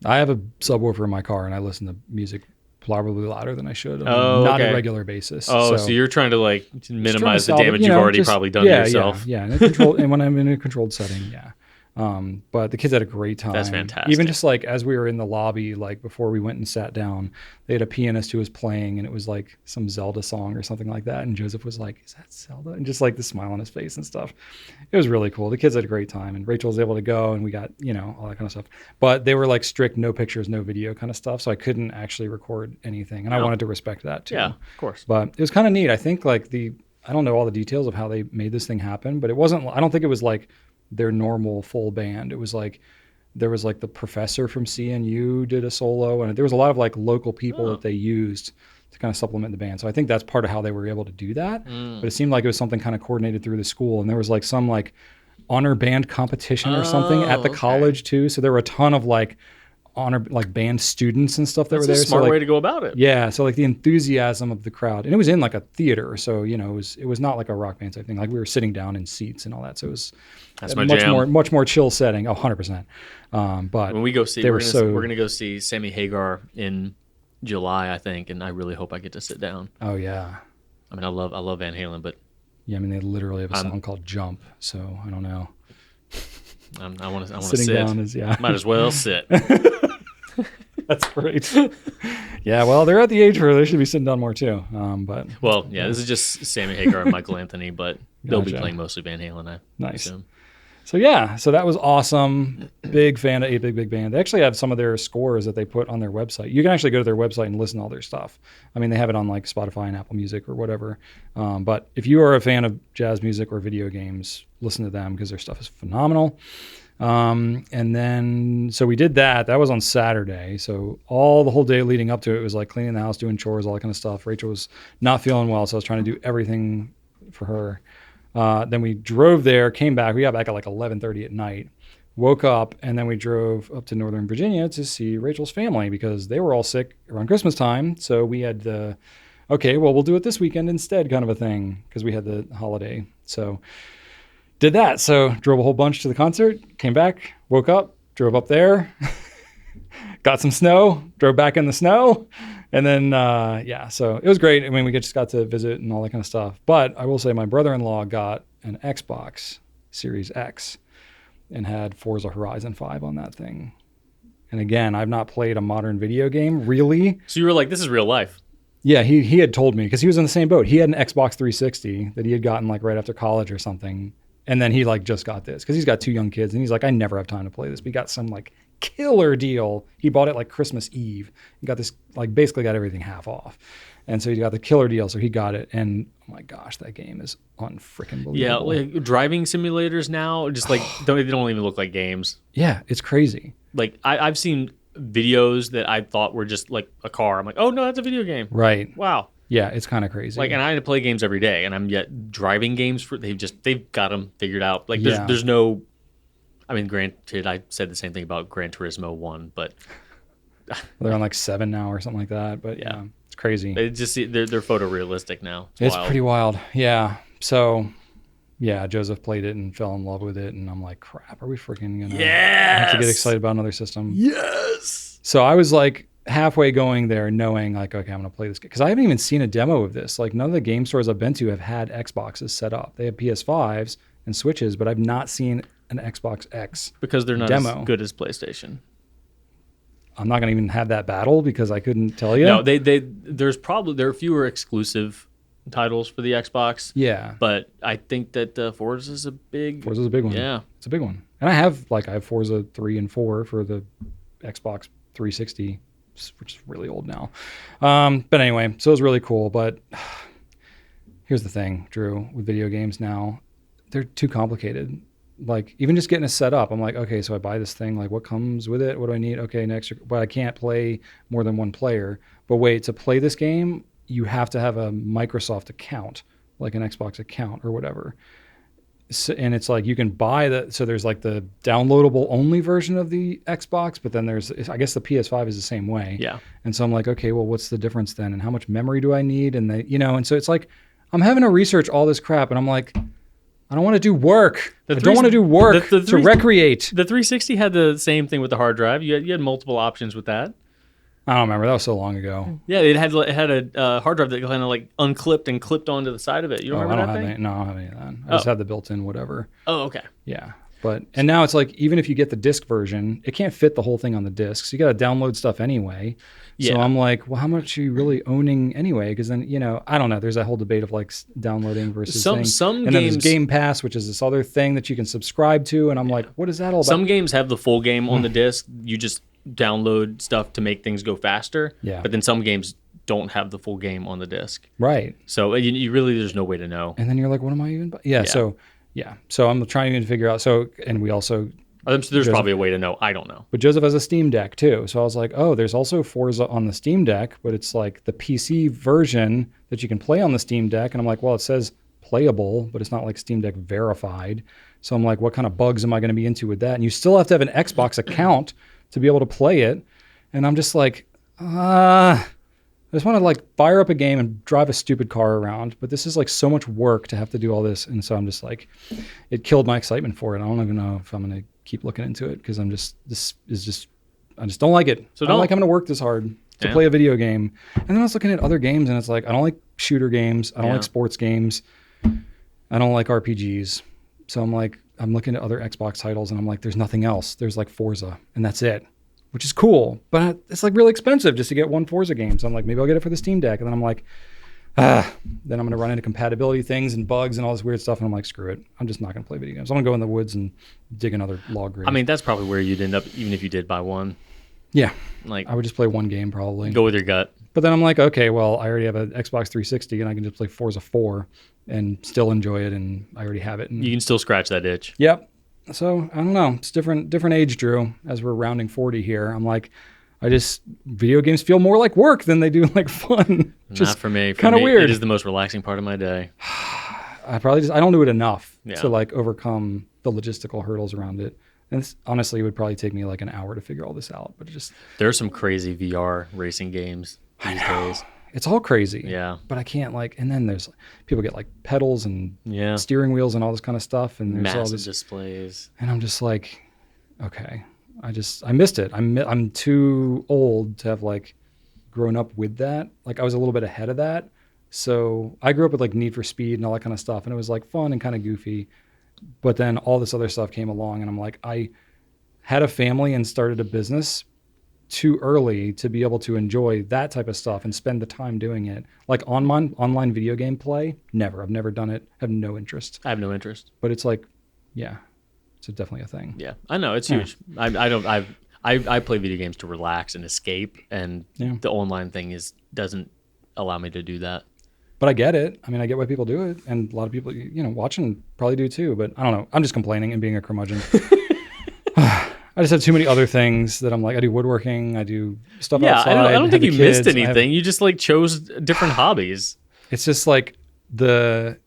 I have a subwoofer in my car and I listen to music probably louder than I should on not a regular basis. Oh, so you're trying to like minimize the damage you've already probably done to yourself. Yeah. And when I'm in a controlled setting, yeah. But the kids had a great time. That's fantastic. Even just like as we were in the lobby, like before we went and sat down, they had a pianist who was playing and it was like some Zelda song or something like that. And Joseph was like, "Is that Zelda?" And just like the smile on his face and stuff. It was really cool. The kids had a great time and Rachel was able to go and we got, all that kind of stuff. But they were like strict, no pictures, no video kind of stuff. So I couldn't actually record anything. And I wanted to respect that too. Yeah, of course. But it was kind of neat. I think like I don't know all the details of how they made this thing happen, but I don't think it was like their normal full band. It was like there was like the professor from CNU did a solo, and there was a lot of like local people that they used to kind of supplement the band. So I think that's part of how they were able to do that. But it seemed like it was something kind of coordinated through the school, and there was like some like honor band competition or something at the college too. So there were a ton of like honor like band students and stuff that were there. That's a smart so, like, way to go about it. Yeah, so like the enthusiasm of the crowd, and it was in like a theater, so it was not like a rock band type thing. Like we were sitting down in seats and all that, so it was much more chill setting. 100%. But when we go see, we're gonna go see Sammy Hagar in July, I think, and I really hope I get to sit down. Oh yeah. I mean, I love Van Halen, but yeah, I mean they literally have a song called "Jump," so I don't know. I want to Sitting sit. down is Might as well sit. That's great. Yeah, well, they're at the age where they should be sitting down more too. But Well, yeah, this is just Sammy Hagar and Michael Anthony, but they'll be Gotcha. playing mostly Van Halen, I Nice. assume. So yeah, so that was awesome. Big fan of 8 Big Band. They actually have some of their scores that they put on their website. You can actually go to their website and listen to all their stuff. I mean, they have it on like Spotify and Apple Music or whatever. But if you are a fan of jazz music or video games, listen to them because their stuff is phenomenal. And then, so we did that. That was on Saturday. So the whole day leading up to it was like cleaning the house, doing chores, all that kind of stuff. Rachel was not feeling well, so I was trying to do everything for her. Then we drove there, came back. We got back at like 11:30 at night, woke up, and then we drove up to Northern Virginia to see Rachel's family because they were all sick around Christmas time. So we had okay, well, we'll do it this weekend instead kind of a thing because we had the holiday. So did that. So drove a whole bunch to the concert, came back, woke up, drove up there, got some snow, drove back in the snow. And then, so it was great. I mean, we just got to visit and all that kind of stuff. But I will say my brother-in-law got an Xbox Series X and had Forza Horizon 5 on that thing. And again, I've not played a modern video game, really. So you were like, this is real life. Yeah, he had told me because he was in the same boat. He had an Xbox 360 that he had gotten like right after college or something. And then he like just got this because he's got 2 young kids. And he's like, I never have time to play this. But he got some like killer deal. He bought it like Christmas Eve. He got this, like basically got everything half off. And so he got the killer deal. So he got it. And oh my gosh, that game is unfreaking believable. Yeah, like driving simulators now, just like they don't even look like games. Yeah, it's crazy. Like I've seen videos that I thought were just like a car. I'm like, oh no, that's a video game. Right. Wow. Yeah, it's kind of crazy. Like, and I play games every day, and I'm yet driving games they've got them figured out. Like, there's no, I mean, granted, I said the same thing about Gran Turismo 1, but they're on like 7 now or something like that. But yeah, it's crazy. They're photorealistic now. It's pretty wild. Yeah. So yeah, Joseph played it and fell in love with it, and I'm like, crap, are we freaking gonna have to get excited about another system? Yes. So I was like halfway going there knowing like, okay, I'm going to play this game. Because I haven't even seen a demo of this. Like none of the game stores I've been to have had Xboxes set up. They have PS5s and Switches, but I've not seen an Xbox X because they're not demo. As good as PlayStation. I'm not going to even have that battle because I couldn't tell you. No, there are fewer exclusive titles for the Xbox. Yeah. But I think that Forza's a big one. Yeah. It's a big one. And I have Forza 3 and 4 for the Xbox 360, which is really old now. But anyway, so it was really cool. But here's the thing, Drew, with video games now, they're too complicated. Like even just getting it set up, I'm like, okay, so I buy this thing, like what comes with it? What do I need? Okay, next, but I can't play more than one player. But wait, to play this game, you have to have a Microsoft account, like an Xbox account or whatever. So, and it's like you can buy so there's like the downloadable only version of the Xbox, but then I guess the PS5 is the same way. Yeah. And so I'm like, okay, well, what's the difference then? And how much memory do I need? And and so it's like, I'm having to research all this crap and I'm like, I don't want to do work. I don't want to do work to recreate. The 360 had the same thing with the hard drive. You had multiple options with that. I don't remember. That was so long ago. Yeah, it had a hard drive that kind of like unclipped and clipped onto the side of it. You don't remember that thing? No, I don't have any of that. I just had the built-in whatever. Oh, okay. Yeah. And now it's like, even if you get the disc version, it can't fit the whole thing on the disc. So you got to download stuff anyway. Yeah. So I'm like, well, how much are you really owning anyway? Because then, I don't know. There's that whole debate of like downloading versus some games. And then there's Game Pass, which is this other thing that you can subscribe to. And I'm like, what is that all about? Some games have the full game on the disc. You just download stuff to make things go faster. Yeah. But then some games don't have the full game on the disc. Right. So you really, there's no way to know. And then you're like, what am I even buying? Yeah. So I'm trying to figure out. And we also... There's probably a way to know. I don't know. But Joseph has a Steam Deck too. So I was like, oh, there's also Forza on the Steam Deck, but it's like the PC version that you can play on the Steam Deck. And I'm like, well, it says playable, but it's not like Steam Deck verified. So I'm like, what kind of bugs am I going to be into with that? And you still have to have an Xbox account to be able to play it. And I'm just like, I just want to like fire up a game and drive a stupid car around. But this is like so much work to have to do all this. And so I'm just like, it killed my excitement for it. I don't even know if I'm going to keep looking into it because I just don't like it. So I don't like having to work this hard to play a video game. And then I was looking at other games and it's like, I don't like shooter games. I don't like sports games. I don't like RPGs. So I'm like, I'm looking at other Xbox titles and I'm like, there's nothing else. There's like Forza and that's it. which is cool, but it's like really expensive just to get one Forza game. So I'm like, maybe I'll get it for the Steam Deck. And then I'm like, then I'm going to run into compatibility things and bugs and all this weird stuff. And I'm like, screw it. I'm just not going to play video games. I'm going to go in the woods and dig another log grave. I mean, that's probably where you'd end up, even if you did buy one. Yeah. Like, I would just play one game probably. Go with your gut. But then I'm like, okay, well, I already have an Xbox 360 and I can just play Forza 4 and still enjoy it. And I already have it. And, You can still scratch that itch. Yep. So I don't know. It's different age, Drew, as we're rounding 40 here. I'm like, video games feel more like work than they do like fun. Not for me. Kind of weird. It is the most relaxing part of my day. I don't do it enough Yeah. to like overcome the logistical hurdles around it. And honestly, it would probably take me like an hour to figure all this out. But There's some crazy VR racing games these days. it's all crazy. Yeah. But I can't and then there's people get like pedals and Yeah. steering wheels and all this kind of stuff. And there's all Massive this, displays. and I'm just like, okay, I missed it. I'm too old to have like grown up with that. Like I was a little bit ahead of that. So I grew up with like Need for Speed and all that kind of stuff. And it was like fun and kind of goofy. But then all this other stuff came along and I'm like, I had a family and started a business too early to be able to enjoy that type of stuff and spend the time doing it. Like online video game play, never. I've never done it. I have no interest. I have no interest. But it's like, yeah, it's definitely a thing. Yeah, I know it's huge. I play video games to relax and escape, and the online thing doesn't allow me to do that. But I get it. I mean, I get why people do it, and a lot of people, watching probably do too. But I don't know. I'm just complaining and being a curmudgeon. I just have too many other things that I'm like. I do woodworking. I do stuff outside. I don't think you missed kids. anything. You just like chose different hobbies. It's just like the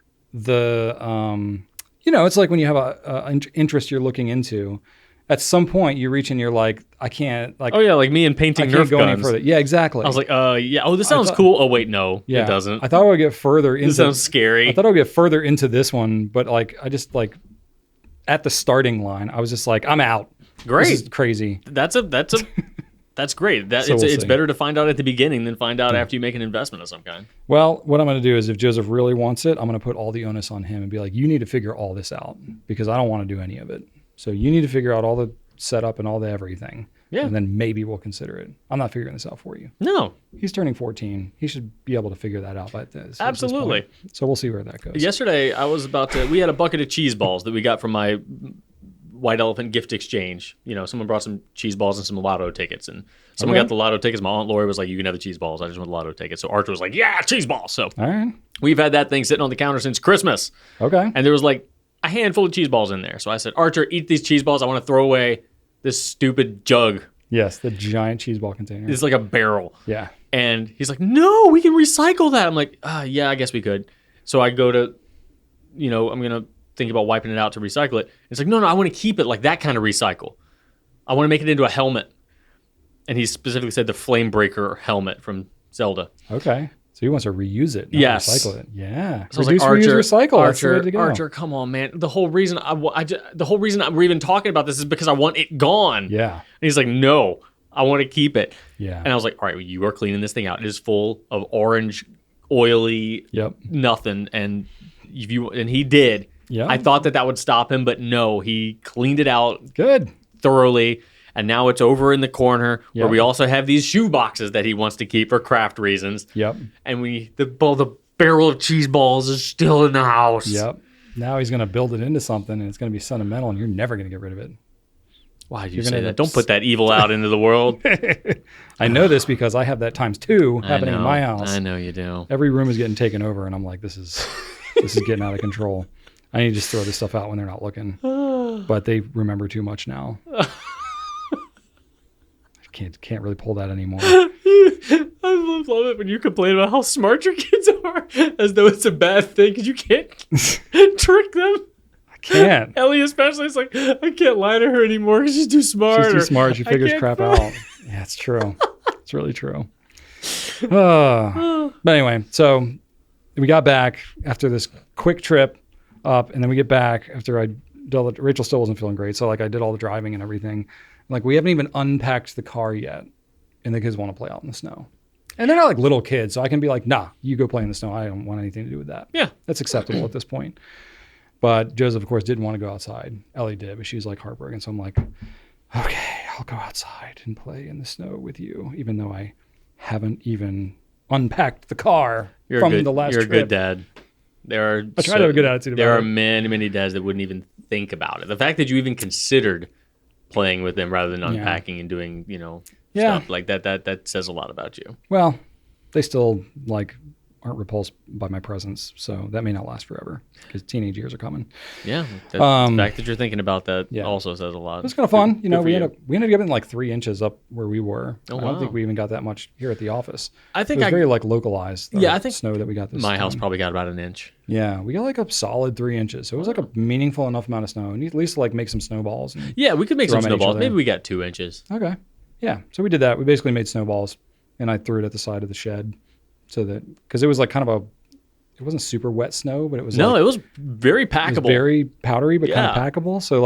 it's like when you have a interest you're looking into. At some point, you reach and you're like, I can't. Like, oh yeah, like me and painting Nerf go guns. any further. Yeah, exactly. I was like, yeah. Oh, this sounds cool. Oh wait, no, it doesn't. I thought I would get further into. This sounds scary. I thought I would get further into this one, but like, I just like at the starting line, I was just like, I'm out. Great. This is crazy. That's great. So we'll It's see. better to find out at the beginning than find out after you make an investment of some kind. Well, what I'm going to do is if Joseph really wants it, I'm going to put all the onus on him and be like, you need to figure all this out because I don't want to do any of it. So you need to figure out all the setup and all the everything. Yeah. And then maybe we'll consider it. I'm not figuring this out for you. No. He's turning 14. He should be able to figure that out by this. Absolutely. At this point. So we'll see where that goes. Yesterday, we had a bucket of cheese balls that we got from my White Elephant gift exchange. Someone brought some cheese balls and some lotto tickets, and someone got the lotto tickets. My Aunt Lori was like, you can have the cheese balls. I just want the lotto tickets. So Archer was like, yeah, cheese balls. So All right. we've had that thing sitting on the counter since Christmas. Okay. And there was like a handful of cheese balls in there. So I said, Archer, eat these cheese balls. I want to throw away this stupid jug. Yes, the giant cheese ball container. It's like a barrel. Yeah. And he's like, no, we can recycle that. I'm like, yeah, I guess we could. So I go to, I'm going to think about wiping it out to recycle it. It's like, no, I want to keep it like that kind of recycle. I want to make it into a helmet. And he specifically said the flame breaker helmet from Zelda. Okay. So he wants to reuse it, not Yes. recycle it. Yeah. So I was like, Reduce, reuse, recycle. That's the way to go. Archer, come on, man. The whole reason we're even talking about this is because I want it gone. Yeah. And he's like, no, I want to keep it. Yeah. And I was like, all right, well, you are cleaning this thing out. It is full of orange, oily, nothing. And he did. Yeah. I thought that would stop him, but no, he cleaned it out Good. thoroughly. And now it's over in the corner where Yep. we also have these shoe boxes that he wants to keep for craft reasons. Yep. And the barrel of cheese balls is still in the house. Yep. Now he's going to build it into something and it's going to be sentimental and you're never going to get rid of it. Why did you You're say gonna that? end up Don't put that evil out into the world. I know this because I have that times two happening in my house. I know you do. Every room is getting taken over and I'm like, this is getting out of control. I need to just throw this stuff out when they're not looking. But they remember too much now. Can't really pull that anymore. I love it when you complain about how smart your kids are, as though it's a bad thing because you can't trick them. I can't. Ellie especially is like, I can't lie to her anymore because she's too smart. She's too smart. She figures crap out. Yeah, it's true. It's really true. But anyway, so we got back after this quick trip up, and then we get back after Rachel still wasn't feeling great. So like I did all the driving and everything. Like we haven't even unpacked the car yet, and the kids want to play out in the snow. And they're not like little kids, so I can be like, nah, you go play in the snow. I don't want anything to do with that. Yeah. That's acceptable at this point. But Joseph, of course, didn't want to go outside. Ellie did, but she was like heartbroken. So I'm like, okay, I'll go outside and play in the snow with you, even though I haven't even unpacked the car the last You're trip. a good dad. I try to have a good attitude about it. There are many, many dads that wouldn't even think about it. The fact that you even considered playing with them rather than unpacking and doing, stuff like that says a lot about you. Well, they still aren't repulsed by my presence, so that may not last forever because teenage years are coming. Yeah, the fact that you're thinking about that also says a lot. It was kind of fun. We ended up getting like 3 inches up where we were. Oh, I don't think we even got that much here at the office. I think it was very localized. I think snow that we got this my time. house probably got about an inch. Yeah, we got like a solid 3 inches. So it was like a meaningful enough amount of snow. And at least make some snowballs. Yeah, we could make some snowballs. Maybe we got 2 inches. Okay. Yeah. So we did that. We basically made snowballs, and I threw it at the side of the shed, because it was like kind of it wasn't super wet snow, but it was it was very packable. It was very powdery, but kind of packable. So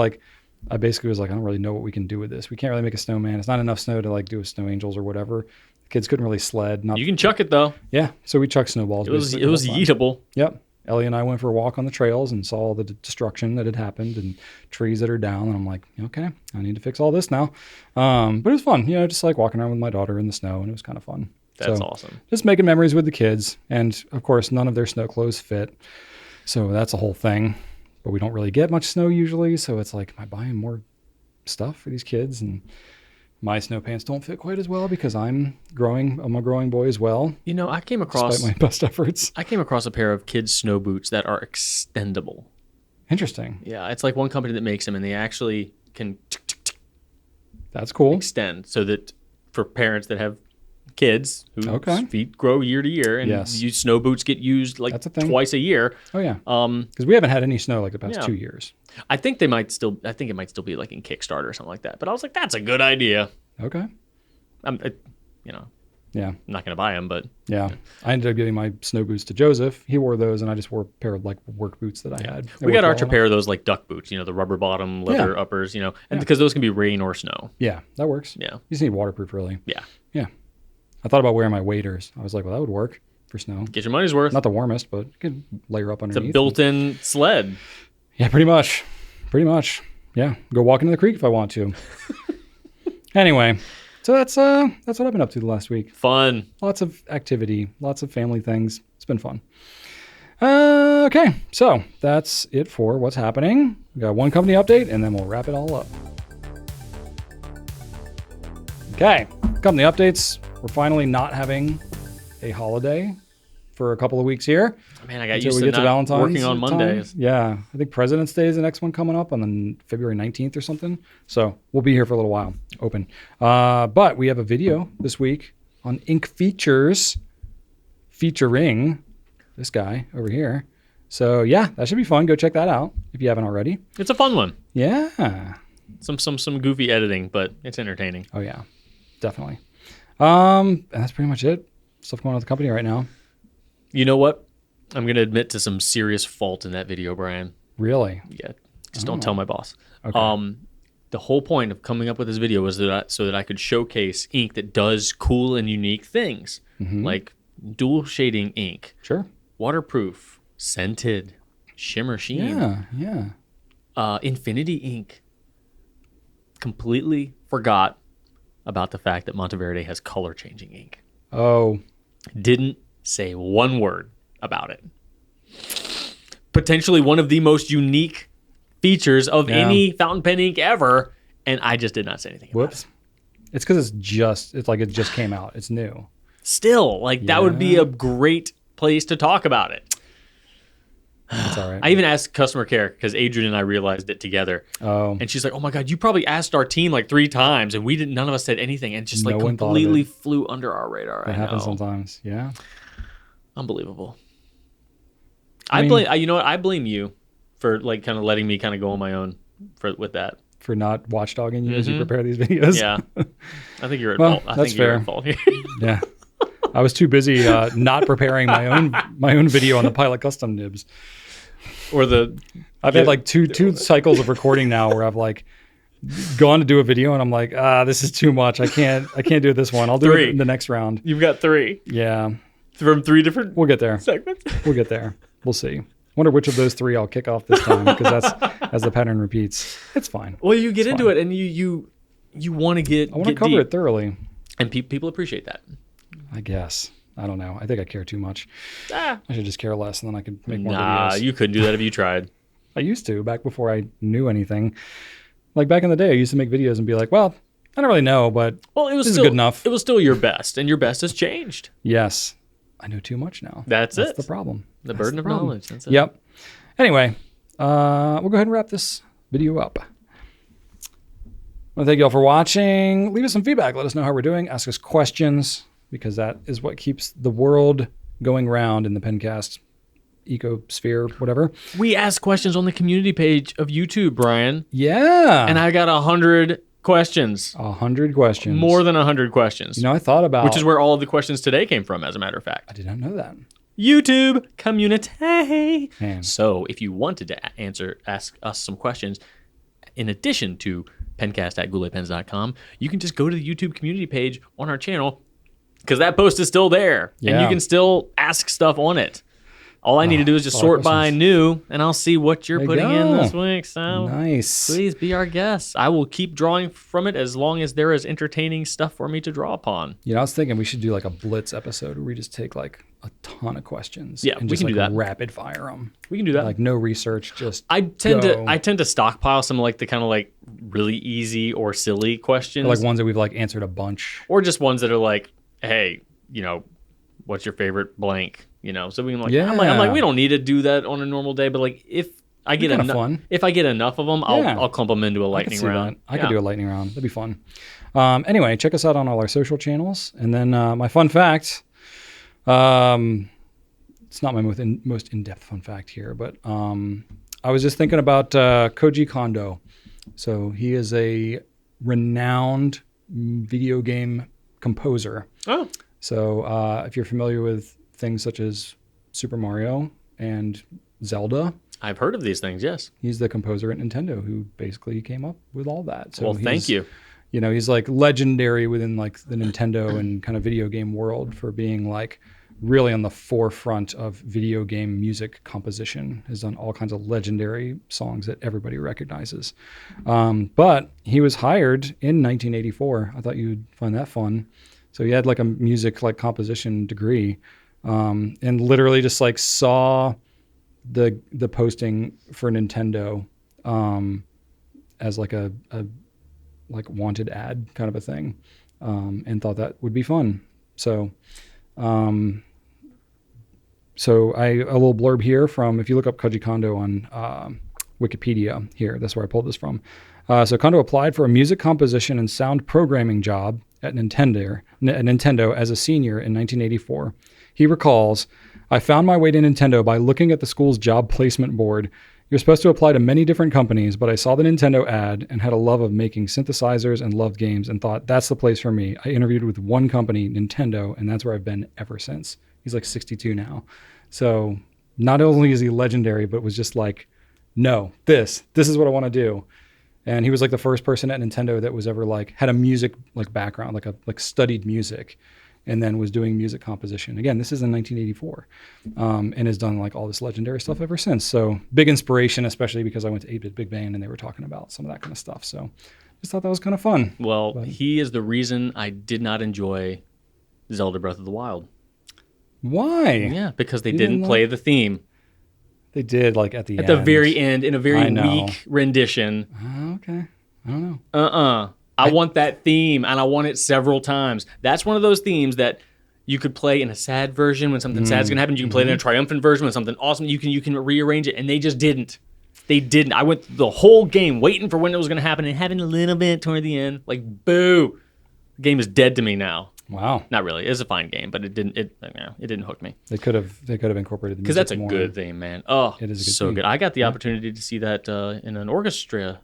I basically was like, I don't really know what we can do with this. We can't really make a snowman. It's not enough snow to do with snow angels or whatever. The kids couldn't really sled. You can chuck it though. Yeah. So we chucked snowballs. It was eatable. Yep. Ellie and I went for a walk on the trails and saw all the destruction that had happened and trees that are down. And I'm like, okay, I need to fix all this now. But it was fun, just walking around with my daughter in the snow, and it was kind of fun. That's awesome. Just making memories with the kids. And of course, none of their snow clothes fit. So that's a whole thing. But we don't really get much snow usually. So it's like, am I buying more stuff for these kids? And my snow pants don't fit quite as well because I'm a growing boy as well. I came across, despite my best efforts, I came across a pair of kids' snow boots that are extendable. Interesting. Yeah, it's like one company that makes them, and they actually can that's cool. Extend so that for parents that have kids whose feet grow year to year, and snow boots get used twice a year. Oh yeah. Because we haven't had any snow the past 2 years. I think it might still be in Kickstarter or something like that. But I was like, that's a good idea. Okay. Yeah. I'm not going to buy them, but yeah. I ended up giving my snow boots to Joseph. He wore those, and I just wore a pair of work boots that I had. We got Archer a pair of those duck boots, the rubber bottom, leather uppers, and because those can be rain or snow. Yeah, that works. Yeah. You just need waterproof, really. Yeah. Yeah. I thought about wearing my waders. I was like, well, that would work for snow. Get your money's worth. Not the warmest, but you could layer up underneath. It's a built-in sled. Yeah, pretty much. Yeah. Go walk into the creek if I want to. Anyway, so that's what I've been up to the last week. Fun. Lots of activity, lots of family things. It's been fun. Okay, so that's it for what's happening. We got one company update, and then we'll wrap it all up. Okay, company updates. We're finally not having a holiday for a couple of weeks here. Man, I got used to Valentine's working on Mondays. Yeah, I think President's Day is the next one coming up on February 19th or something. So we'll be here for a little while, open. But we have a video this week on Ink Features featuring this guy over here. So yeah, that should be fun. Go check that out if you haven't already. It's a fun one. Yeah. Some goofy editing, but it's entertaining. Oh yeah, definitely. And that's pretty much it. Stuff going on with the company right now. You know what? I'm going to admit to some serious fault in that video, Brian. Really? Yeah. Just don't tell my boss. Okay. The whole point of coming up with this video was so that I could showcase ink that does cool and unique things, like dual shading ink. Sure. Waterproof, scented, shimmer sheen. Yeah. Infinity ink. Completely forgot about the fact that Monteverde has color changing ink. Oh. Didn't say one word about it. Potentially one of the most unique features of any fountain pen ink ever, and I just did not say anything about it. It's because it just came out. It's new. Still, that would be a great place to talk about it. That's all right. I even asked customer care because Adrian and I realized it together. Oh. And she's like, "Oh my God, you probably asked our team 3 times, and none of us said anything, and just No one completely flew under our radar." That happens sometimes. Yeah. Unbelievable. I blame you for kind of letting me kind of go on my own with that. For not watchdogging you as you prepare these videos. Yeah. I think you're at fault. I think you're at fault here. Yeah. I was too busy not preparing my own video on the Pilot custom nibs. I've had two cycles of recording now where I've gone to do a video and I'm like, this is too much. I can't do this one. I'll do it in the next round. You've got 3. Yeah. From 3 different We'll get there. segments. We'll get there. We'll see. Wonder which of those 3 I'll kick off this time because that's as the pattern repeats. It's fine. Well, you get into it and you you want to get I want to cover deep. it thoroughly. And people appreciate that. I guess. I don't know. I think I care too much. I should just care less, and then I could make more Nah, videos. you couldn't do that if you tried. I used to, back before I knew anything. Like back in the day, I used to make videos and be like, well, I don't really know, but Well, it was this still is good enough. It was still your best, and your best has changed. Yes. I know too much now. That's it. the problem. The That's burden the of problem. knowledge. That's it. Yep. Anyway, we'll go ahead and wrap this video up. Well, thank you all for watching. Leave us some feedback. Let us know how we're doing. Ask us questions, because that is what keeps the world going round in the Pencast ecosphere, whatever. We asked questions on the community page of YouTube, Brian, Yeah. and I got 100 questions. 100 questions. More than 100 questions. You know, I thought about... Which is where all of the questions today came from, as a matter of fact. I did not know that. YouTube community. Man. So if you wanted to ask us some questions, in addition to pencast@gouletpens.com, you can just go to the YouTube community page on our channel, because that post is still there. And Yeah. you can still ask stuff on it. All I need to do is just a lot of sort by questions. new, and I'll see what you're There you putting in go. this week. So Nice. please be our guest. I will keep drawing from it as long as there is entertaining stuff for me to draw upon. You know, I was thinking we should do like a blitz episode where we just take like a ton of questions. Yeah, and we just can like do that. rapid fire them. We can do that. Like no research, just I tend go. to stockpile some like the kind of like really easy or silly questions, Or like ones that we've like answered a bunch. or just ones that are like, hey, you know, what's your favorite blank? You know, so we can like, I'm Yeah. like, we don't need to do that on a normal day, but like if I get kinda enough, fun. if I get enough of them, I'll Yeah. I'll clump them into a I could lightning see round. that. I could do a lightning round. That'd be fun. Anyway, check us out on all our social channels. And then my fun fact, it's not my most in-depth fun fact here, but I was just thinking about Koji Kondo. So he is a renowned video game composer. Oh, So if you're familiar with things such as Super Mario and Zelda, I've heard of these things. Yes. he's the composer at Nintendo who basically came up with all that. So Well, thank he's, you. You know, he's like legendary within like the Nintendo and kind of video game world for being like really on the forefront of video game music composition. Has done all kinds of legendary songs that everybody recognizes. But he was hired in 1984. I thought you'd find that fun. So he had like a music like composition degree, and literally just like saw the posting for Nintendo as like a like wanted ad kind of a thing, and thought that would be fun. So a little blurb here from, if you look up Koji Kondo on Wikipedia here, that's where I pulled this from. So Kondo applied for a music composition and sound programming job at Nintendo as a senior in 1984. He recalls, "I found my way to Nintendo by looking at the school's job placement board. You're supposed to apply to many different companies, but I saw the Nintendo ad and had a love of making synthesizers and loved games and thought, that's the place for me. I interviewed with one company, Nintendo, and that's where I've been ever since." He's like 62 now. So not only is he legendary, but was just like, no, this is what I want to do. And he was like the first person at Nintendo that was ever like, had a music like background, like studied music, and then was doing music composition. Again, this is in 1984, and has done like all this legendary stuff ever since. So big inspiration, especially because I went to 8-Bit Big Band and they were talking about some of that kind of stuff. So just thought that was kind of fun. Well, he is the reason I did not enjoy Zelda Breath of the Wild. Why? Yeah, because they You didn't didn't play the theme They did like at the at end. the very end in a very I know. weak rendition. Okay. I don't know. I want that theme, and I want it several times. That's one of those themes that you could play in a sad version when something sad's gonna happen. You can play it in a triumphant version when something awesome. You can rearrange it, and they just didn't. They didn't. I went the whole game waiting for when it was gonna happen and having a little bit toward the end. Like, boo! The game is dead to me now. Wow. Not really. It's a fine game, but it didn't hook me. They could have incorporated the music Because that's a more. good theme, man. Oh, It is a good so theme. good. I got the opportunity to see that in an orchestra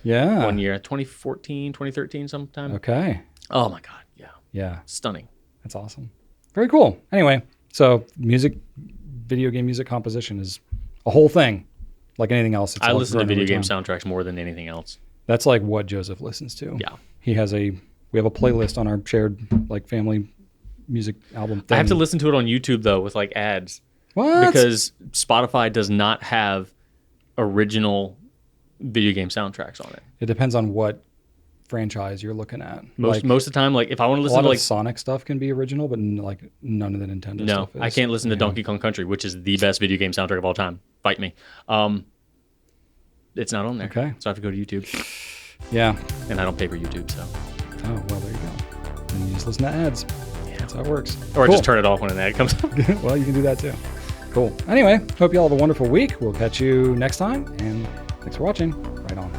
Yeah. one year, 2014, 2013 sometime. Okay. Oh my God. Yeah. Yeah. Stunning. That's awesome. Very cool. Anyway, so video game music composition is a whole thing. Like anything else. It's I all listen to grown video over game time. soundtracks more than anything else. That's like what Joseph listens to. Yeah. We have a playlist on our shared like family music album thing. I have to listen to it on YouTube though with like ads What? because Spotify does not have original video game soundtracks on it. It depends on what franchise you're looking at. Most of the time, like if I want to A listen lot to of like Sonic stuff can be original, but like none of the Nintendo no, stuff is. I can't listen to Donkey Kong Country, which is the best video game soundtrack of all time. Fight me. It's not on there. Okay. So I have to go to YouTube. Yeah. And I don't pay for YouTube, so. Oh, well, there you go. And you just listen to ads. Yeah. That's how it works. Or Cool. just turn it off when an ad comes up. Well, you can do that too. Cool. Anyway, hope you all have a wonderful week. We'll catch you next time, and thanks for watching. Right on.